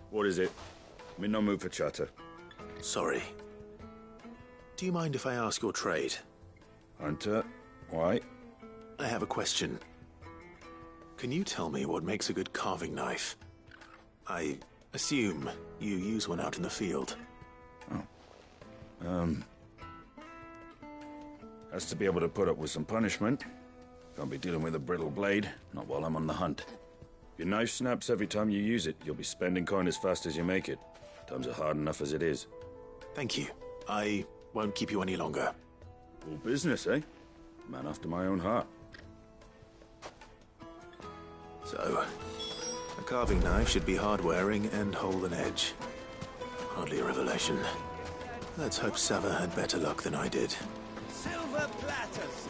What is it? I'm in no mood for chatter. Sorry. Do you mind if I ask your trade? Hunter, why? I have a question. Can you tell me what makes a good carving knife? I assume you use one out in the field. Has to be able to put up with some punishment. Can't be dealing with a brittle blade, not while I'm on the hunt. If your knife snaps every time you use it, you'll be spending coin as fast as you make it. Times are hard enough as it is. Thank you. I won't keep you any longer. All business, eh? Man after my own heart. So, a carving knife should be hard-wearing and hold an edge. Hardly a revelation. Let's hope Sava had better luck than I did. Silver platters!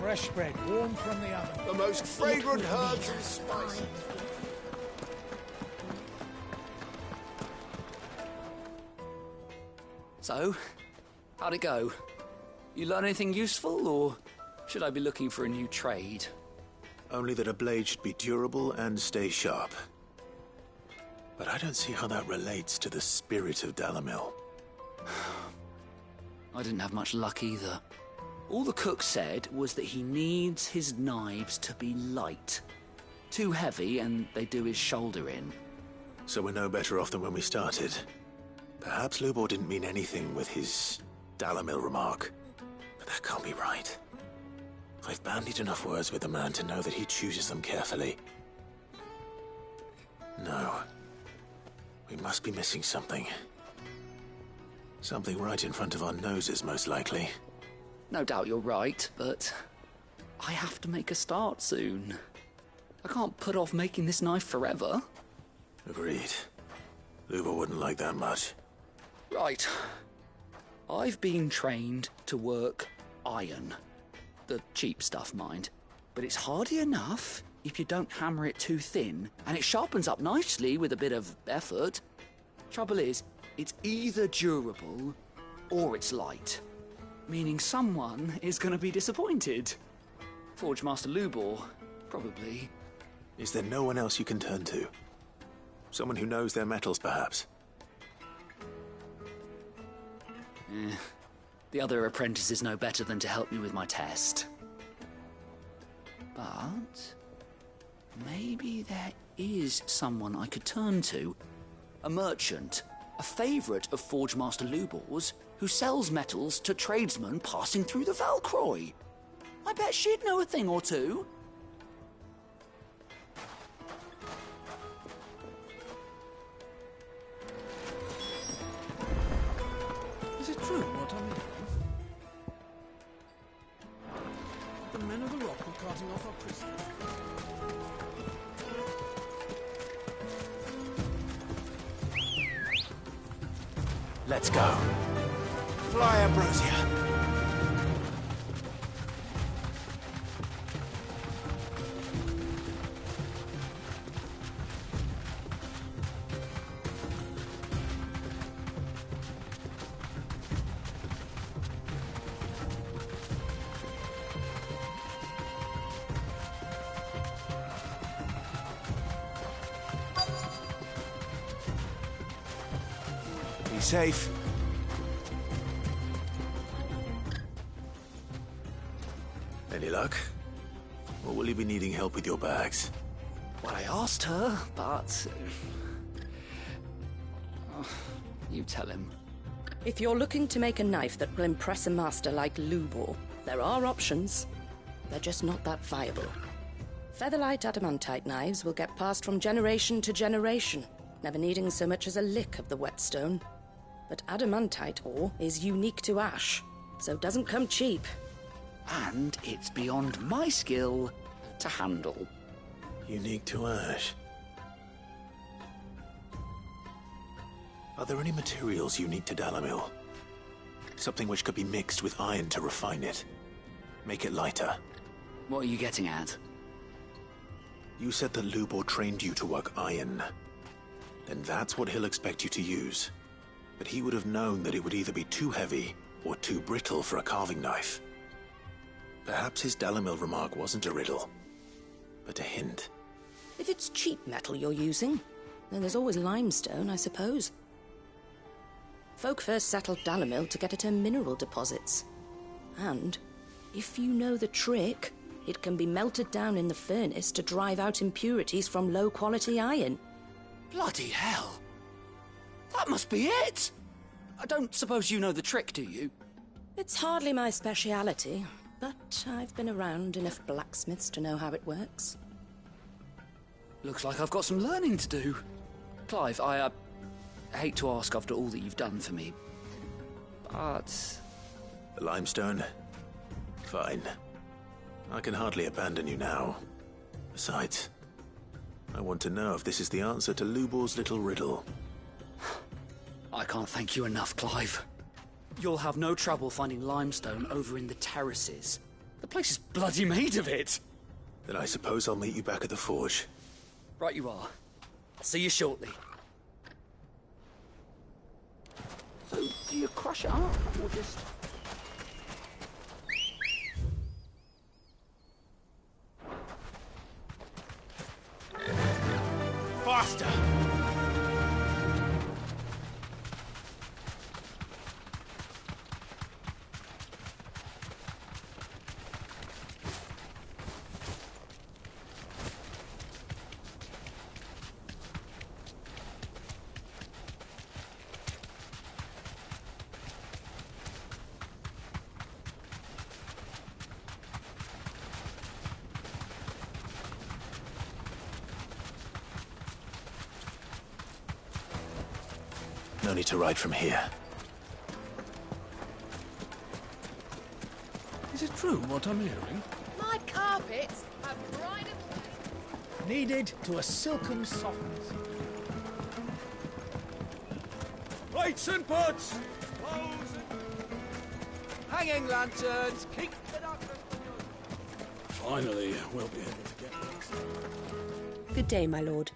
Fresh bread, warm from the oven. The most fragrant herbs and spices. So, how'd it go? You learn anything useful, or should I be looking for a new trade? Only that a blade should be durable and stay sharp. But I don't see how that relates to the spirit of Dalamil. I didn't have much luck either. All the cook said was that he needs his knives to be light. Too heavy and they do his shoulder in. So we're no better off than when we started. Perhaps Lubor didn't mean anything with his Dalamil remark. But that can't be right. I've bandied enough words with the man to know that he chooses them carefully. No. We must be missing something. Something right in front of our noses, most likely. No doubt you're right, but I have to make a start soon. I can't put off making this knife forever. Agreed. Lubor wouldn't like that much. Right. I've been trained to work iron. The cheap stuff, mind. But it's hardy enough if you don't hammer it too thin, and it sharpens up nicely with a bit of effort. Trouble is, it's either durable or it's light. Meaning someone is going to be disappointed. Forge Master Lubor, probably. Is there no one else you can turn to? Someone who knows their metals, perhaps? The other apprentices know better than to help me with my test. But maybe there is someone I could turn to. A merchant, a favourite of Forge Master Lubor's, who sells metals to tradesmen passing through the Valcroy. I bet she'd know a thing or two. Is it true what I'm hearing? The men of the rock were carting off our crystals. Let's go. Fly, Ambrosia. Be safe. Any luck? Or will you be needing help with your bags? Well, I asked her, but... you tell him. If you're looking to make a knife that will impress a master like Lubor, there are options. They're just not that viable. Featherlight adamantite knives will get passed from generation to generation, never needing so much as a lick of the whetstone. But adamantite ore is unique to ash, so doesn't come cheap. And it's beyond my skill to handle. Unique to ash. Are there any materials unique to Dalamil? Something which could be mixed with iron to refine it. Make it lighter. What are you getting at? You said that Lubor trained you to work iron. Then that's what he'll expect you to use. But he would have known that it would either be too heavy or too brittle for a carving knife. Perhaps his Dalamil remark wasn't a riddle, but a hint. If it's cheap metal you're using, then there's always limestone, I suppose. Folk first settled Dalamil to get at her mineral deposits. And, if you know the trick, it can be melted down in the furnace to drive out impurities from low-quality iron. Bloody hell! That must be it! I don't suppose you know the trick, do you? It's hardly my speciality, But I've been around enough blacksmiths to know how it works. Looks like I've got some learning to do. Clive, I hate to ask after all that you've done for me, but... The limestone? Fine. I can hardly abandon you now. Besides, I want to know if this is the answer to Lubor's little riddle. I can't thank you enough, Clive. You'll have no trouble finding limestone over in the terraces. The place is bloody made of it. Then I suppose I'll meet you back at the forge. Right you are. I'll see you shortly. So, do you crush it up, or just... Faster! No need to ride from here. Is it true what I'm hearing? My carpets have dried away. Kneaded to a silken softness. Lights and pots! Hanging lanterns, keep the darkness. Finally, we'll be able to get this. Good day, my lord.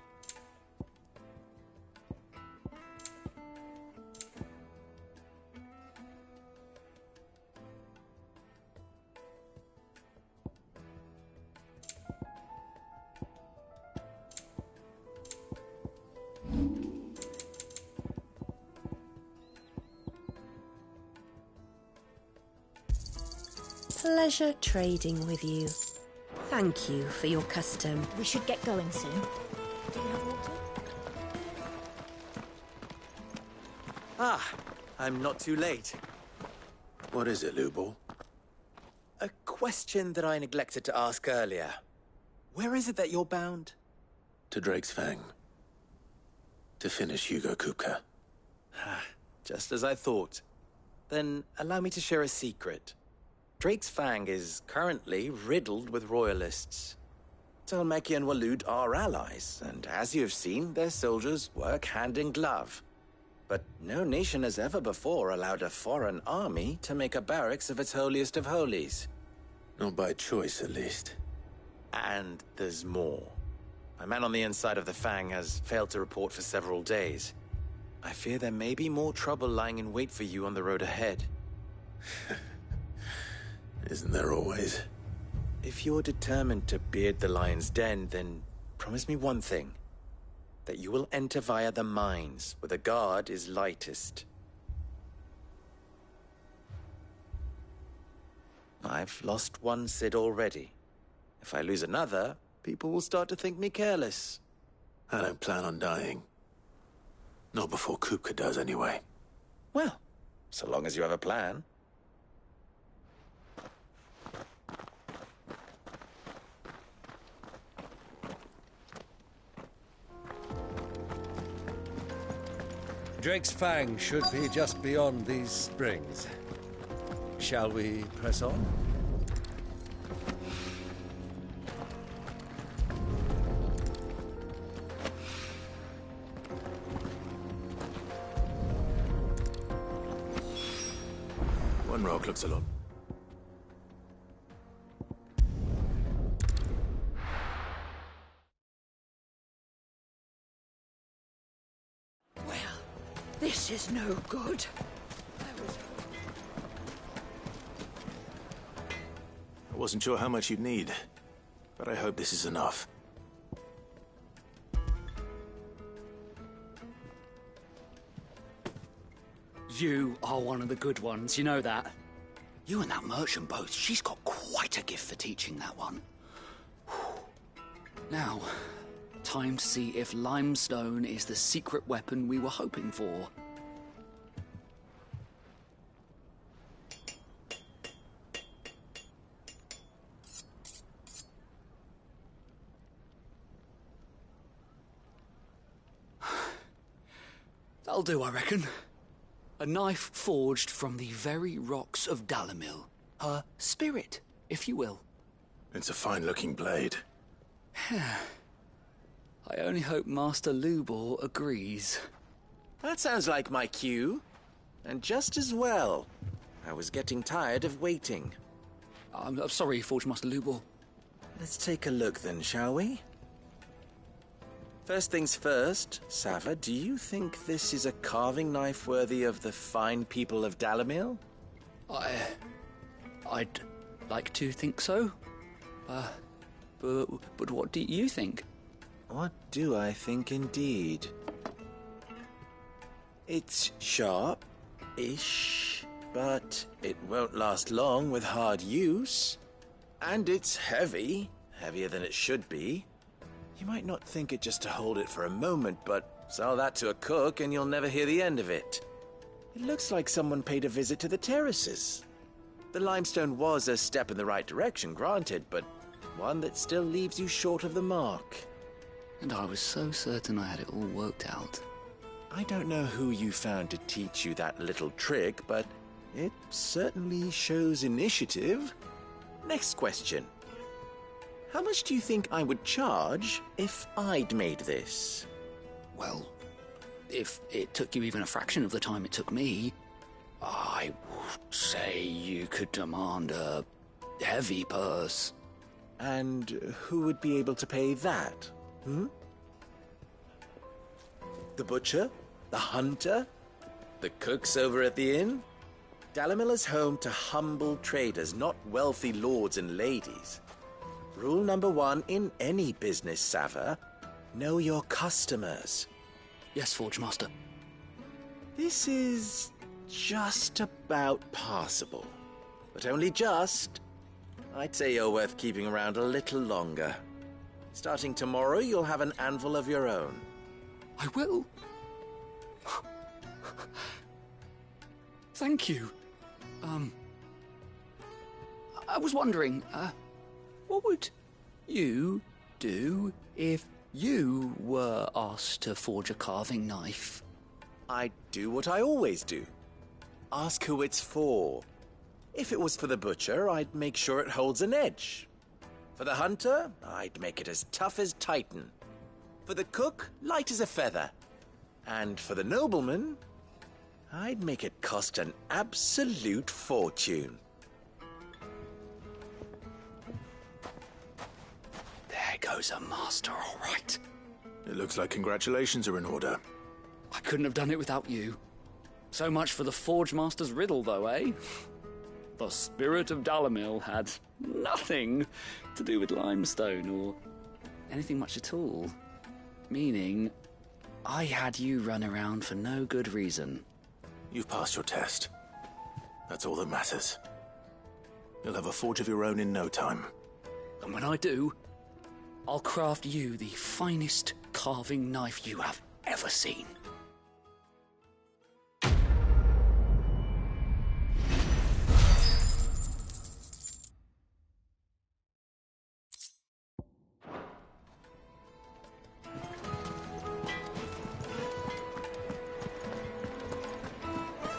Pleasure trading with you. Thank you for your custom. We should get going soon. Do you have water? Ah, I'm not too late. What is it, Lubor? A question that I neglected to ask earlier. Where is it that you're bound? To Drake's Fang. To finish Hugo Kupka. Just as I thought. Then allow me to share a secret. Drake's Fang is currently riddled with royalists. Talmeki and Waloed are allies, and as you have seen, their soldiers work hand in glove. But no nation has ever before allowed a foreign army to make a barracks of its holiest of holies. Not by choice, at least. And there's more. A man on the inside of the Fang has failed to report for several days. I fear there may be more trouble lying in wait for you on the road ahead. Isn't there always? If you're determined to beard the lion's den, then promise me one thing. That you will enter via the mines, where the guard is lightest. I've lost one Cid already. If I lose another, people will start to think me careless. I don't plan on dying. Not before Kupka does, anyway. Well, so long as you have a plan. Drake's Fang should be just beyond these springs. Shall we press on? One rock looks a lot. This is no good. I wasn't sure how much you'd need, but I hope this is enough. You are one of the good ones, you know that. You and that merchant both, she's got quite a gift for teaching that one. Now, time to see if limestone is the secret weapon we were hoping for. That'll do, I reckon. A knife forged from the very rocks of Dalimil. Her spirit, if you will. It's a fine-looking blade. I only hope Master Lubor agrees. That sounds like my cue. And just as well. I was getting tired of waiting. I'm sorry, Forge Master Lubor. Let's take a look then, shall we? First things first, Sava, do you think this is a carving knife worthy of the fine people of Dalimil? I'd like to think so. But what do you think? What do I think indeed? It's sharp-ish, but it won't last long with hard use. And it's heavy, heavier than it should be. You might not think it just to hold it for a moment, but sell that to a cook and you'll never hear the end of it. It looks like someone paid a visit to the terraces. The limestone was a step in the right direction, granted, but one that still leaves you short of the mark. And I was so certain I had it all worked out. I don't know who you found to teach you that little trick, but it certainly shows initiative. Next question. How much do you think I would charge if I'd made this? Well, if it took you even a fraction of the time it took me, I would say you could demand a heavy purse. And who would be able to pay that? The butcher? The hunter? The cooks over at the inn? Dalimil is home to humble traders, not wealthy lords and ladies. Rule number 1 in any business, Sava, know your customers. Yes, Forge Master. This is just about passable. But only just. I'd say you're worth keeping around a little longer. Starting tomorrow, you'll have an anvil of your own. I will. Thank you. I was wondering, what would you do if you were asked to forge a carving knife? I'd do what I always do. Ask who it's for. If it was for the butcher, I'd make sure it holds an edge. For the hunter, I'd make it as tough as Titan. For the cook, light as a feather. And for the nobleman, I'd make it cost an absolute fortune. There goes a master, all right. It looks like congratulations are in order. I couldn't have done it without you. So much for the Forge Master's riddle, though, eh? The spirit of Dalimil had nothing to do with limestone or anything much at all. Meaning, I had you run around for no good reason. You've passed your test. That's all that matters. You'll have a forge of your own in no time. And when I do, I'll craft you the finest carving knife you have ever seen.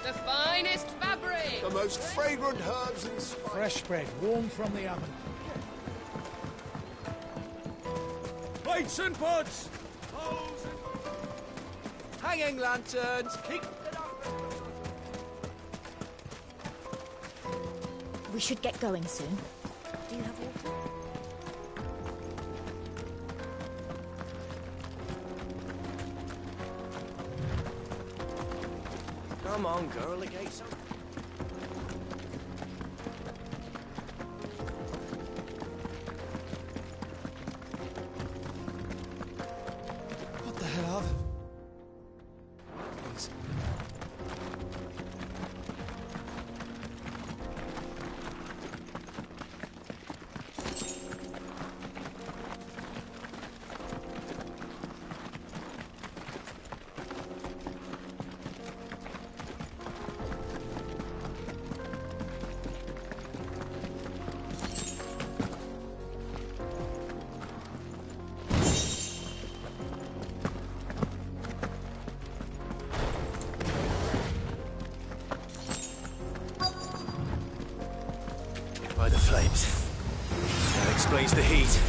The finest fabric! The most fragrant herbs and spices. Fresh bread, warm from the oven. Plates and pots! Hanging lanterns! We should get going soon. Do you have water? Come on, girl, the gate's open. What the hell, Arv? Please. That explains the heat.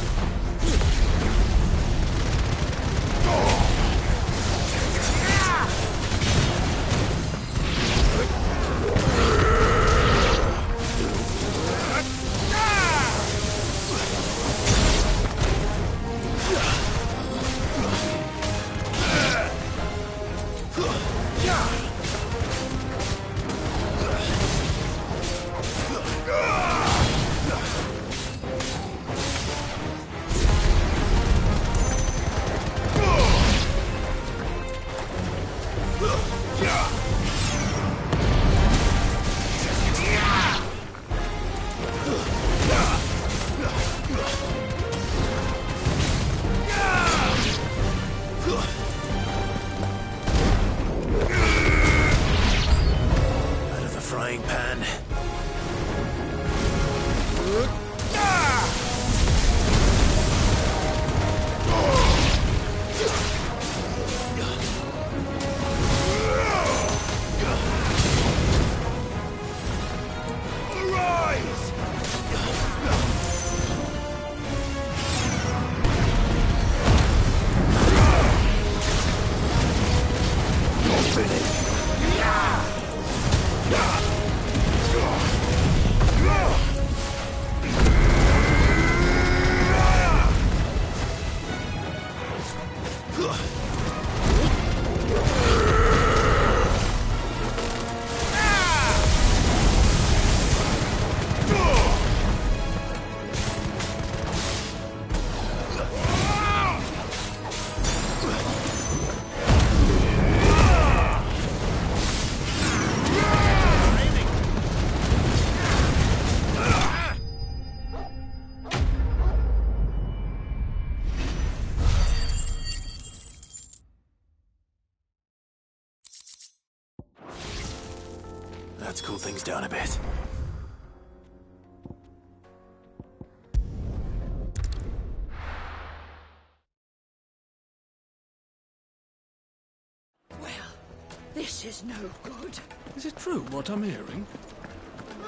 Let's cool things down a bit. Well, this is no good. Is it true what I'm hearing?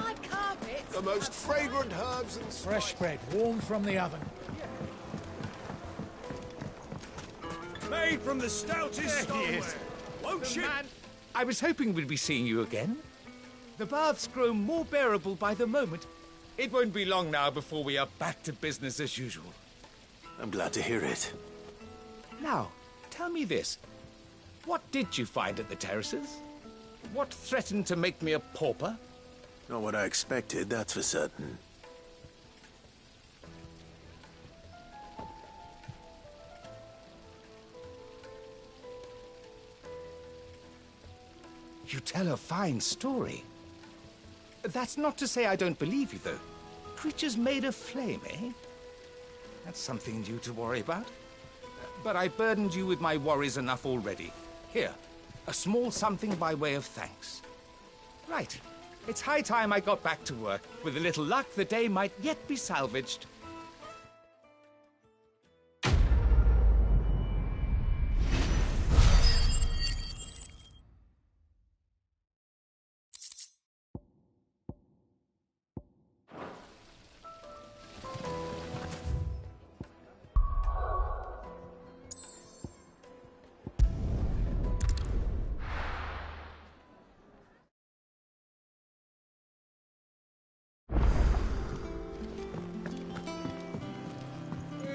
My carpet. The most fragrant herbs and fresh bread, warm from the oven. Made from the stoutest stoneware. Won't you? Man, I was hoping we'd be seeing you again. The baths grow more bearable by the moment. It won't be long now before we are back to business as usual. I'm glad to hear it. Now, tell me this. What did you find at the terraces? What threatened to make me a pauper? Not what I expected, that's for certain. You tell a fine story. That's not to say I don't believe you, though. Creatures made of flame, eh? That's something new to worry about. But I burdened you with my worries enough already. Here, a small something by way of thanks. Right. It's high time I got back to work. With a little luck, the day might yet be salvaged.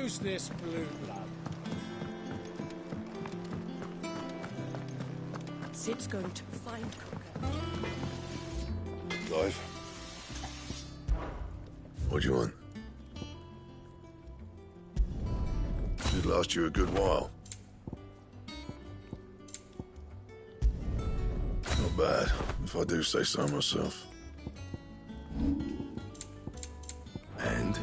Who's this blue blood? Sid's going to find Kupka. Clive? What do you want? Should last you a good while. Not bad, if I do say so myself. And?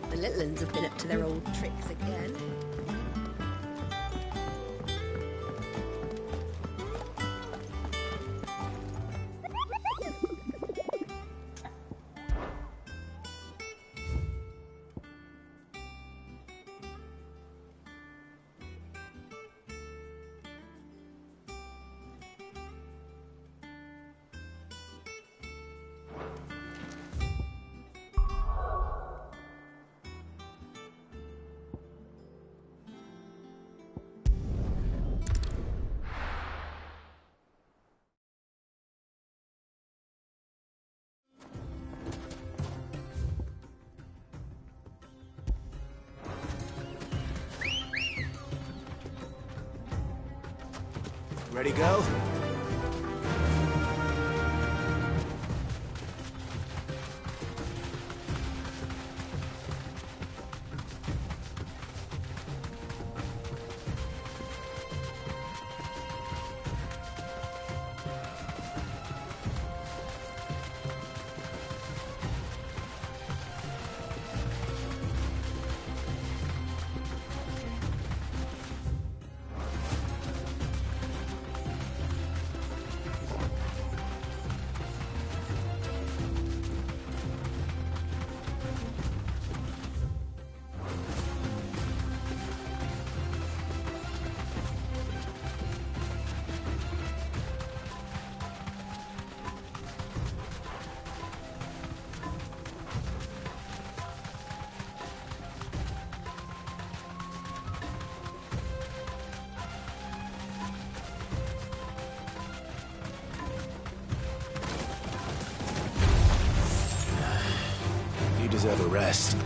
The little uns have been up to their old tricks again. Ready, go? Deserve a rest.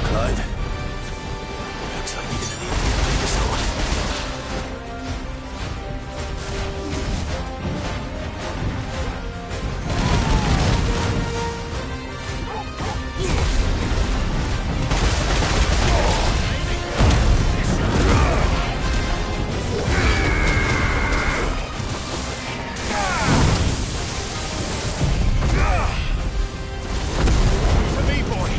Clive. Looks like he's an evil sword. For me, boy.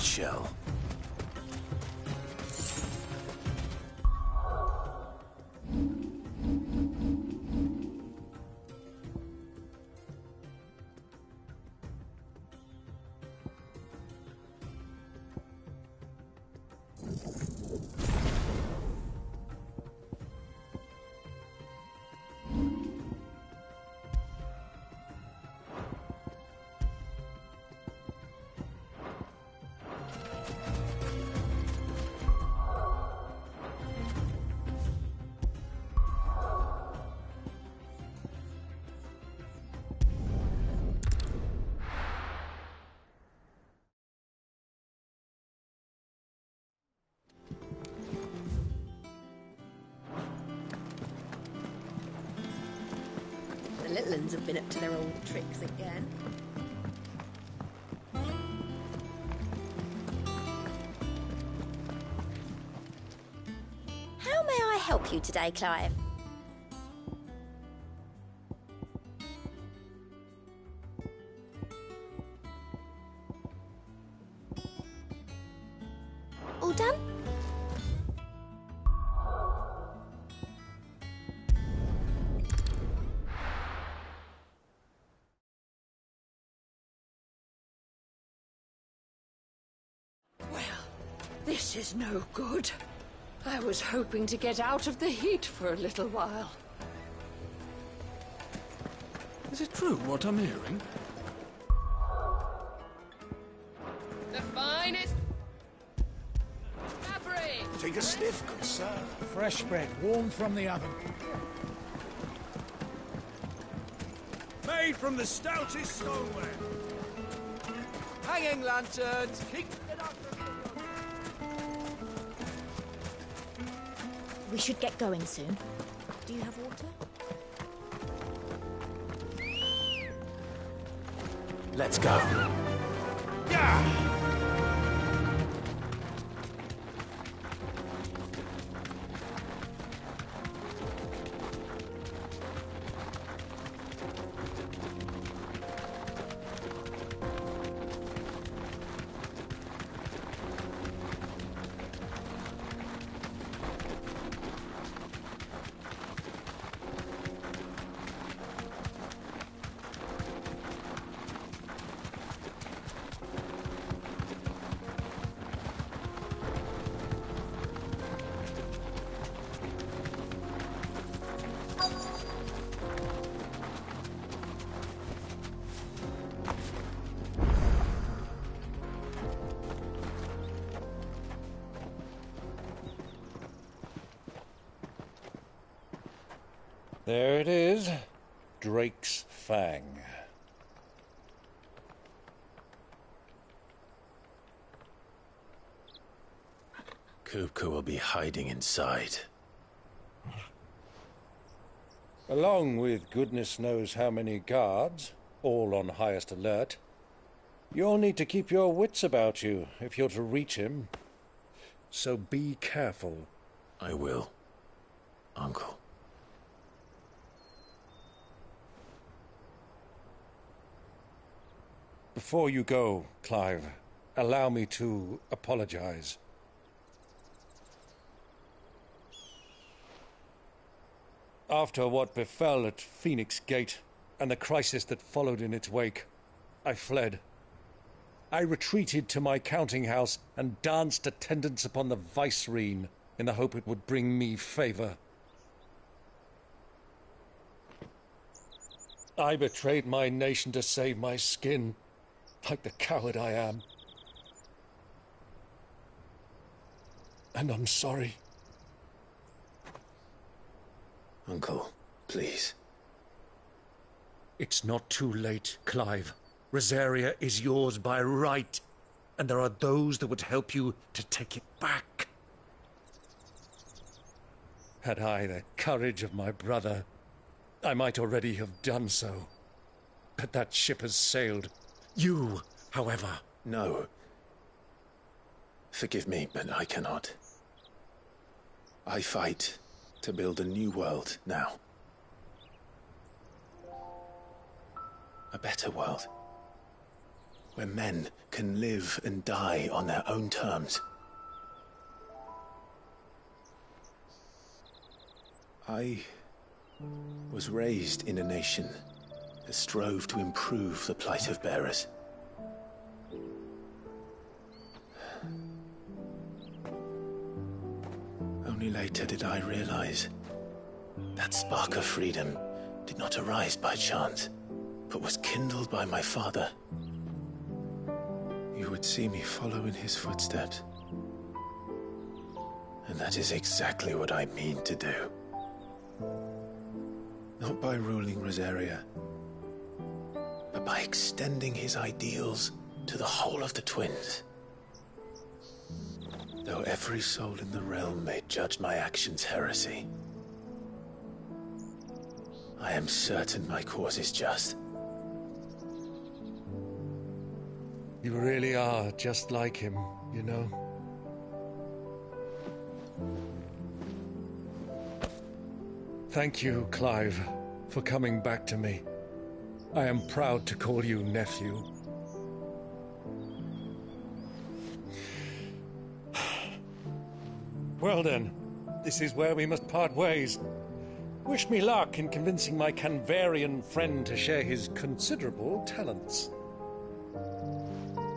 shell. The little ones have been up to their old tricks again. How may I help you today, Clive? All done? This is no good. I was hoping to get out of the heat for a little while. Is it true what I'm hearing? The finest fabric! Take a sniff, good sir. Fresh bread, warm from the oven. Made from the stoutest stoneware. Hanging lanterns! Keep it up! We should get going soon. Do you have water? Let's go. Yeah! There it is. Drake's Fang. Kupka will be hiding inside. Along with goodness knows how many guards, all on highest alert. You'll need to keep your wits about you if you're to reach him. So be careful. I will, Uncle. Before you go, Clive, allow me to apologize. After what befell at Phoenix Gate and the crisis that followed in its wake, I fled. I retreated to my counting house and danced attendance upon the vice-reine in the hope it would bring me favor. I betrayed my nation to save my skin, like the coward I am. And I'm sorry. Uncle, please. It's not too late, Clive. Rosaria is yours by right, and there are those that would help you to take it back. Had I the courage of my brother, I might already have done so. But that ship has sailed. You, however... No. Forgive me, but I cannot. I fight to build a new world now. A better world. where men can live and die on their own terms. I was raised in a nation that strove to improve the plight of bearers. Only later did I realize that spark of freedom did not arise by chance, but was kindled by my father. You would see me follow in his footsteps. And that is exactly what I mean to do. Not by ruling Rosaria, but by extending his ideals to the whole of the twins. Though every soul in the realm may judge my actions heresy, I am certain my cause is just. You really are just like him, you know? Thank you, Clive, for coming back to me. I am proud to call you nephew. Well then, this is where we must part ways. Wish me luck in convincing my Canvarian friend to share his considerable talents.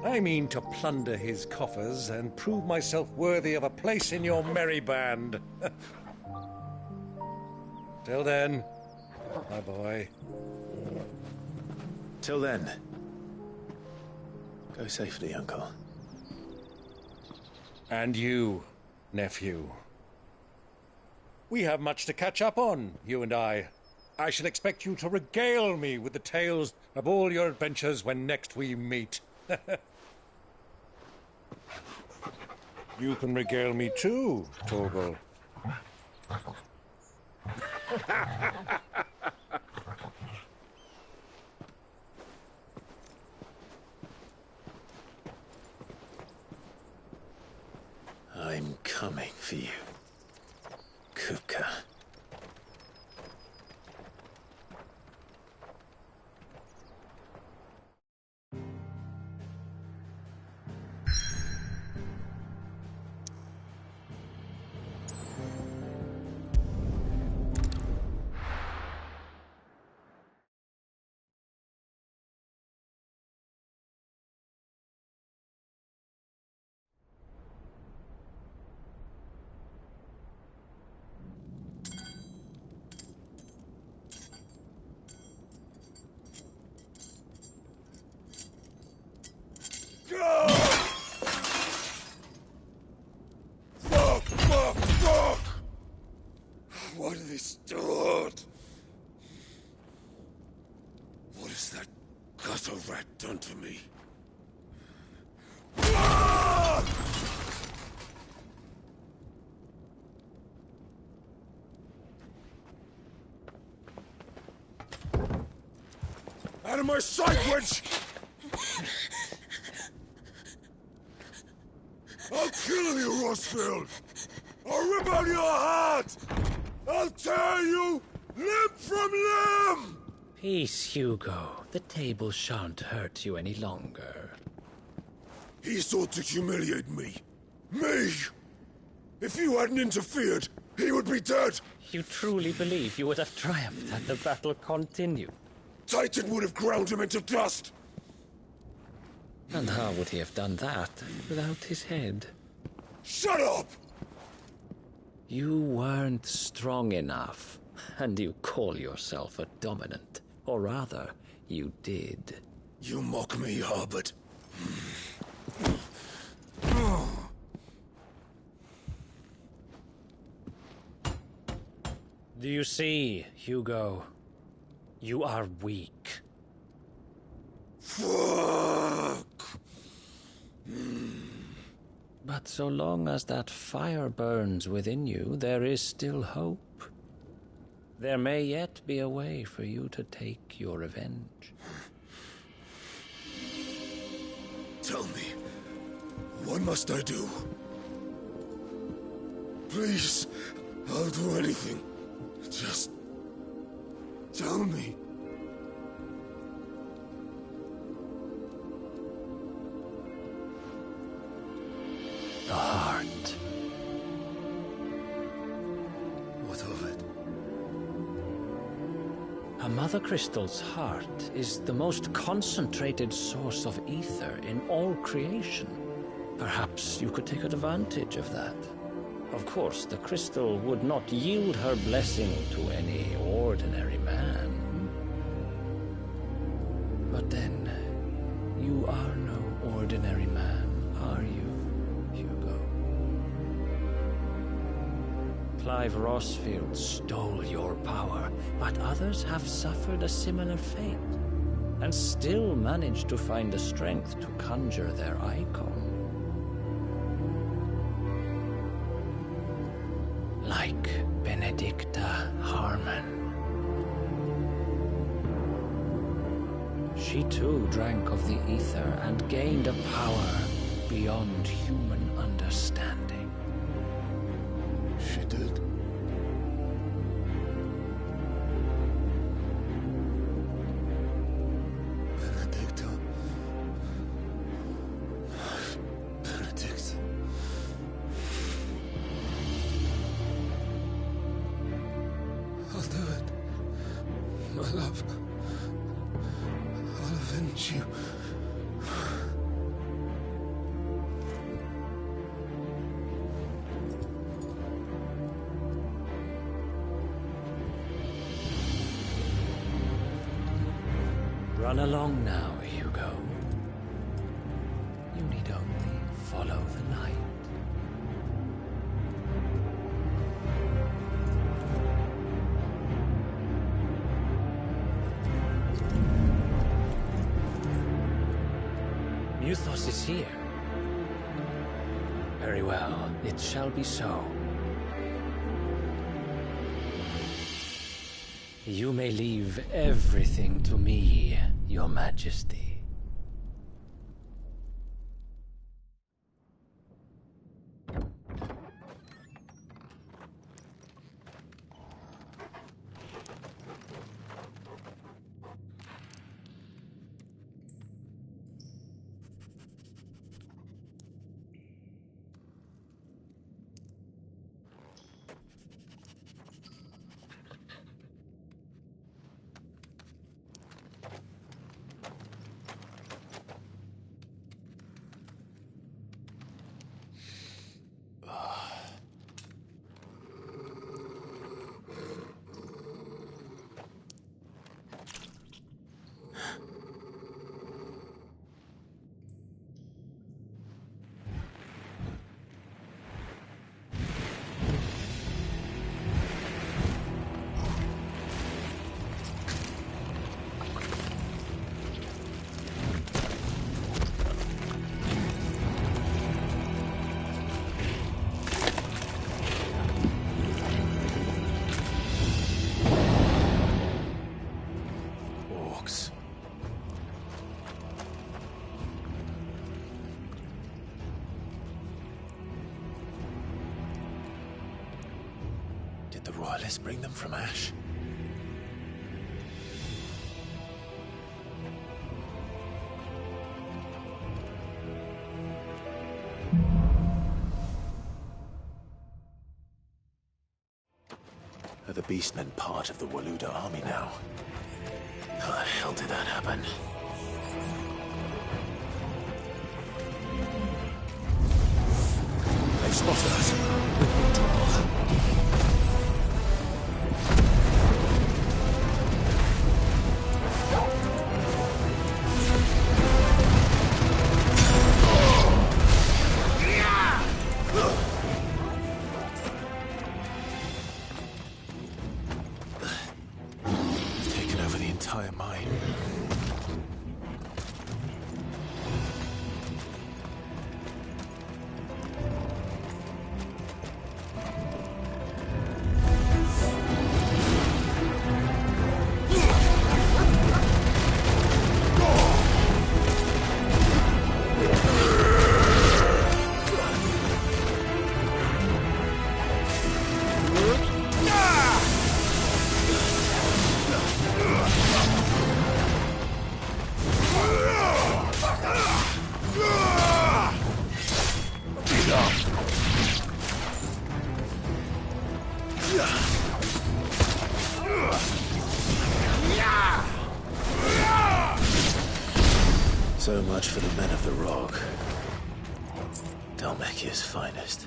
I mean to plunder his coffers and prove myself worthy of a place in your merry band. Till then, my boy. Till then, go safely, Uncle. And you, nephew. We have much to catch up on, you and I. I shall expect you to regale me with the tales of all your adventures when next we meet. You can regale me too, Torgal. I'm coming for you, Kupka. Fuck! What did they start? What has that gutter rat done to me? Out of my sight, witch! I'll kill you, Rosfield! I'll rip out your heart! I'll tear you limb from limb! Peace, Hugo. The table shan't hurt you any longer. He sought to humiliate me. Me! If you hadn't interfered, he would be dead! You truly believe you would have triumphed had the battle continued? Titan would have ground him into dust! And how would he have done that without his head? Shut up! You weren't strong enough, and you call yourself a dominant. Or rather, you did. You mock me, Harbert. Do you see, Hugo? You are weak. Fuck! But so long as that fire burns within you, there is still hope. There may yet be a way for you to take your revenge. Tell me, what must I do? Please, I'll do anything. Just tell me. Mother Crystal's heart is the most concentrated source of ether in all creation. Perhaps you could take advantage of that. Of course, the crystal would not yield her blessing to any ordinary man. But then, you are no ordinary man, are you, Hugo? Clive Rossfield stole your power, but others have suffered a similar fate, and still managed to find the strength to conjure their Eikon. Like Benedicta Harmon. She too drank of the ether and gained a power beyond human understanding. She did. Benedicta. Benedicta. I'll do it. My love. I'll avenge you. Run along now, Hugo. You need only follow the light. Muthos is here. Very well, it shall be so. You may leave everything to me, Your Majesty. Did the royalists bring them from Ash? Are the Beastmen part of the Waluda army now? How the hell did that happen? They've spotted us. Taken over the entire mine. Yeah! So much for the men of the Rock. Dhalmekia's finest.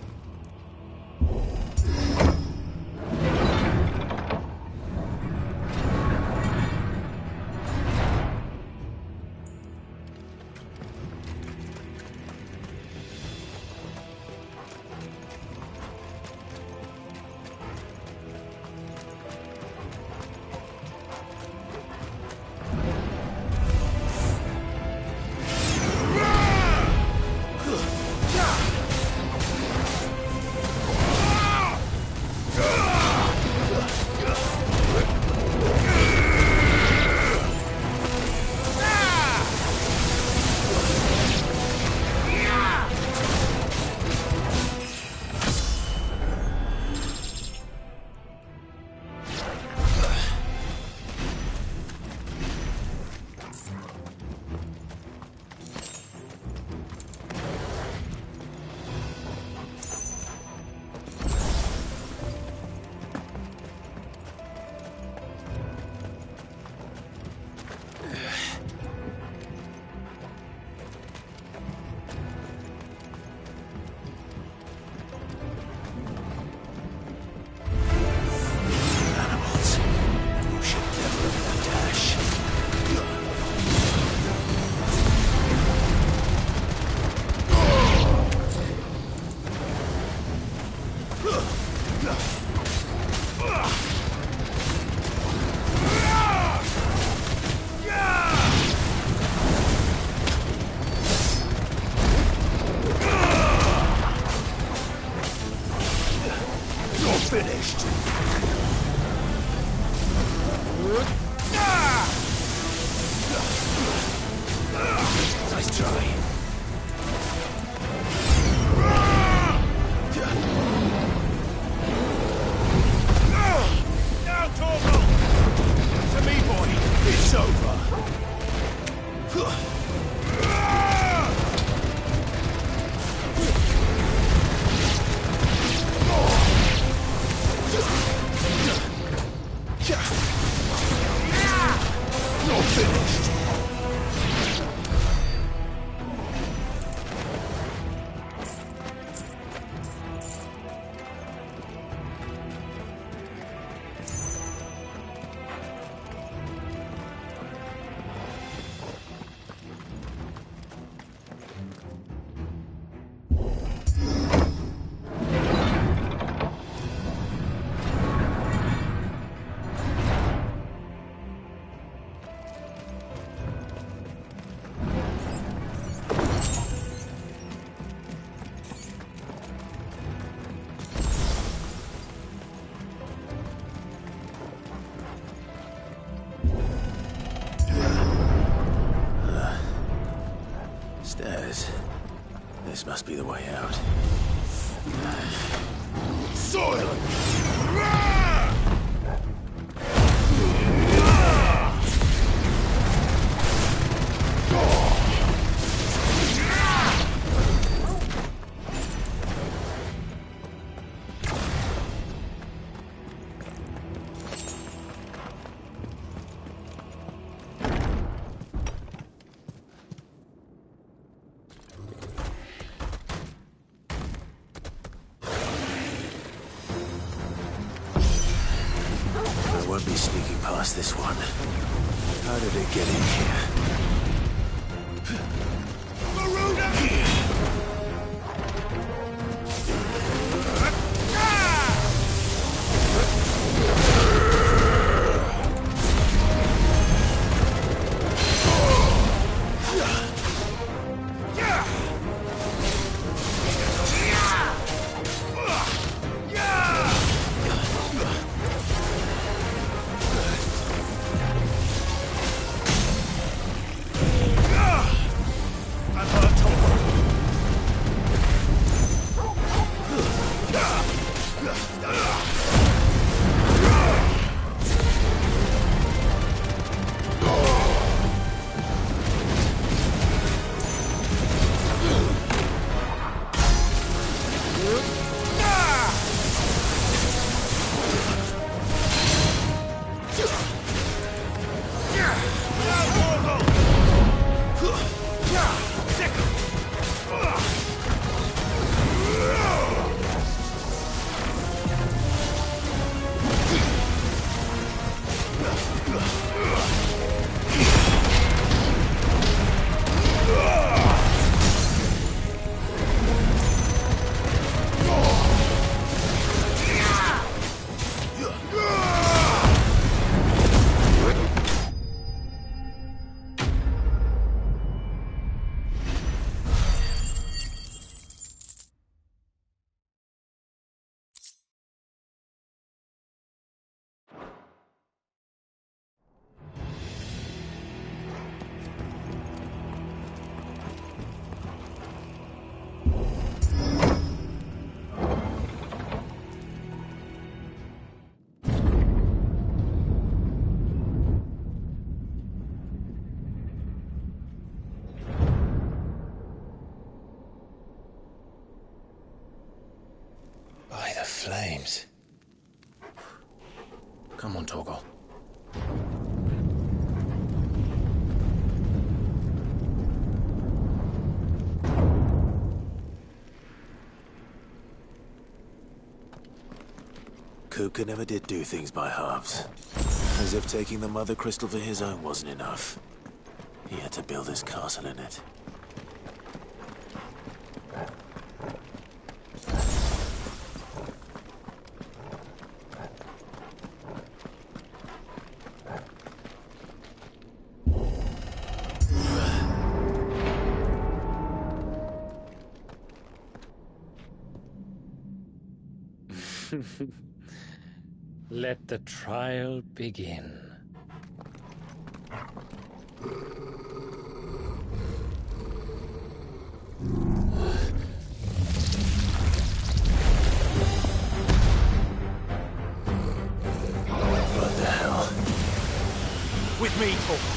This must be the way out. Soil! This one. How did it get in here? Garuda! flames. Come on, Torgal. Kupka never did do things by halves. As if taking the Mother Crystal for his own wasn't enough. He had to build his castle in it. Let the trial begin. What the hell? With me, Torgal.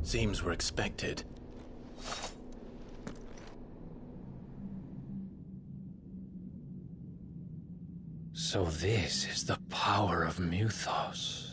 Seems we're expected. So this is the power of Mythos.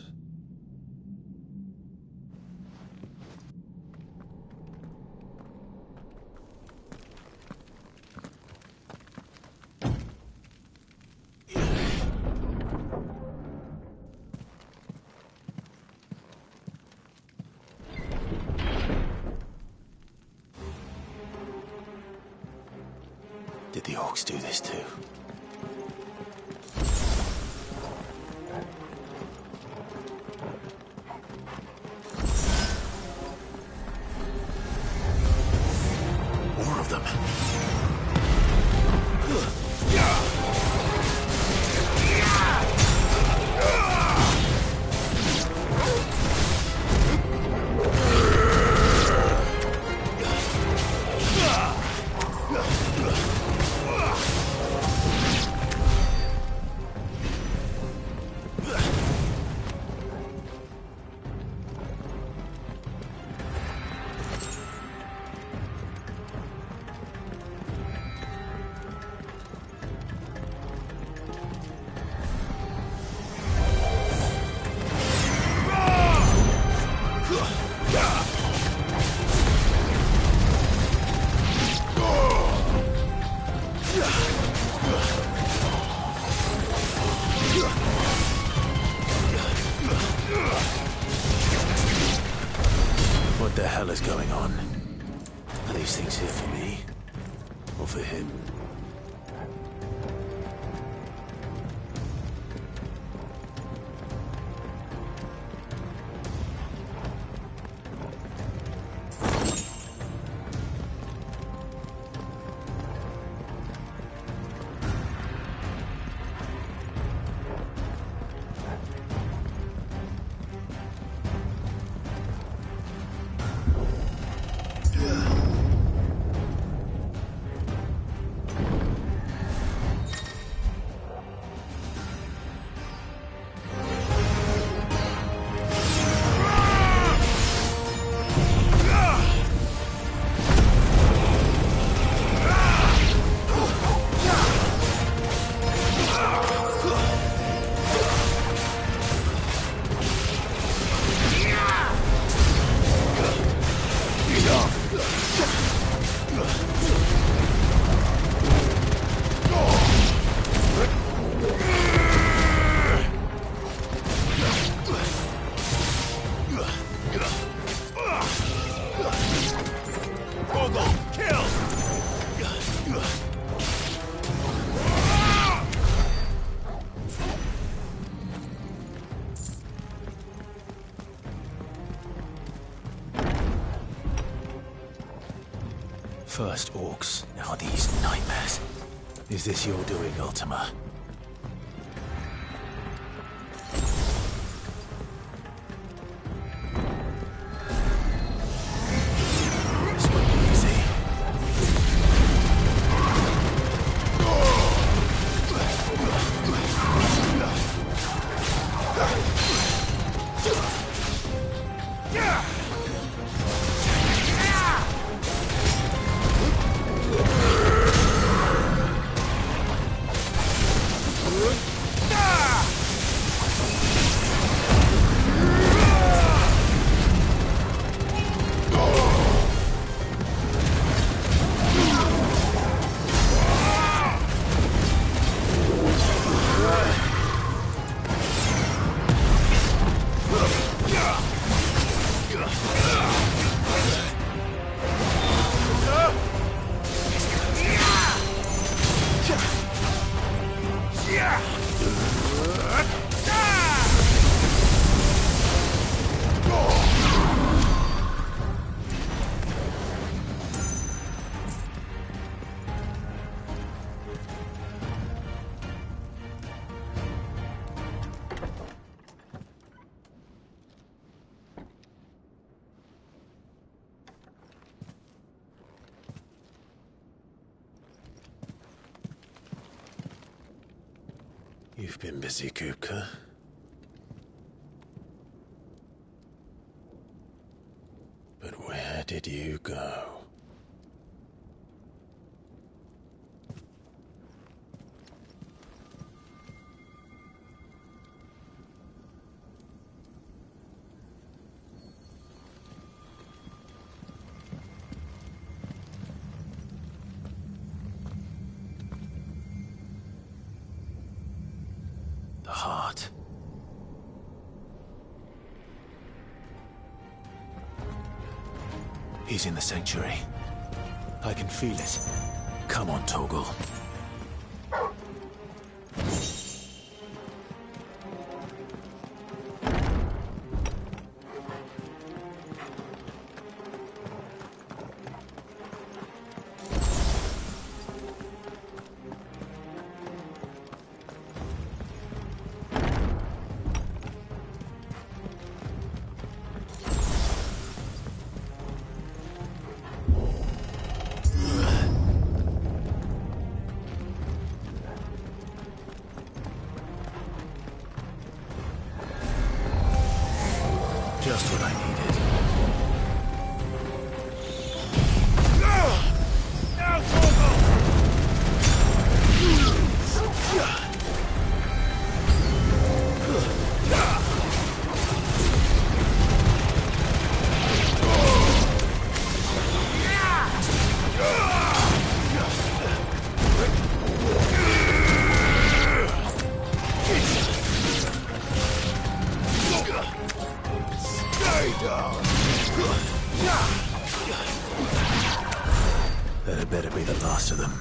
Did the orcs do this too? More of them. What the hell is going on? Are these things here for me? Or for him? First orcs, now these nightmares. Is this your doing, Ultima? This won't be easy. You've been busy, Kupka. But where did you go? The heart. He's in the sanctuary. I can feel it. Come on, Torgal. Just what I needed. Now, Torgal! Stay down! That had better be the last of them.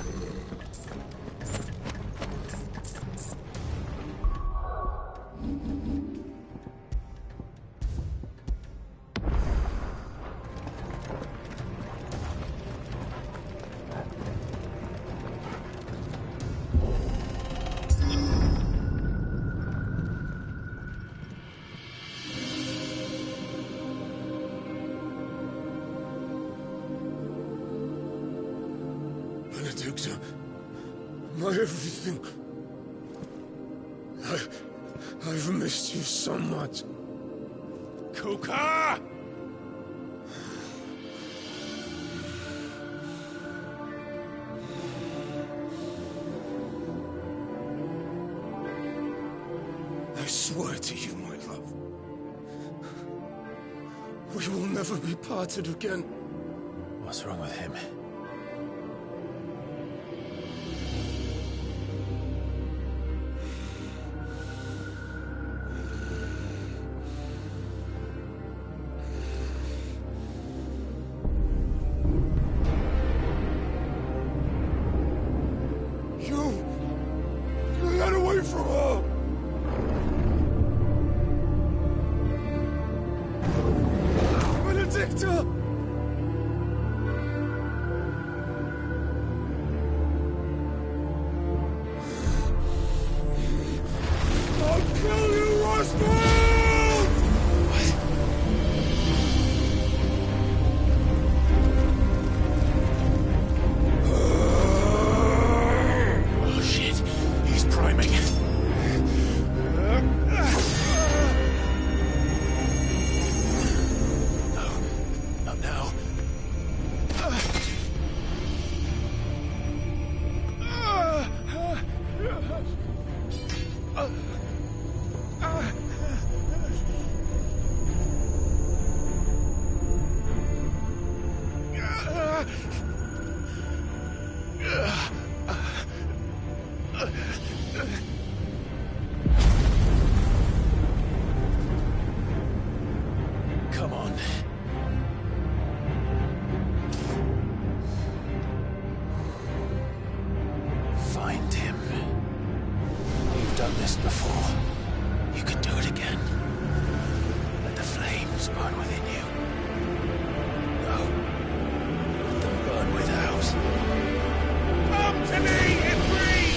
Benedicta, my everything. I've missed you so much. Kupka! I swear to you, my love, we will never be parted again. What's wrong with him? You got away from her! Benedicta! I'll kill you, Roswell! Oh shit, he's priming. No, not now. Come on. Find him. You've done this before. You can do it again. Let the flames burn within you. No. Let them burn without. Come to me, Ifrit!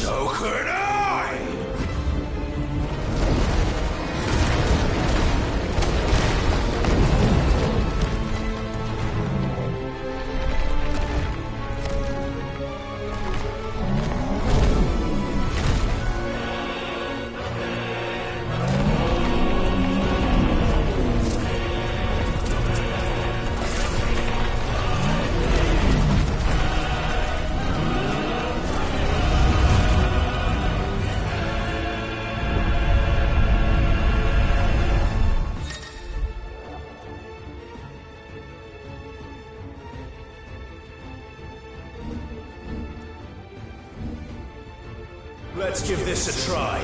So could I! Let's give this a try.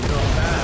Not bad.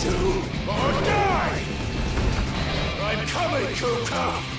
do or die! I'm coming, Kupka!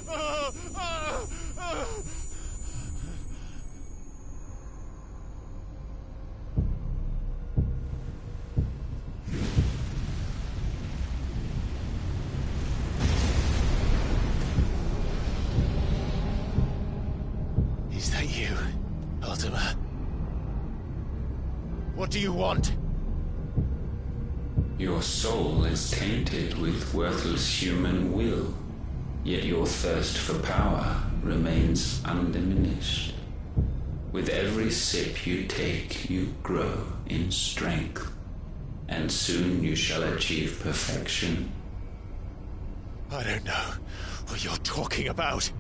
Is that you, Ultima? What do you want? Your soul is tainted with worthless human will, yet your thirst for power remains undiminished. With every sip you take, you grow in strength, and soon you shall achieve perfection. I don't know what you're talking about.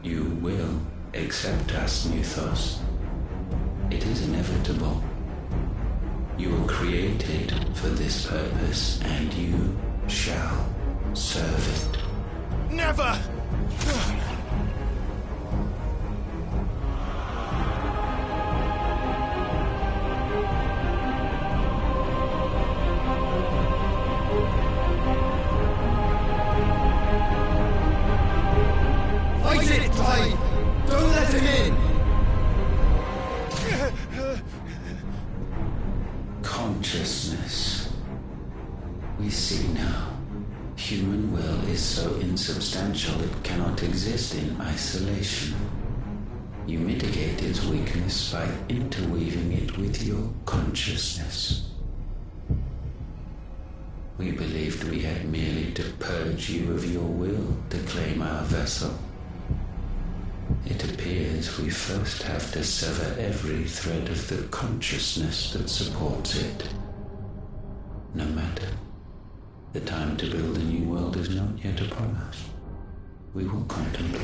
You will accept us, Mythos. It is inevitable. You were created for this purpose, and you shall serve it. Never! Fight it, Clive! Don't let him in! Consciousness. We see now. Human will is so insubstantial it cannot exist in isolation. You mitigate its weakness by interweaving it with your consciousness. We believed we had merely to purge you of your will to claim our vessel. It appears we first have to sever every thread of the consciousness that supports it. No matter. The time to build a new world is not yet upon us. We will contemplate.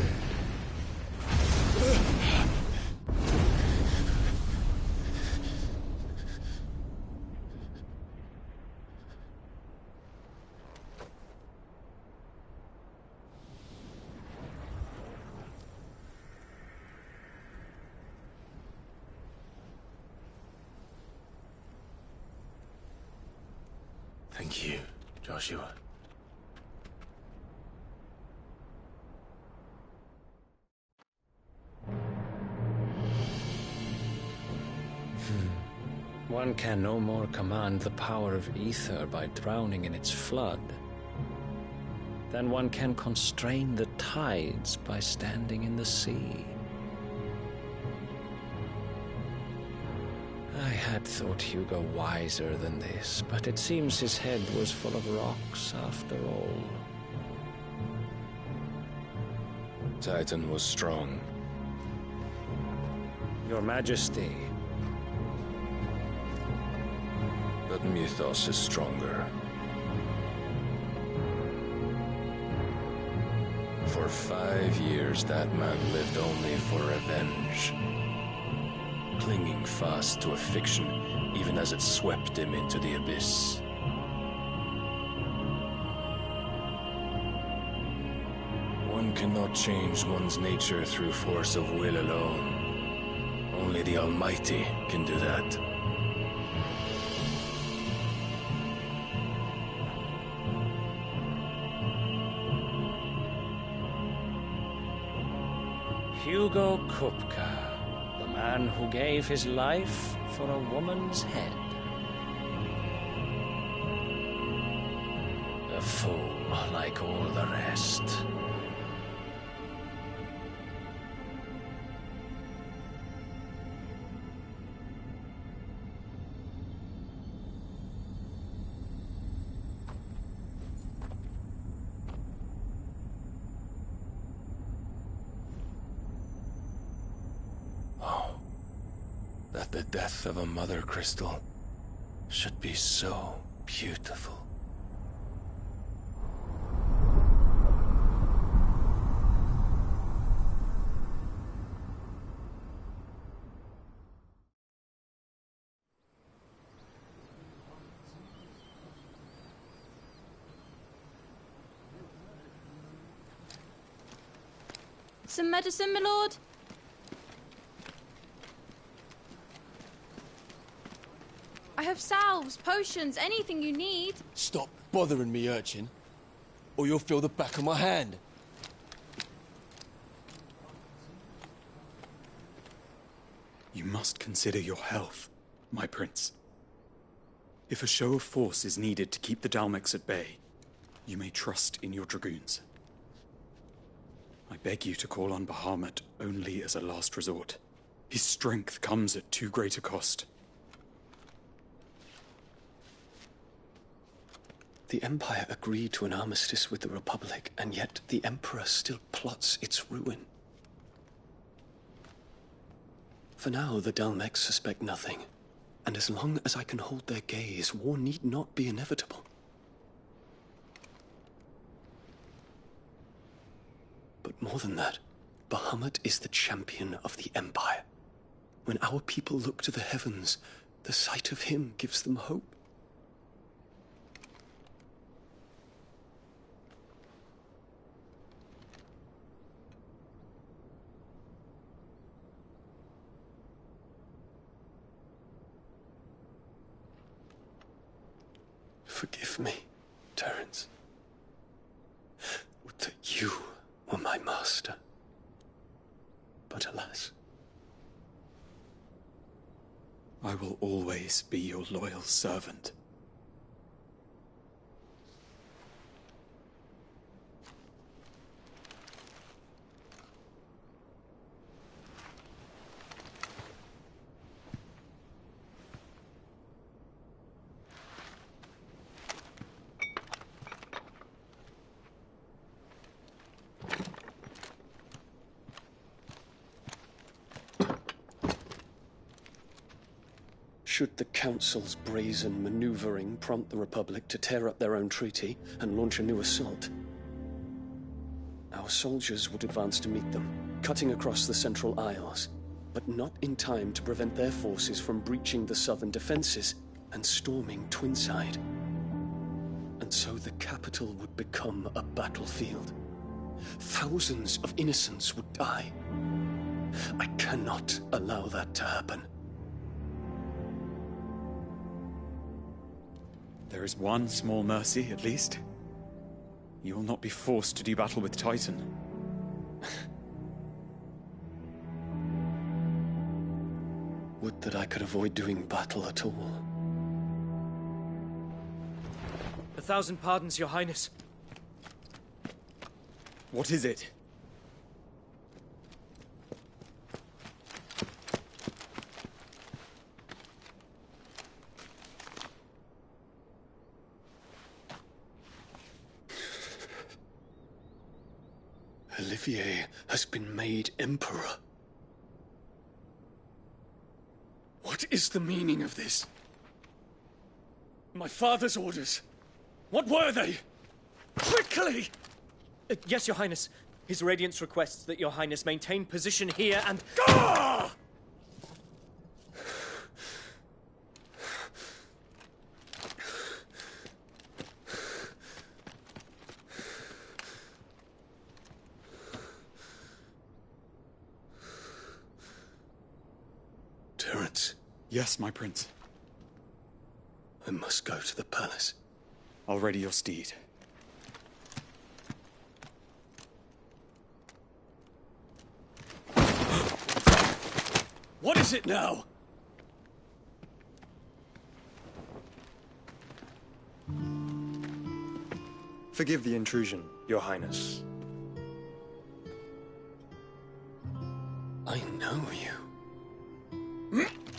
Thank you, Joshua. One can no more command the power of ether by drowning in its flood than one can constrain the tides by standing in the sea. I had thought Hugo wiser than this, but it seems his head was full of rocks after all. Titan was strong. Your Majesty. But Mythos is stronger. For 5 years, that man lived only for revenge. Clinging fast to a fiction, even as it swept him into the abyss. One cannot change one's nature through force of will alone. Only the Almighty can do that. Hugo Kupka, the man who gave his life for a woman's head. A fool like all the rest. That the death of a mother crystal should be so beautiful. Some medicine, my lord? I have salves, potions, anything you need. Stop bothering me, urchin, or you'll feel the back of my hand. must consider your health, my prince. If a show of force is needed to keep the Dalmex at bay, you may trust in your dragoons. I beg you to call on Bahamut only as a last resort. His strength comes at too great a cost. The Empire agreed to an armistice with the Republic, and yet the Emperor still plots its ruin. For now, the Dalmex suspect nothing, and as long as I can hold their gaze, war need not be inevitable. But more than that, Bahamut is the champion of the Empire. When our people look to the heavens, the sight of him gives them hope. Forgive me, Terence. Would that you were my master. But alas. I will always be your loyal servant. Should the Council's brazen maneuvering prompt the Republic to tear up their own treaty and launch a new assault, our soldiers would advance to meet them, cutting across the Central Isles, but not in time to prevent their forces from breaching the southern defenses and storming Twinside. And so the capital would become a battlefield. Thousands of innocents would die. I cannot allow that to happen. There is one small mercy, at least. You will not be forced to do battle with Titan. Would that I could avoid doing battle at all. 1,000 pardons, Your Highness. What is it? Olivier has been made Emperor. What is the meaning of this? My father's orders. What were they? Quickly! Yes, Your Highness. His Radiance requests that Your Highness maintain position here and... Gah! Terence. Yes, my prince. I must go to the palace. I'll ready your steed. What is it now? Forgive the intrusion, Your Highness. I know you.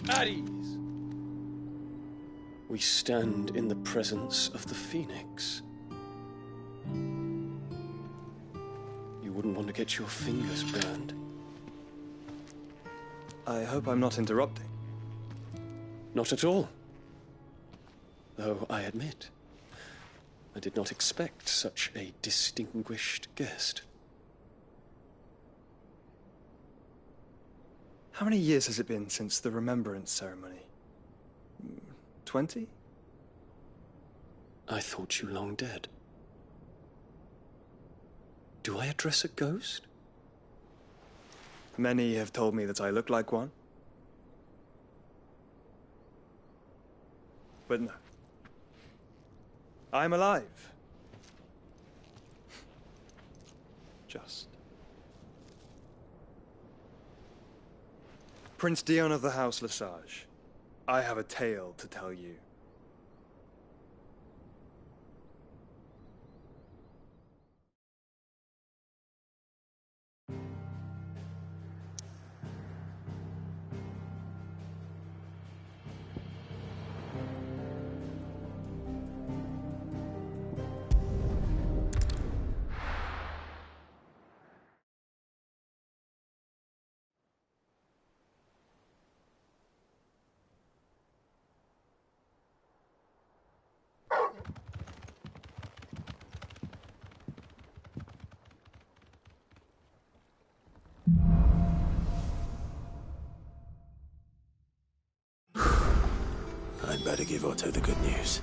At ease. We stand in the presence of the Phoenix. You wouldn't want to get your fingers burned. I hope I'm not interrupting. Not at all. Though I admit, I did not expect such a distinguished guest. How many years has it been since the Remembrance ceremony? 20? I thought you long dead. Do I address a ghost? Many have told me that I look like one. But no. I'm alive. Just. Prince Dion of the House Lesage, I have a tale to tell you. I'd better give Otto the good news.